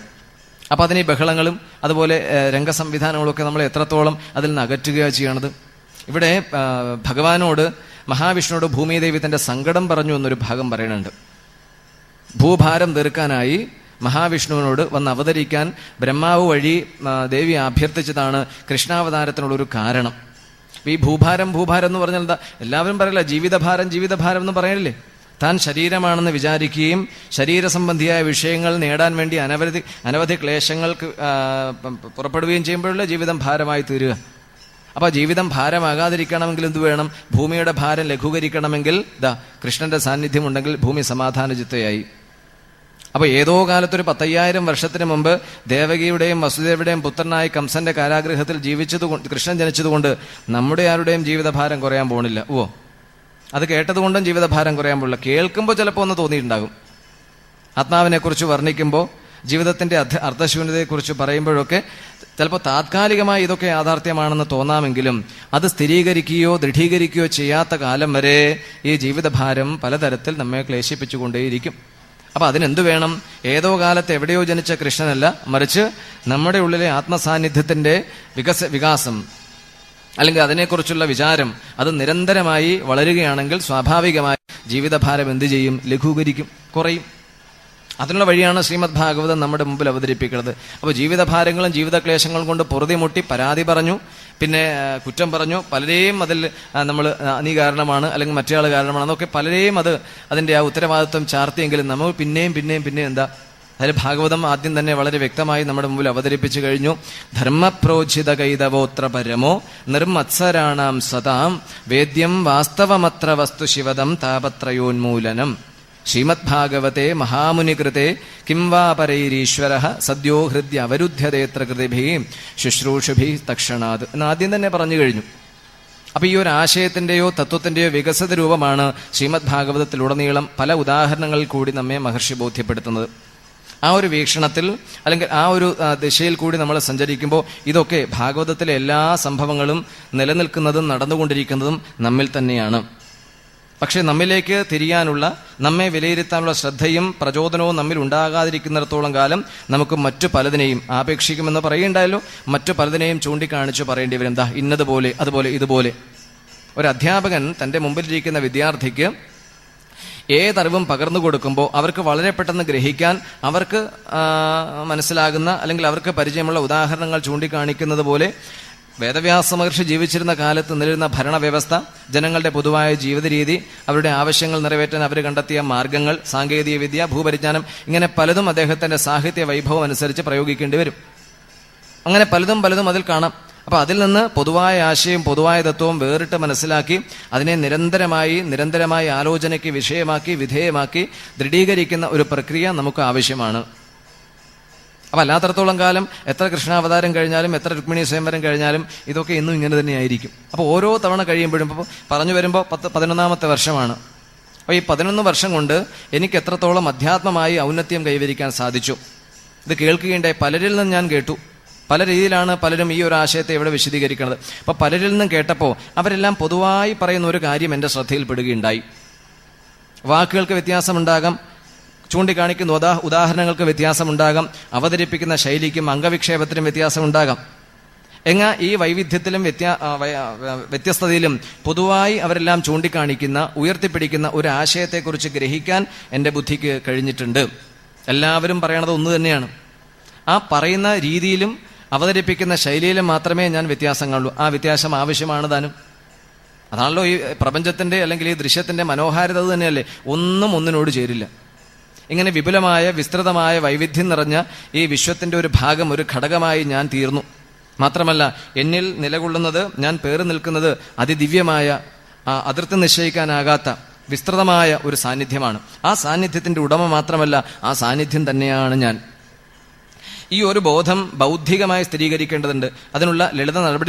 അപ്പൊ അതിന് ഈ ബഹളങ്ങളും അതുപോലെ രംഗസംവിധാനങ്ങളൊക്കെ നമ്മൾ എത്രത്തോളം അതിൽ നിന്ന് അകറ്റുകയാണ് ചെയ്യണത്. ഇവിടെ ഭഗവാനോട്, മഹാവിഷ്ണുവോട് ഭൂമിദേവി തന്റെ സങ്കടം പറഞ്ഞു എന്നൊരു ഭാഗം പറയുന്നുണ്ട്. ഭൂഭാരം തീർക്കാനായി മഹാവിഷ്ണുവിനോട് വന്ന് അവതരിക്കാൻ ബ്രഹ്മാവ് വഴി ദേവി അഭ്യർത്ഥിച്ചതാണ് കൃഷ്ണാവതാരത്തിനുള്ളൊരു കാരണം. ഈ ഭൂഭാരം എന്ന് പറഞ്ഞാൽ എന്താ? എല്ലാവരും പറയില്ല ജീവിതഭാരം എന്ന് പറയണില്ലേ? താൻ ശരീരമാണെന്ന് വിചാരിക്കുകയും ശരീരസംബന്ധിയായ വിഷയങ്ങൾ നേടാൻ വേണ്ടി അനവധി ക്ലേശങ്ങൾക്ക് പുറപ്പെടുകയും ചെയ്യുമ്പോഴല്ലേ ജീവിതം ഭാരമായി തീരുക. അപ്പൊ ജീവിതം ഭാരമാകാതിരിക്കണമെങ്കിൽ എന്ത് വേണം? ഭൂമിയുടെ ഭാരം ലഘൂകരിക്കണമെങ്കിൽ കൃഷ്ണന്റെ സാന്നിധ്യം ഉണ്ടെങ്കിൽ ഭൂമി സമാധാനചിത്തയായി. അപ്പൊ ഏതോ കാലത്തൊരു 10,000 വർഷത്തിന് മുമ്പ് ദേവകിയുടെയും വസുദേവയുടെയും പുത്രനായി കംസന്റെ കാരാഗൃഹത്തിൽ കൃഷ്ണൻ ജനിച്ചതുകൊണ്ട് നമ്മുടെ ആരുടെയും ജീവിതഭാരം കുറയാൻ പോണില്ല. അത് കേട്ടതുകൊണ്ടും ജീവിതഭാരം കുറയാൻ പോണില്ല. കേൾക്കുമ്പോൾ ചിലപ്പോൾ ഒന്ന് തോന്നിയിട്ടുണ്ടാകും. ആത്മാവിനെ കുറിച്ച് വർണ്ണിക്കുമ്പോൾ, ജീവിതത്തിന്റെ അർത്ഥശൂന്യതയെക്കുറിച്ച് പറയുമ്പോഴൊക്കെ ചിലപ്പോൾ താത്കാലികമായി ഇതൊക്കെ യാഥാർത്ഥ്യമാണെന്ന് തോന്നാമെങ്കിലും അത് സ്ഥിരീകരിക്കുകയോ ദൃഢീകരിക്കുകയോ ചെയ്യാത്ത കാലം വരെ ഈ ജീവിതഭാരം പലതരത്തിൽ നമ്മെ ക്ലേശിപ്പിച്ചുകൊണ്ടേയിരിക്കും. അപ്പൊ അതിനെന്തു വേണം? ഏതോ കാലത്ത് എവിടെയോ ജനിച്ച കൃഷ്ണനല്ല, മറിച്ച് നമ്മുടെ ഉള്ളിലെ ആത്മസാന്നിധ്യത്തിന്റെ വികാസം അല്ലെങ്കിൽ അതിനെക്കുറിച്ചുള്ള വിചാരം അത് നിരന്തരമായി വളരുകയാണെങ്കിൽ സ്വാഭാവികമായി ജീവിതഭാരം എന്ത് ചെയ്യും? ലഘൂകരിക്കും, കുറയും. അതിനുള്ള വഴിയാണ് ശ്രീമദ് ഭാഗവതം നമ്മുടെ മുമ്പിൽ അവതരിപ്പിക്കുന്നത്. അപ്പോൾ ജീവിതഭാരങ്ങളും ജീവിതക്ലേശങ്ങളും കൊണ്ട് പൊറുതിമുട്ടി പരാതി പറഞ്ഞു, പിന്നെ കുറ്റം പറഞ്ഞു, പലരെയും അതിൽ നമ്മൾ നീ കാരണമാണ് അല്ലെങ്കിൽ മറ്റേയാൾ കാരണമാണ് എന്നൊക്കെ പലരെയും അതിന്റെ ആ ഉത്തരവാദിത്വം ചാർത്തിയെങ്കിലും നമ്മൾ പിന്നെയും എന്താ? അതിൽ ഭാഗവതം ആദ്യം തന്നെ വളരെ വ്യക്തമായി നമ്മുടെ മുമ്പിൽ അവതരിപ്പിച്ചു കഴിഞ്ഞു. ധർമ്മപ്രോചിത കൈതവോത്ര പരമോ നിർമത്സരാണാം സതാം വേദ്യം വാസ്തവമത്ര വസ്തു ശിവദം താപത്രയോന്മൂലനം. ശ്രീമദ് ഭാഗവതേ മഹാമുനികൃതേ കിം വാ പരൈരീശ്വരഃ സദ്യോ ഹൃദ്യ അവരുദ്ധ്യതേത്ര കൃതിഭി ശുശ്രൂഷഭി തക്ഷണാത് എന്ന് ആദ്യം തന്നെ പറഞ്ഞു കഴിഞ്ഞു. അപ്പൊ ഈ ഒരു ആശയത്തിന്റെയോ തത്വത്തിന്റെയോ വികസിത രൂപമാണ് ശ്രീമദ് ഭാഗവതത്തിലുടനീളം പല ഉദാഹരണങ്ങളിൽ കൂടി നമ്മെ മഹർഷി ബോധ്യപ്പെടുത്തുന്നത്. ആ ഒരു വീക്ഷണത്തിൽ അല്ലെങ്കിൽ ആ ഒരു ദിശയിൽ കൂടി നമ്മൾ സഞ്ചരിക്കുമ്പോൾ ഇതൊക്കെ ഭാഗവതത്തിലെ എല്ലാ സംഭവങ്ങളും നിലനിൽക്കുന്നതും നടന്നുകൊണ്ടിരിക്കുന്നതും നമ്മിൽ തന്നെയാണ്. പക്ഷെ നമ്മിലേക്ക് തിരിയാനുള്ള, നമ്മെ വിലയിരുത്താനുള്ള ശ്രദ്ധയും പ്രചോദനവും നമ്മിൽ ഉണ്ടാകാതിരിക്കുന്നിടത്തോളം കാലം നമുക്ക് മറ്റു പലതിനെയും ആപേക്ഷിക്കുമെന്ന് പറയുണ്ടായല്ലോ, മറ്റു പലതിനെയും ചൂണ്ടിക്കാണിച്ച് പറയേണ്ടി വരും. എന്താ ഇന്നതുപോലെ, അതുപോലെ, ഇതുപോലെ. ഒരു അധ്യാപകൻ തൻ്റെ മുമ്പിലിരിക്കുന്ന വിദ്യാർത്ഥിക്ക് ഏതറിവും പകർന്നു കൊടുക്കുമ്പോൾ അവർക്ക് വളരെ പെട്ടെന്ന് ഗ്രഹിക്കാൻ, അവർക്ക് മനസ്സിലാകുന്ന അല്ലെങ്കിൽ അവർക്ക് പരിചയമുള്ള ഉദാഹരണങ്ങൾ ചൂണ്ടിക്കാണിക്കുന്നത് പോലെ വേദവ്യാസ മഹർഷി ജീവിച്ചിരുന്ന കാലത്ത് നിലനിന്ന ഭരണവ്യവസ്ഥ, ജനങ്ങളുടെ പൊതുവായ ജീവിത രീതി, അവരുടെ ആവശ്യങ്ങൾ നിറവേറ്റാൻ അവർ കണ്ടെത്തിയ മാർഗങ്ങൾ, സാങ്കേതിക വിദ്യ, ഭൂപരിജ്ഞാനം, ഇങ്ങനെ പലതും അദ്ദേഹത്തിന്റെ സാഹിത്യ വൈഭവം അനുസരിച്ച് പ്രയോഗിക്കേണ്ടി വരും. അങ്ങനെ പലതും അതിൽ കാണാം. അപ്പൊ അതിൽ നിന്ന് പൊതുവായ ആശയം, പൊതുവായ തത്വവും വേറിട്ട് മനസ്സിലാക്കി അതിനെ നിരന്തരമായി ആലോചനയ്ക്ക് വിഷയമാക്കി, വിധേയമാക്കി ദൃഢീകരിക്കുന്ന ഒരു പ്രക്രിയ നമുക്ക് ആവശ്യമാണ്. അപ്പൊ അല്ലാത്തടത്തോളം കാലം എത്ര കൃഷ്ണാവതാരം കഴിഞ്ഞാലും, എത്ര രുക്മിണി സ്വയംവരം കഴിഞ്ഞാലും ഇതൊക്കെ ഇന്നും ഇങ്ങനെ തന്നെയായിരിക്കും. അപ്പോൾ ഓരോ തവണ കഴിയുമ്പോഴും, ഇപ്പോൾ പറഞ്ഞു വരുമ്പോൾ 11ാമത്തെ വർഷമാണ്. അപ്പോൾ ഈ 11 വർഷം കൊണ്ട് എനിക്ക് എത്രത്തോളം അധ്യാത്മമായി ഔന്നത്യം കൈവരിക്കാൻ സാധിച്ചു, ഇത് കേൾക്കുകയുണ്ടായി. പലരിൽ നിന്നും ഞാൻ കേട്ടു. പല രീതിയിലാണ് പലരും ഈ ഒരു ആശയത്തെ ഇവിടെ വിശദീകരിക്കുന്നത്. അപ്പോൾ പലരിൽ നിന്നും കേട്ടപ്പോൾ അവരെല്ലാം പൊതുവായി പറയുന്ന ഒരു കാര്യം എൻ്റെ ശ്രദ്ധയിൽപ്പെടുകയുണ്ടായി. വാക്കുകൾക്ക് വ്യത്യാസമുണ്ടാകാം, ചൂണ്ടിക്കാണിക്കുന്ന ഉദാഹരണങ്ങൾക്ക് വ്യത്യാസമുണ്ടാകാം, അവതരിപ്പിക്കുന്ന ശൈലിക്കും അംഗവിക്ഷേപത്തിനും വ്യത്യാസമുണ്ടാകാം. എന്നാൽ ഈ വൈവിധ്യത്തിലും വ്യത്യസ്തതയിലും പൊതുവായി അവരെല്ലാം ചൂണ്ടിക്കാണിക്കുന്ന, ഉയർത്തിപ്പിടിക്കുന്ന ഒരു ആശയത്തെക്കുറിച്ച് ഗ്രഹിക്കാൻ എൻ്റെ ബുദ്ധിക്ക് കഴിഞ്ഞിട്ടുണ്ട്. എല്ലാവരും പറയണത് ഒന്ന് തന്നെയാണ്. ആ പറയുന്ന രീതിയിലും അവതരിപ്പിക്കുന്ന ശൈലിയിലും മാത്രമേ ഞാൻ വ്യത്യാസം കാണുള്ളൂ. ആ വ്യത്യാസം ആവശ്യമാണ് താനും. അതാണല്ലോ ഈ പ്രപഞ്ചത്തിന്റെ അല്ലെങ്കിൽ ഈ ദൃശ്യത്തിന്റെ മനോഹാരിത. അത് തന്നെയല്ലേ, ഒന്നും ഒന്നിനോട് ചേരില്ല. ഇങ്ങനെ വിപുലമായ, വിസ്തൃതമായ, വൈവിധ്യം നിറഞ്ഞ ഈ വിശ്വത്തിന്റെ ഒരു ഭാഗം, ഒരു ഘടകമായി ഞാൻ തീർന്നു. മാത്രമല്ല എന്നിൽ നിലകൊള്ളുന്നത്, ഞാൻ പേറി നിൽക്കുന്നത് അതിദിവ്യമായ, അതിർത്തി നിശ്ചയിക്കാനാകാത്ത വിസ്തൃതമായ ഒരു സാന്നിധ്യമാണ്. ആ സാന്നിധ്യത്തിന്റെ ഉടമ മാത്രമല്ല, ആ സാന്നിധ്യം തന്നെയാണ് ഞാൻ. ഈ ഒരു ബോധം ബൗദ്ധികമായി സ്ഥിരീകരിക്കേണ്ടതുണ്ട്. അതിനുള്ള ലളിത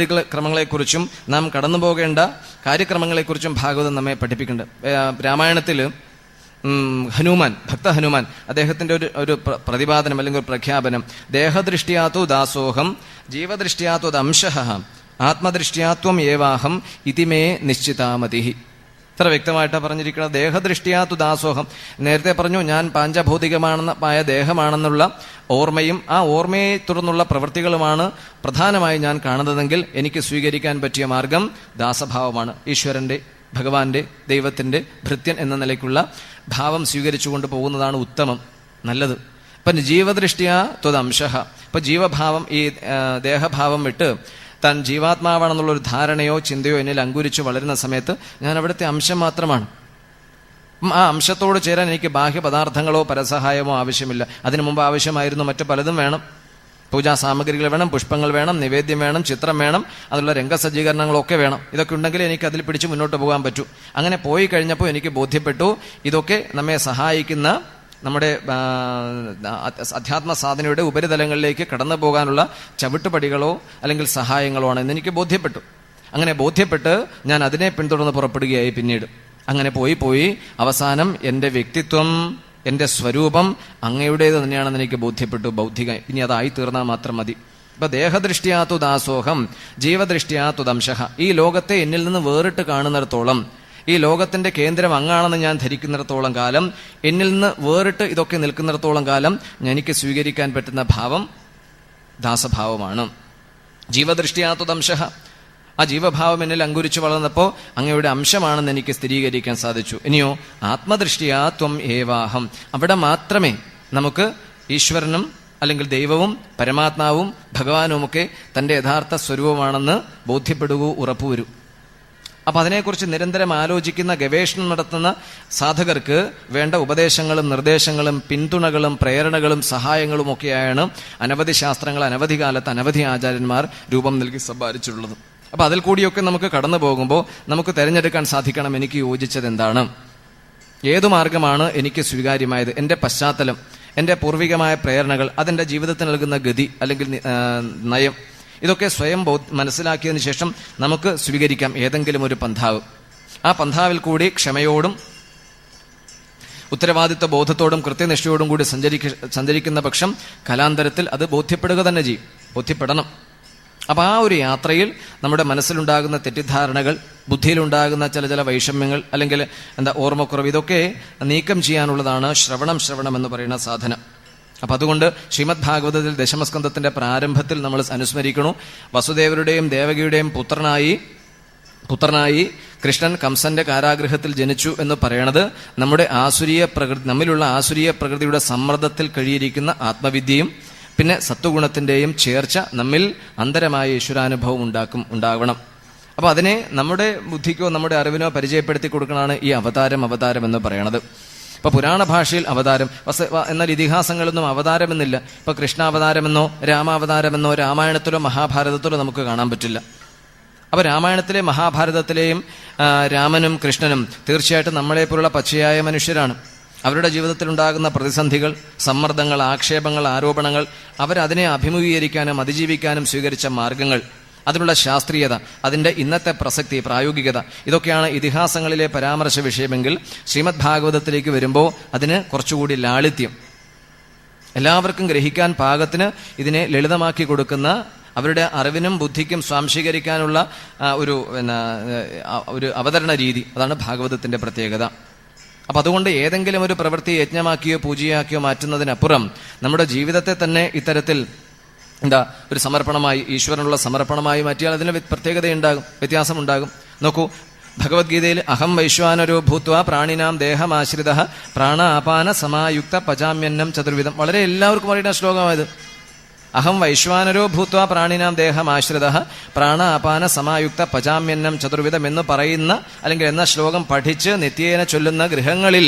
ക്രമങ്ങളെക്കുറിച്ചും നാം കടന്നു പോകേണ്ട കാര്യക്രമങ്ങളെക്കുറിച്ചും ഭാഗവതം നമ്മെ പഠിപ്പിക്കുന്നുണ്ട്. രാമായണത്തിൽ ഹനുമാൻ, ഭക്ത ഹനുമാൻ, അദ്ദേഹത്തിന്റെ ഒരു പ്രതിപാദനം അല്ലെങ്കിൽ ഒരു പ്രഖ്യാപനം, ദേഹദൃഷ്ട്യാത്തു ദാസോഹം ജീവദൃഷ്ട്യാത്തു അംശഃ ആത്മദൃഷ്ട്യാത്വം ഏവാഹം ഇതിമേ നിശ്ചിതാമതി. ഇത്ര വ്യക്തമായിട്ടാണ് പറഞ്ഞിരിക്കുന്നത്. ദേഹദൃഷ്ട്യാത്തു ദാസോഹം, നേരത്തെ പറഞ്ഞു ഞാൻ പാഞ്ചഭൗതികമായ ദേഹമാണെന്നുള്ള ഓർമ്മയും ആ ഓർമ്മയെ തുടർന്നുള്ള പ്രവൃത്തികളുമാണ് പ്രധാനമായി ഞാൻ കാണുന്നതെങ്കിൽ എനിക്ക് സ്വീകരിക്കാൻ പറ്റിയ മാർഗം ദാസഭാവമാണ്. ഈശ്വരന്റെ, ഭഗവാന്റെ, ദൈവത്തിന്റെ ഭൃത്യൻ എന്ന നിലയ്ക്കുള്ള ഭാവം സ്വീകരിച്ചുകൊണ്ട് പോകുന്നതാണ് ഉത്തമം, നല്ലത്. ഇപ്പം ജീവദൃഷ്ട്യാ ത്വദംശഃ, ഇപ്പൊ ജീവഭാവം, ഈ ദേഹഭാവം വിട്ട് താൻ ജീവാത്മാവാണെന്നുള്ളൊരു ധാരണയോ ചിന്തയോ എന്നിൽ അങ്കുരിച്ച് വളരുന്ന സമയത്ത് ഞാൻ അവിടുത്തെ അംശം മാത്രമാണ്. ആ അംശത്തോട് ചേരാൻ എനിക്ക് ബാഹ്യ പദാർത്ഥങ്ങളോ പരസഹായമോ ആവശ്യമില്ല. അതിനു മുമ്പ് ആവശ്യമായിരുന്നു മറ്റു പലതും വേണം. പൂജാ സാമഗ്രികൾ വേണം, പുഷ്പങ്ങൾ വേണം, നിവേദ്യം വേണം, ചിത്രം വേണം, അതിലുള്ള രംഗസജ്ജീകരണങ്ങളൊക്കെ വേണം. ഇതൊക്കെ ഉണ്ടെങ്കിൽ എനിക്ക് അതിൽ പിടിച്ച് മുന്നോട്ട് പോകാൻ പറ്റൂ. അങ്ങനെ പോയി കഴിഞ്ഞപ്പോൾ എനിക്ക് ബോധ്യപ്പെട്ടു, ഇതൊക്കെ നമ്മെ സഹായിക്കുന്ന, നമ്മുടെ അധ്യാത്മ സാധനയുടെ ഉപരിതലങ്ങളിലേക്ക് കടന്നു പോകാനുള്ള ചവിട്ടുപടികളോ അല്ലെങ്കിൽ സഹായങ്ങളോ ആണ് എന്ന് എനിക്ക് ബോധ്യപ്പെട്ടു. അങ്ങനെ ബോധ്യപ്പെട്ട് ഞാൻ അതിനെ പിന്തുടർന്ന് പുറപ്പെടുകയായി. പിന്നീട് അങ്ങനെ പോയി അവസാനം എൻ്റെ വ്യക്തിത്വം, എൻ്റെ സ്വരൂപം അങ്ങയുടേത് തന്നെയാണെന്ന് എനിക്ക് ബോധ്യപ്പെട്ടു. ബൗദ്ധിക ഇനി അതായി തീർന്നാൽ മാത്രം മതി. ഇപ്പൊ ദേഹദൃഷ്ട്യാത്തു ദാസോഹം ജീവദൃഷ്ട്യാത്തു ദംശഃ, ഈ ലോകത്തെ എന്നിൽ നിന്ന് വേറിട്ട് കാണുന്നിടത്തോളം, ഈ ലോകത്തിന്റെ കേന്ദ്രം അങ്ങാണെന്ന് ഞാൻ ധരിക്കുന്നിടത്തോളം കാലം, എന്നിൽ നിന്ന് വേറിട്ട് ഇതൊക്കെ നിൽക്കുന്നിടത്തോളം കാലം എനിക്ക് സ്വീകരിക്കാൻ പറ്റുന്ന ഭാവം ദാസഭാവമാണ്. ജീവദൃഷ്ട്യാത്തു ദംശഃ, ആ ജീവഭാവം എന്നിൽ അങ്കുരിച്ചു വളർന്നപ്പോൾ അങ്ങയുടെ അംശമാണെന്ന് എനിക്ക് സ്ഥിരീകരിക്കാൻ സാധിച്ചു. ഇനിയോ ആത്മദൃഷ്ട്യാ ത്വം ഏവാഹം, അവിടെ മാത്രമേ നമുക്ക് ഈശ്വരനും അല്ലെങ്കിൽ ദൈവവും പരമാത്മാവും ഭഗവാനുമൊക്കെ തൻ്റെ യഥാർത്ഥ സ്വരൂപമാണെന്ന് ബോധ്യപ്പെടുകയോ ഉറപ്പുവരൂ. അപ്പം അതിനെക്കുറിച്ച് നിരന്തരം ആലോചിക്കുന്ന, ഗവേഷണം നടത്തുന്ന സാധകർക്ക് വേണ്ട ഉപദേശങ്ങളും നിർദ്ദേശങ്ങളും പിന്തുണകളും പ്രേരണകളും സഹായങ്ങളും ഒക്കെയാണ് അനവധി ശാസ്ത്രങ്ങൾ, അനവധി കാലത്ത് അനവധി ആചാര്യന്മാർ രൂപം നൽകി സമ്പാദിച്ചിട്ടുള്ളത്. അപ്പം അതിൽ കൂടിയൊക്കെ നമുക്ക് കടന്നു പോകുമ്പോൾ നമുക്ക് തിരഞ്ഞെടുക്കാൻ സാധിക്കണം എനിക്ക് യോജിച്ചത് എന്താണ്. ഏതു മാർഗമാണ് എനിക്ക് സ്വീകാര്യമായത്, എൻ്റെ പശ്ചാത്തലം, എൻ്റെ പൂർവികമായ പ്രേരണകൾ, അതെൻ്റെ ജീവിതത്തിന് നൽകുന്ന ഗതി അല്ലെങ്കിൽ നയം, ഇതൊക്കെ സ്വയം മനസ്സിലാക്കിയതിനു ശേഷം നമുക്ക് സ്വീകരിക്കാം ഏതെങ്കിലും ഒരു പന്ഥാവ്. ആ പന്ഥാവിൽ കൂടി ക്ഷമയോടും ഉത്തരവാദിത്വ ബോധത്തോടും കൃത്യനിഷ്ഠയോടും കൂടി സഞ്ചരിക്കുന്ന പക്ഷം കലാന്തരത്തിൽ അത് ബോധ്യപ്പെടുക തന്നെ ചെയ്യും, ബോധ്യപ്പെടണം. അപ്പോൾ ആ ഒരു യാത്രയിൽ നമ്മുടെ മനസ്സിലുണ്ടാകുന്ന തെറ്റിദ്ധാരണകൾ, ബുദ്ധിയിലുണ്ടാകുന്ന ചില വൈഷമ്യങ്ങൾ അല്ലെങ്കിൽ ഓർമ്മക്കുറവ്, ഇതൊക്കെ നീക്കം ചെയ്യാനുള്ളതാണ് ശ്രവണം എന്ന് പറയുന്ന സാധനം. അപ്പം അതുകൊണ്ട് ശ്രീമദ് ഭാഗവതത്തിൽ ദശമസ്കന്ധത്തിന്റെ പ്രാരംഭത്തിൽ നമ്മൾ അനുസ്മരിക്കണു, വസുദേവരുടെയും ദേവകിയുടെയും പുത്രനായി കൃഷ്ണൻ കംസന്റെ കാരാഗൃഹത്തിൽ ജനിച്ചു എന്ന് പറയണത് നമ്മുടെ നമ്മിലുള്ള ആസുരീയ പ്രകൃതിയുടെ സമ്മർദ്ദത്തിൽ കഴിയിരിക്കുന്ന ആത്മവിദ്യയും പിന്നെ സത്വഗുണത്തിന്റെയും ചേർച്ച നമ്മിൽ അന്തരമായ ഈശ്വരാനുഭവം ഉണ്ടാവണം. അപ്പൊ അതിനെ നമ്മുടെ ബുദ്ധിക്കോ നമ്മുടെ അറിവിനോ പരിചയപ്പെടുത്തി കൊടുക്കണതാണ് ഈ അവതാരം എന്ന് പറയണത്. ഇപ്പൊ പുരാണ ഭാഷയിൽ അവതാരം, എന്നാൽ ഇതിഹാസങ്ങളൊന്നും അവതാരമെന്നില്ല. ഇപ്പൊ കൃഷ്ണാവതാരമെന്നോ രാമാവതാരമെന്നോ രാമായണത്തിലോ മഹാഭാരതത്തിലോ നമുക്ക് കാണാൻ പറ്റില്ല. അപ്പൊ രാമായണത്തിലെ മഹാഭാരതത്തിലെയും രാമനും കൃഷ്ണനും തീർച്ചയായിട്ടും നമ്മളെപ്പോലുള്ള പച്ചയായ മനുഷ്യരാണ്. അവരുടെ ജീവിതത്തിലുണ്ടാകുന്ന പ്രതിസന്ധികൾ, സമ്മർദ്ദങ്ങൾ, ആക്ഷേപങ്ങൾ, ആരോപണങ്ങൾ, അവരതിനെ അഭിമുഖീകരിക്കാനും അതിജീവിക്കാനും സ്വീകരിച്ച മാർഗങ്ങൾ, അതിനുള്ള ശാസ്ത്രീയത, അതിൻ്റെ ഇന്നത്തെ പ്രസക്തി, പ്രായോഗികത, ഇതൊക്കെയാണ് ഇതിഹാസങ്ങളിലെ പരാമർശ വിഷയമെങ്കിൽ ശ്രീമദ് ഭാഗവതത്തിലേക്ക് വരുമ്പോൾ അതിന് കുറച്ചുകൂടി ലാളിത്യം, എല്ലാവർക്കും ഗ്രഹിക്കാൻ പാകത്തിന് ഇതിനെ ലളിതമാക്കി കൊടുക്കുന്ന, അവരുടെ അറിവിനും ബുദ്ധിക്കും സ്വാംശീകരിക്കാനുള്ള ഒരു അവതരണ രീതി, അതാണ് ഭാഗവതത്തിന്റെ പ്രത്യേകത. അപ്പൊ അതുകൊണ്ട് ഏതെങ്കിലും ഒരു പ്രവൃത്തി യജ്ഞമാക്കിയോ പൂജയാക്കിയോ മാറ്റുന്നതിനപ്പുറം നമ്മുടെ ജീവിതത്തെ തന്നെ ഇത്തരത്തിൽ ഒരു സമർപ്പണമായി, ഈശ്വരനുള്ള സമർപ്പണമായി മാറ്റിയാൽ അതിന് പ്രത്യേകതയുണ്ടാകും, വ്യത്യാസമുണ്ടാകും. നോക്കൂ, ഭഗവത്ഗീതയിൽ അഹം വൈശ്വാനരോ ഭൂത്വ പ്രാണിനാം ദേഹമാശ്രിത പ്രാണ ആപാന സമായുക്ത പചാമ്യന്നം ചതുർവിധം, വളരെ എല്ലാവർക്കും അറിയുന്ന ശ്ലോകമായത്. അഹം വൈശ്വാനരോ ഭൂത്വ പ്രാണിനാം ദേഹമാശ്രിത പ്രാണ അപാന സമായുക്ത പചാമ്യന്നം ചതുർവിധം എന്ന് പറയുന്ന അല്ലെങ്കിൽ എന്ന ശ്ലോകം പഠിച്ച് നിത്യേന ചൊല്ലുന്ന ഗൃഹങ്ങളിൽ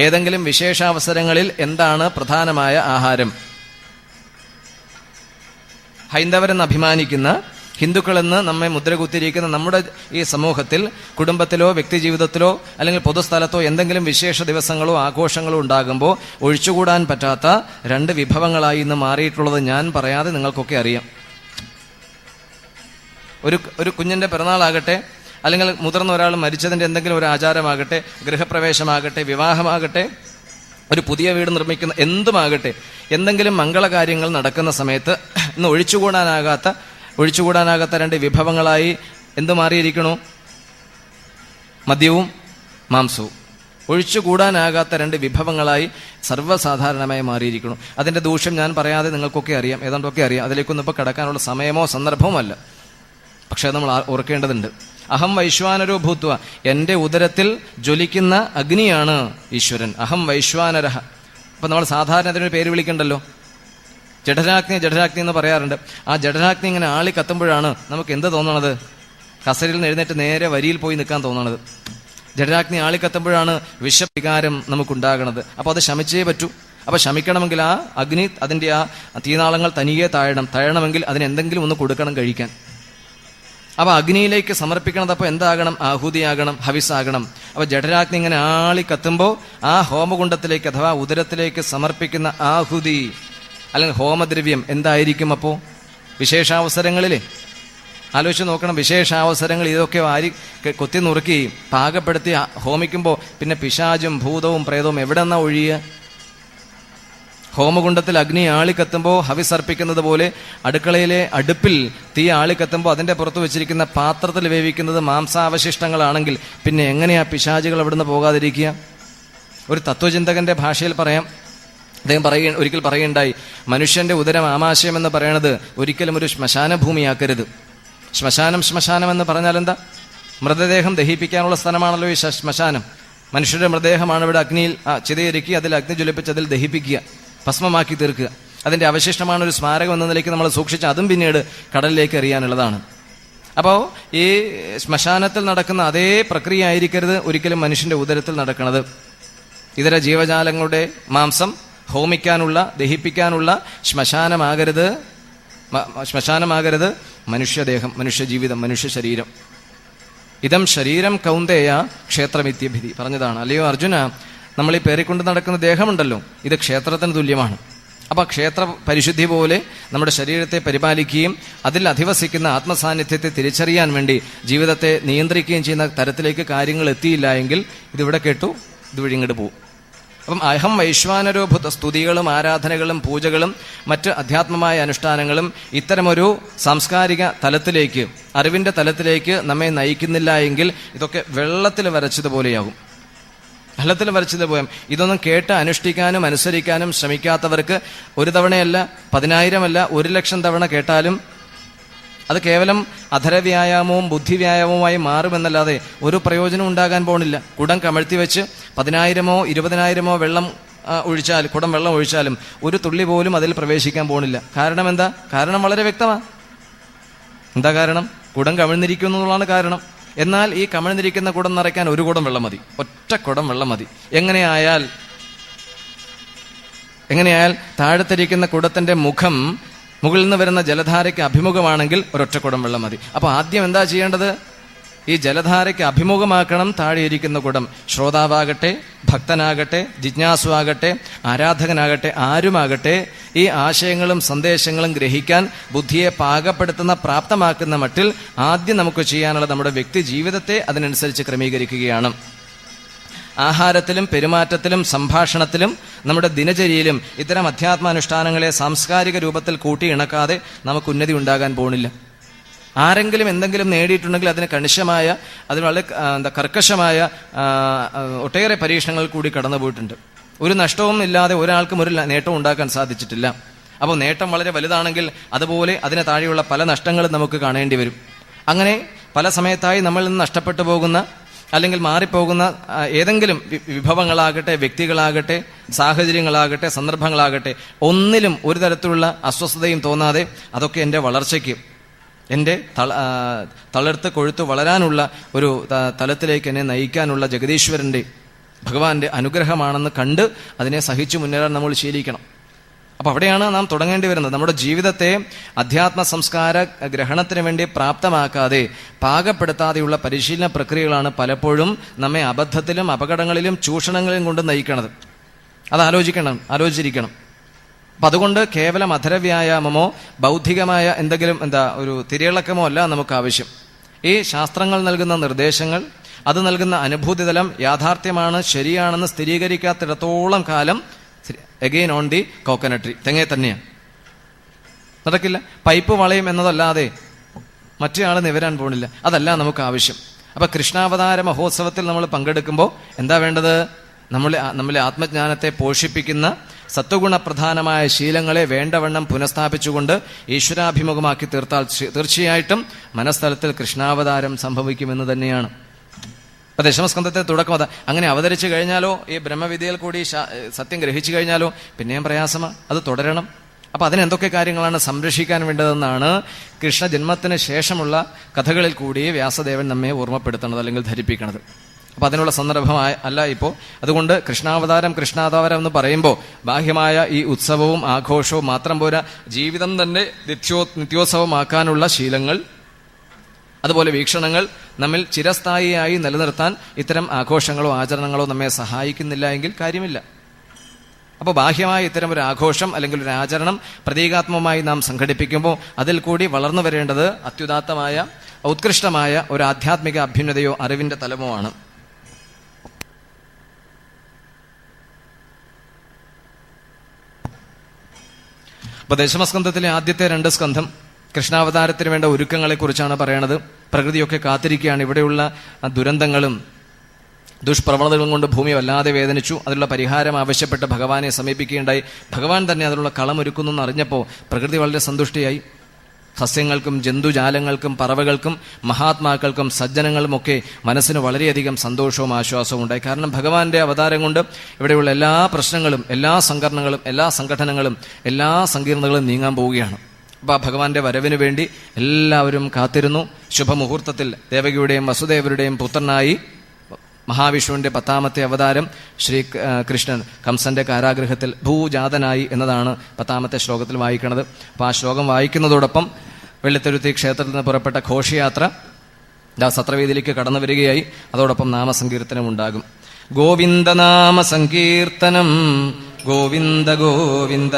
ഏതെങ്കിലും വിശേഷാവസരങ്ങളിൽ എന്താണ് പ്രധാനമായ ആഹാരം? ഹൈന്ദവരെന്ന് അഭിമാനിക്കുന്ന, ഹിന്ദുക്കളെന്ന് നമ്മെ മുദ്രകുത്തിയിരിക്കുന്ന നമ്മുടെ ഈ സമൂഹത്തിൽ കുടുംബത്തിലോ വ്യക്തി ജീവിതത്തിലോ അല്ലെങ്കിൽ പൊതുസ്ഥലത്തോ എന്തെങ്കിലും വിശേഷ ദിവസങ്ങളോ ആഘോഷങ്ങളോ ഉണ്ടാകുമ്പോൾ ഒഴിച്ചുകൂടാൻ പറ്റാത്ത 2 വിഭവങ്ങളായി ഇന്ന് മാറിയിട്ടുള്ളത് ഞാൻ പറയാതെ നിങ്ങൾക്കൊക്കെ അറിയാം. ഒരു കുഞ്ഞിന്റെ പിറന്നാളാകട്ടെ, അല്ലെങ്കിൽ മുതിർന്ന ഒരാൾ മരിച്ചതിന്റെ എന്തെങ്കിലും ഒരു ആചാരമാകട്ടെ, ഗൃഹപ്രവേശമാകട്ടെ, വിവാഹമാകട്ടെ, ഒരു പുതിയ വീട് നിർമ്മിക്കുന്ന എന്തുമാകട്ടെ, എന്തെങ്കിലും മംഗളകാര്യങ്ങൾ നടക്കുന്ന സമയത്ത് ഇന്ന് ഒഴിച്ചുകൂടാനാകാത്ത 2 വിഭവങ്ങളായി എന്ത് മാറിയിരിക്കണു? മദ്യവും മാംസവും. ഒഴിച്ചുകൂടാനാകാത്ത 2 വിഭവങ്ങളായി സർവ്വസാധാരണമായി മാറിയിരിക്കുന്നു. അതിന്റെ ദൂഷ്യം ഞാൻ പറയാതെ നിങ്ങൾക്കൊക്കെ അറിയാം, ഏതാണ്ടൊക്കെ അറിയാം. അതിലേക്കൊന്നും ഇപ്പോൾ കടക്കാനുള്ള സമയമോ സന്ദർഭമോ അല്ല. പക്ഷെ അത് നമ്മൾ ഓർക്കേണ്ടതുണ്ട്. അഹം വൈശ്വാനരോ ഭൂത്വ, എൻ്റെ ഉദരത്തിൽ ജ്വലിക്കുന്ന അഗ്നിയാണ് ഈശ്വരൻ. അഹം വൈശ്വാനരഹ. അപ്പൊ നമ്മൾ സാധാരണ അതിനൊരു പേര് വിളിക്കണ്ടല്ലോ, ജഠരാഗ്നി എന്ന് പറയാറുണ്ട്. ആ ജഠരാഗ്നി ഇങ്ങനെ ആളി കത്തുമ്പോഴാണ് നമുക്ക് എന്ത് തോന്നണത്? കസരിൽ നിന്ന് എഴുന്നേറ്റ് നേരെ വരിയിൽ പോയി നിൽക്കാൻ തോന്നണത്. ജഠരാഗ്നി ആളി കത്തുമ്പോഴാണ് വിഷവികാരം നമുക്കുണ്ടാകണത്. അപ്പോൾ അത് ശമിച്ചേ പറ്റൂ. അപ്പൊ ശമിക്കണമെങ്കിൽ ആ അഗ്നി, അതിൻ്റെ ആ തീനാളങ്ങൾ തനിയെ താഴണമെങ്കിൽ അതിന് എന്തെങ്കിലും ഒന്ന് കൊടുക്കണം, കഴിക്കാൻ. അപ്പൊ അഗ്നിയിലേക്ക് സമർപ്പിക്കണത് അപ്പോൾ എന്താകണം? ആഹൂതിയാകണം, ഹവിസാകണം. അപ്പൊ ജഠരാഗ്നി ഇങ്ങനെ ആളി കത്തുമ്പോൾ ആ ഹോമകുണ്ഡത്തിലേക്ക് അഥവാ ഉദരത്തിലേക്ക് സമർപ്പിക്കുന്ന ആഹുതി അല്ലെങ്കിൽ ഹോമദ്രവ്യം എന്തായിരിക്കും? അപ്പോൾ വിശേഷാവസരങ്ങളിലെ ആലോചിച്ച് നോക്കണം. വിശേഷാവസരങ്ങൾ ഇതൊക്കെ വാരി കൊത്തി നുറുക്കി പാകപ്പെടുത്തി ഹോമിക്കുമ്പോൾ പിന്നെ പിശാചും ഭൂതവും പ്രേതവും എവിടെ നിന്നാ ഒഴിയുക? ഹോമകുണ്ഡത്തിൽ അഗ്നി ആളിക്കത്തുമ്പോൾ ഹവിസർപ്പിക്കുന്നത് പോലെ അടുക്കളയിലെ അടുപ്പിൽ തീ ആളിക്കത്തുമ്പോൾ അതിൻ്റെ പുറത്ത് വെച്ചിരിക്കുന്ന പാത്രത്തിൽ വേവിക്കുന്നത് മാംസാവശിഷ്ടങ്ങളാണെങ്കിൽ പിന്നെ എങ്ങനെയാ പിശാചുകൾ എവിടുന്ന് പോകാതിരിക്കുക? ഒരു തത്വചിന്തകന്റെ ഭാഷയിൽ പറയാം, അദ്ദേഹം ഒരിക്കൽ പറയുണ്ടായി, മനുഷ്യന്റെ ഉദരം ആമാശയം എന്ന് പറയണത് ഒരിക്കലും ഒരു ശ്മശാന ഭൂമിയാക്കരുത്. ശ്മശാനം എന്ന് പറഞ്ഞാൽ എന്താ? മൃതദേഹം ദഹിപ്പിക്കാനുള്ള സ്ഥലമാണല്ലോ ഈ ശ്മശാനം. മനുഷ്യരുടെ മൃതദേഹമാണ് ഇവിടെ അഗ്നിയിൽ ചിതയൊരുക്കി അതിൽ അഗ്നി ജ്വലിപ്പിച്ച് അതിൽ ദഹിപ്പിക്കുക, ഭസ്മമാക്കി തീർക്കുക. അതിന്റെ അവശിഷ്ടമാണ് ഒരു സ്മാരകം എന്ന നിലയ്ക്ക് നമ്മൾ സൂക്ഷിച്ച് അതും പിന്നീട് കടലിലേക്ക് എറിയാനുള്ളതാണ്. അപ്പോൾ ഈ ശ്മശാനത്തിൽ നടക്കുന്ന അതേ പ്രക്രിയ ആയിരിക്കരുത് ഒരിക്കലും മനുഷ്യന്റെ ഉദരത്തിൽ നടക്കുന്നത്. ഇതര ജീവജാലങ്ങളുടെ മാംസം ഹോമിക്കാനുള്ള, ദഹിപ്പിക്കാനുള്ള ശ്മശാനമാകരുത് മനുഷ്യദേഹം, മനുഷ്യജീവിതം, മനുഷ്യ ശരീരം. ഇതം ശരീരം കൗന്ദേയ ക്ഷേത്രമിത്യഭിധി പറഞ്ഞതാണ്. അല്ലയോ അർജുന, നമ്മൾ ഈ പേറിക്കൊണ്ട് നടക്കുന്ന ദേഹമുണ്ടല്ലോ, ഇത് ക്ഷേത്രത്തിന് തുല്യമാണ്. അപ്പോൾ ക്ഷേത്ര പരിശുദ്ധി പോലെ നമ്മുടെ ശരീരത്തെ പരിപാലിക്കുകയും അതിൽ അധിവസിക്കുന്ന ആത്മസാന്നിധ്യത്തെ തിരിച്ചറിയാൻ വേണ്ടി ജീവിതത്തെ നിയന്ത്രിക്കുകയും ചെയ്യുന്ന തരത്തിലേക്ക് കാര്യങ്ങൾ എത്തിയില്ല എങ്കിൽ ഇതിവിടെ കേട്ടു, ഇതുവഴി ഇങ്ങോട്ട് പോകും. അപ്പം അഹം വൈശ്വാനരോഭൂത സ്തുതികളും ആരാധനകളും പൂജകളും മറ്റ് അധ്യാത്മമായ അനുഷ്ഠാനങ്ങളും ഇത്തരമൊരു സാംസ്കാരിക തലത്തിലേക്ക്, അറിവിൻ്റെ തലത്തിലേക്ക് നമ്മെ നയിക്കുന്നില്ല എങ്കിൽ ഇതൊക്കെ വെള്ളത്തിൽ വരച്ചതുപോലെയാകും. വെള്ളത്തിൽ വരച്ചതുപോലെ ഇതൊന്നും കേട്ട് അനുഷ്ഠിക്കാനും അനുസരിക്കാനും ശ്രമിക്കാത്തവർക്ക് ഒരു തവണയല്ല, 10,000 അല്ല, 1,00,000 തവണ കേട്ടാലും അത് കേവലം അധരവ്യായാമവും ബുദ്ധിവ്യായാമവുമായി മാറുമെന്നല്ലാതെ ഒരു പ്രയോജനം ഉണ്ടാകാൻ പോണില്ല. കുടം കമഴ്ത്തി വെച്ച് 10,000-ഓ 20,000-ഓ കുടം വെള്ളം ഒഴിച്ചാലും ഒരു തുള്ളി പോലും അതിൽ പ്രവേശിക്കാൻ പോണില്ല. കാരണം എന്താ? കാരണം വളരെ വ്യക്തമാണ്. എന്താ കാരണം? കുടം കമിഴ്ന്നിരിക്കുന്നു എന്നുള്ളതാണ് കാരണം. എന്നാൽ ഈ കമിഴ്ന്നിരിക്കുന്ന കുടം നിറയ്ക്കാൻ ഒരു കുടം വെള്ളം മതി, ഒറ്റ കുടം വെള്ളം മതി. എങ്ങനെയായാൽ താഴത്തിരിക്കുന്ന കുടത്തിന്റെ മുഖം മുകളിൽ നിന്ന് വരുന്ന ജലധാരയ്ക്ക് അഭിമുഖമാണെങ്കിൽ ഒരൊറ്റ കുടം വെള്ളം മതി. അപ്പോൾ ആദ്യം എന്താ ചെയ്യേണ്ടത്? ഈ ജലധാരയ്ക്ക് അഭിമുഖമാക്കണം താഴെയിരിക്കുന്ന കുടം. ശ്രോതാവാകട്ടെ, ഭക്തനാകട്ടെ, ജിജ്ഞാസുവാകട്ടെ, ആരാധകനാകട്ടെ, ആരുമാകട്ടെ, ഈ ആശയങ്ങളും സന്ദേശങ്ങളും ഗ്രഹിക്കാൻ ബുദ്ധിയെ പാകപ്പെടുത്തുന്ന, പ്രാപ്തമാക്കുന്ന മട്ടിൽ ആദ്യം നമുക്ക് ചെയ്യാനുള്ളത് നമ്മുടെ വ്യക്തി ജീവിതത്തെ അതിനനുസരിച്ച് ക്രമീകരിക്കുകയാണ്. ആഹാരത്തിലും പെരുമാറ്റത്തിലും സംഭാഷണത്തിലും നമ്മുടെ ദിനചര്യയിലും ഇത്തരം അധ്യാത്മാനുഷ്ഠാനങ്ങളെ സാംസ്കാരിക രൂപത്തിൽ കൂട്ടി ഇണക്കാതെ നമുക്ക് ഉന്നതി ഉണ്ടാകാൻ പോണില്ല. ആരെങ്കിലും എന്തെങ്കിലും നേടിയിട്ടുണ്ടെങ്കിൽ അതിന് കണിശമായ, അതിന് വളരെ കർക്കശമായ ഒട്ടേറെ പരീക്ഷണങ്ങൾ കൂടി കടന്നു പോയിട്ടുണ്ട്. ഒരു നഷ്ടവും ഇല്ലാതെ ഒരാൾക്കും ഒരു നേട്ടവും ഉണ്ടാക്കാൻ സാധിച്ചിട്ടില്ല. അപ്പോൾ നേട്ടം വളരെ വലുതാണെങ്കിൽ അതുപോലെ അതിന് താഴെയുള്ള പല നഷ്ടങ്ങളും നമുക്ക് കാണേണ്ടി വരും. അങ്ങനെ പല സമയത്തായി നമ്മളിൽ നിന്ന് നഷ്ടപ്പെട്ടു പോകുന്ന അല്ലെങ്കിൽ മാറിപ്പോകുന്ന ഏതെങ്കിലും വിഭവങ്ങളാകട്ടെ, വ്യക്തികളാകട്ടെ, സാഹചര്യങ്ങളാകട്ടെ, സന്ദർഭങ്ങളാകട്ടെ, ഒന്നിലും ഒരു തരത്തിലുള്ള അസ്വസ്ഥതയും തോന്നാതെ അതൊക്കെ എൻ്റെ വളർച്ചയ്ക്ക്, എൻ്റെ തളർത്ത് കൊഴുത്ത് വളരാനുള്ള ഒരു തലത്തിലേക്ക് എന്നെ നയിക്കാനുള്ള ജഗദീശ്വരൻ്റെ, ഭഗവാന്റെ അനുഗ്രഹമാണെന്ന് കണ്ട് അതിനെ സഹിച്ചു മുന്നേറാൻ നമ്മൾ ശീലിക്കണം. അപ്പം അവിടെയാണ് നാം തുടങ്ങേണ്ടി വരുന്നത്. നമ്മുടെ ജീവിതത്തെ അധ്യാത്മ സംസ്കാര ഗ്രഹണത്തിന് വേണ്ടി പ്രാപ്തമാക്കാതെ, പാകപ്പെടുത്താതെയുള്ള പരിശീലന പ്രക്രിയകളാണ് പലപ്പോഴും നമ്മെ അബദ്ധത്തിലും അപകടങ്ങളിലും ചൂഷണങ്ങളിലും കൊണ്ട് നയിക്കണത്. അത് ആലോചിച്ചിരിക്കണം. അപ്പം അതുകൊണ്ട് കേവലം അധരവ്യായാമമോ ബൗദ്ധികമായ എന്തെങ്കിലും ഒരു തിരയിളക്കമോ അല്ല നമുക്ക് ആവശ്യം. ഈ ശാസ്ത്രങ്ങൾ നൽകുന്ന നിർദ്ദേശങ്ങൾ, അത് നൽകുന്ന അനുഭൂതിതലം യാഥാർത്ഥ്യമാണ്, ശരിയാണെന്ന് സ്ഥിരീകരിക്കാത്തിടത്തോളം കാലം again on the coconut tree, തെങ്ങേ തന്നെയാണ്, നടക്കില്ല. പൈപ്പ് വളയും എന്നതല്ലാതെ മറ്റേ ആൾ നിവരാൻ പോണില്ല. അതല്ല നമുക്ക് ആവശ്യം. അപ്പൊ കൃഷ്ണാവതാര മഹോത്സവത്തിൽ നമ്മൾ പങ്കെടുക്കുമ്പോൾ എന്താ വേണ്ടത്? നമ്മളെ ആത്മജ്ഞാനത്തെ പോഷിപ്പിക്കുന്ന സത്വഗുണപ്രധാനമായ ശീലങ്ങളെ വേണ്ടവണ്ണം പുനഃസ്ഥാപിച്ചുകൊണ്ട് ഈശ്വരാഭിമുഖമാക്കി തീർത്താൽ തീർച്ചയായിട്ടും മനസ്ഥലത്തിൽ കൃഷ്ണാവതാരം സംഭവിക്കുമെന്ന് തന്നെയാണ്. അപ്പൊ ദശമസ്കന്ധത്തെ തുടക്കം അതാ. അങ്ങനെ അവതരിച്ചു കഴിഞ്ഞാലോ, ഈ ബ്രഹ്മവിദ്യയിൽ കൂടി സത്യം ഗ്രഹിച്ചു കഴിഞ്ഞാലോ പിന്നെയും പ്രയാസമാണ്, അത് തുടരണം. അപ്പൊ അതിനെന്തൊക്കെ കാര്യങ്ങളാണ് സംരക്ഷിക്കാൻ വേണ്ടതെന്നാണ് കൃഷ്ണ ജന്മത്തിന് ശേഷമുള്ള കഥകളിൽ കൂടി വ്യാസദേവൻ നമ്മെ ഓർമ്മപ്പെടുത്തുന്നത് അല്ലെങ്കിൽ ധരിപ്പിക്കുന്നത്. അപ്പൊ അതിനുള്ള സന്ദർഭമായ അല്ല ഇപ്പോൾ. അതുകൊണ്ട് കൃഷ്ണാവതാരം എന്ന് പറയുമ്പോൾ ബാഹ്യമായ ഈ ഉത്സവവും ആഘോഷവും മാത്രം പോരാ, ജീവിതം തന്നെ നിത്യോത്സവമാക്കാനുള്ള ശീലങ്ങൾ, അതുപോലെ വീക്ഷണങ്ങൾ നമ്മിൽ ചിരസ്ഥായിയായി നിലനിർത്താൻ ഇത്തരം ആഘോഷങ്ങളോ ആചരണങ്ങളോ നമ്മെ സഹായിക്കുന്നില്ല എങ്കിൽ കാര്യമില്ല. അപ്പോൾ ബാഹ്യമായ ഇത്തരം ഒരു ആഘോഷം അല്ലെങ്കിൽ ഒരു ആചരണം പ്രതീകാത്മകമായി നാം സംഘടിപ്പിക്കുമ്പോൾ അതിൽ കൂടി വളർന്നു വരേണ്ടത് അത്യുദാത്തമായ ഉത്കൃഷ്ടമായ ഒരു ആധ്യാത്മിക അഭ്യുന്നതയോ അറിവിന്റെ തലമോ ആണ്. അപ്പൊ ദശമസ്കന്ധത്തിലെ ആദ്യത്തെ 2 സ്കന്ധം കൃഷ്ണാവതാരത്തിന് വേണ്ട ഒരുക്കങ്ങളെ കുറിച്ചാണ് പറയണത്. പ്രകൃതിയൊക്കെ കാത്തിരിക്കുകയാണ്. ഇവിടെയുള്ള ദുരന്തങ്ങളും ദുഷ്പ്രവണതകളും കൊണ്ട് ഭൂമി വല്ലാതെ വേദനിച്ചു. അതിനുള്ള പരിഹാരം ആവശ്യപ്പെട്ട് ഭഗവാനെ സമീപിക്കുകയുണ്ടായി. ഭഗവാൻ തന്നെ അതിനുള്ള കളമൊരുക്കുന്നു എന്ന് അറിഞ്ഞപ്പോൾ പ്രകൃതി വളരെ സന്തുഷ്ടിയായി. സസ്യങ്ങൾക്കും ജന്തുജാലങ്ങൾക്കും പറവകൾക്കും മഹാത്മാക്കൾക്കും സജ്ജനങ്ങളുമൊക്കെ മനസ്സിന് വളരെയധികം സന്തോഷവും ആശ്വാസവും ഉണ്ടായി. കാരണം ഭഗവാന്റെ അവതാരം കൊണ്ട് ഇവിടെയുള്ള എല്ലാ പ്രശ്നങ്ങളും, എല്ലാ സംഘടനകളും, എല്ലാ സംഘടനകളും, എല്ലാ സങ്കീർണതകളും നീങ്ങാൻ പോവുകയാണ്. അപ്പോൾ ഭഗവാന്റെ വരവിന് വേണ്ടി എല്ലാവരും കാത്തിരുന്നു. ശുഭമുഹൂർത്തത്തിൽ ദേവകിയുടെയും വസുദേവരുടെയും പുത്രനായി മഹാവിഷ്ണുവിന്റെ 10ാമത്തെ അവതാരം ശ്രീ കൃഷ്ണൻ കംസന്റെ കാരാഗൃഹത്തിൽ ഭൂജാതനായി എന്നതാണ് 10ാമത്തെ ശ്ലോകത്തിൽ വായിക്കുന്നത്. അപ്പോൾ ആ ശ്ലോകം വായിക്കുന്നതോടൊപ്പം വെള്ളിത്തുരുത്തി ക്ഷേത്രത്തിൽ നിന്ന് പുറപ്പെട്ട ഘോഷയാത്ര സത്രവേദിയിലേക്ക് കടന്നു വരികയായി. അതോടൊപ്പം നാമസങ്കീർത്തനം ഉണ്ടാകും. ഗോവിന്ദനാമ സങ്കീർത്തനം ഗോവിന്ദ ഗോവിന്ദ.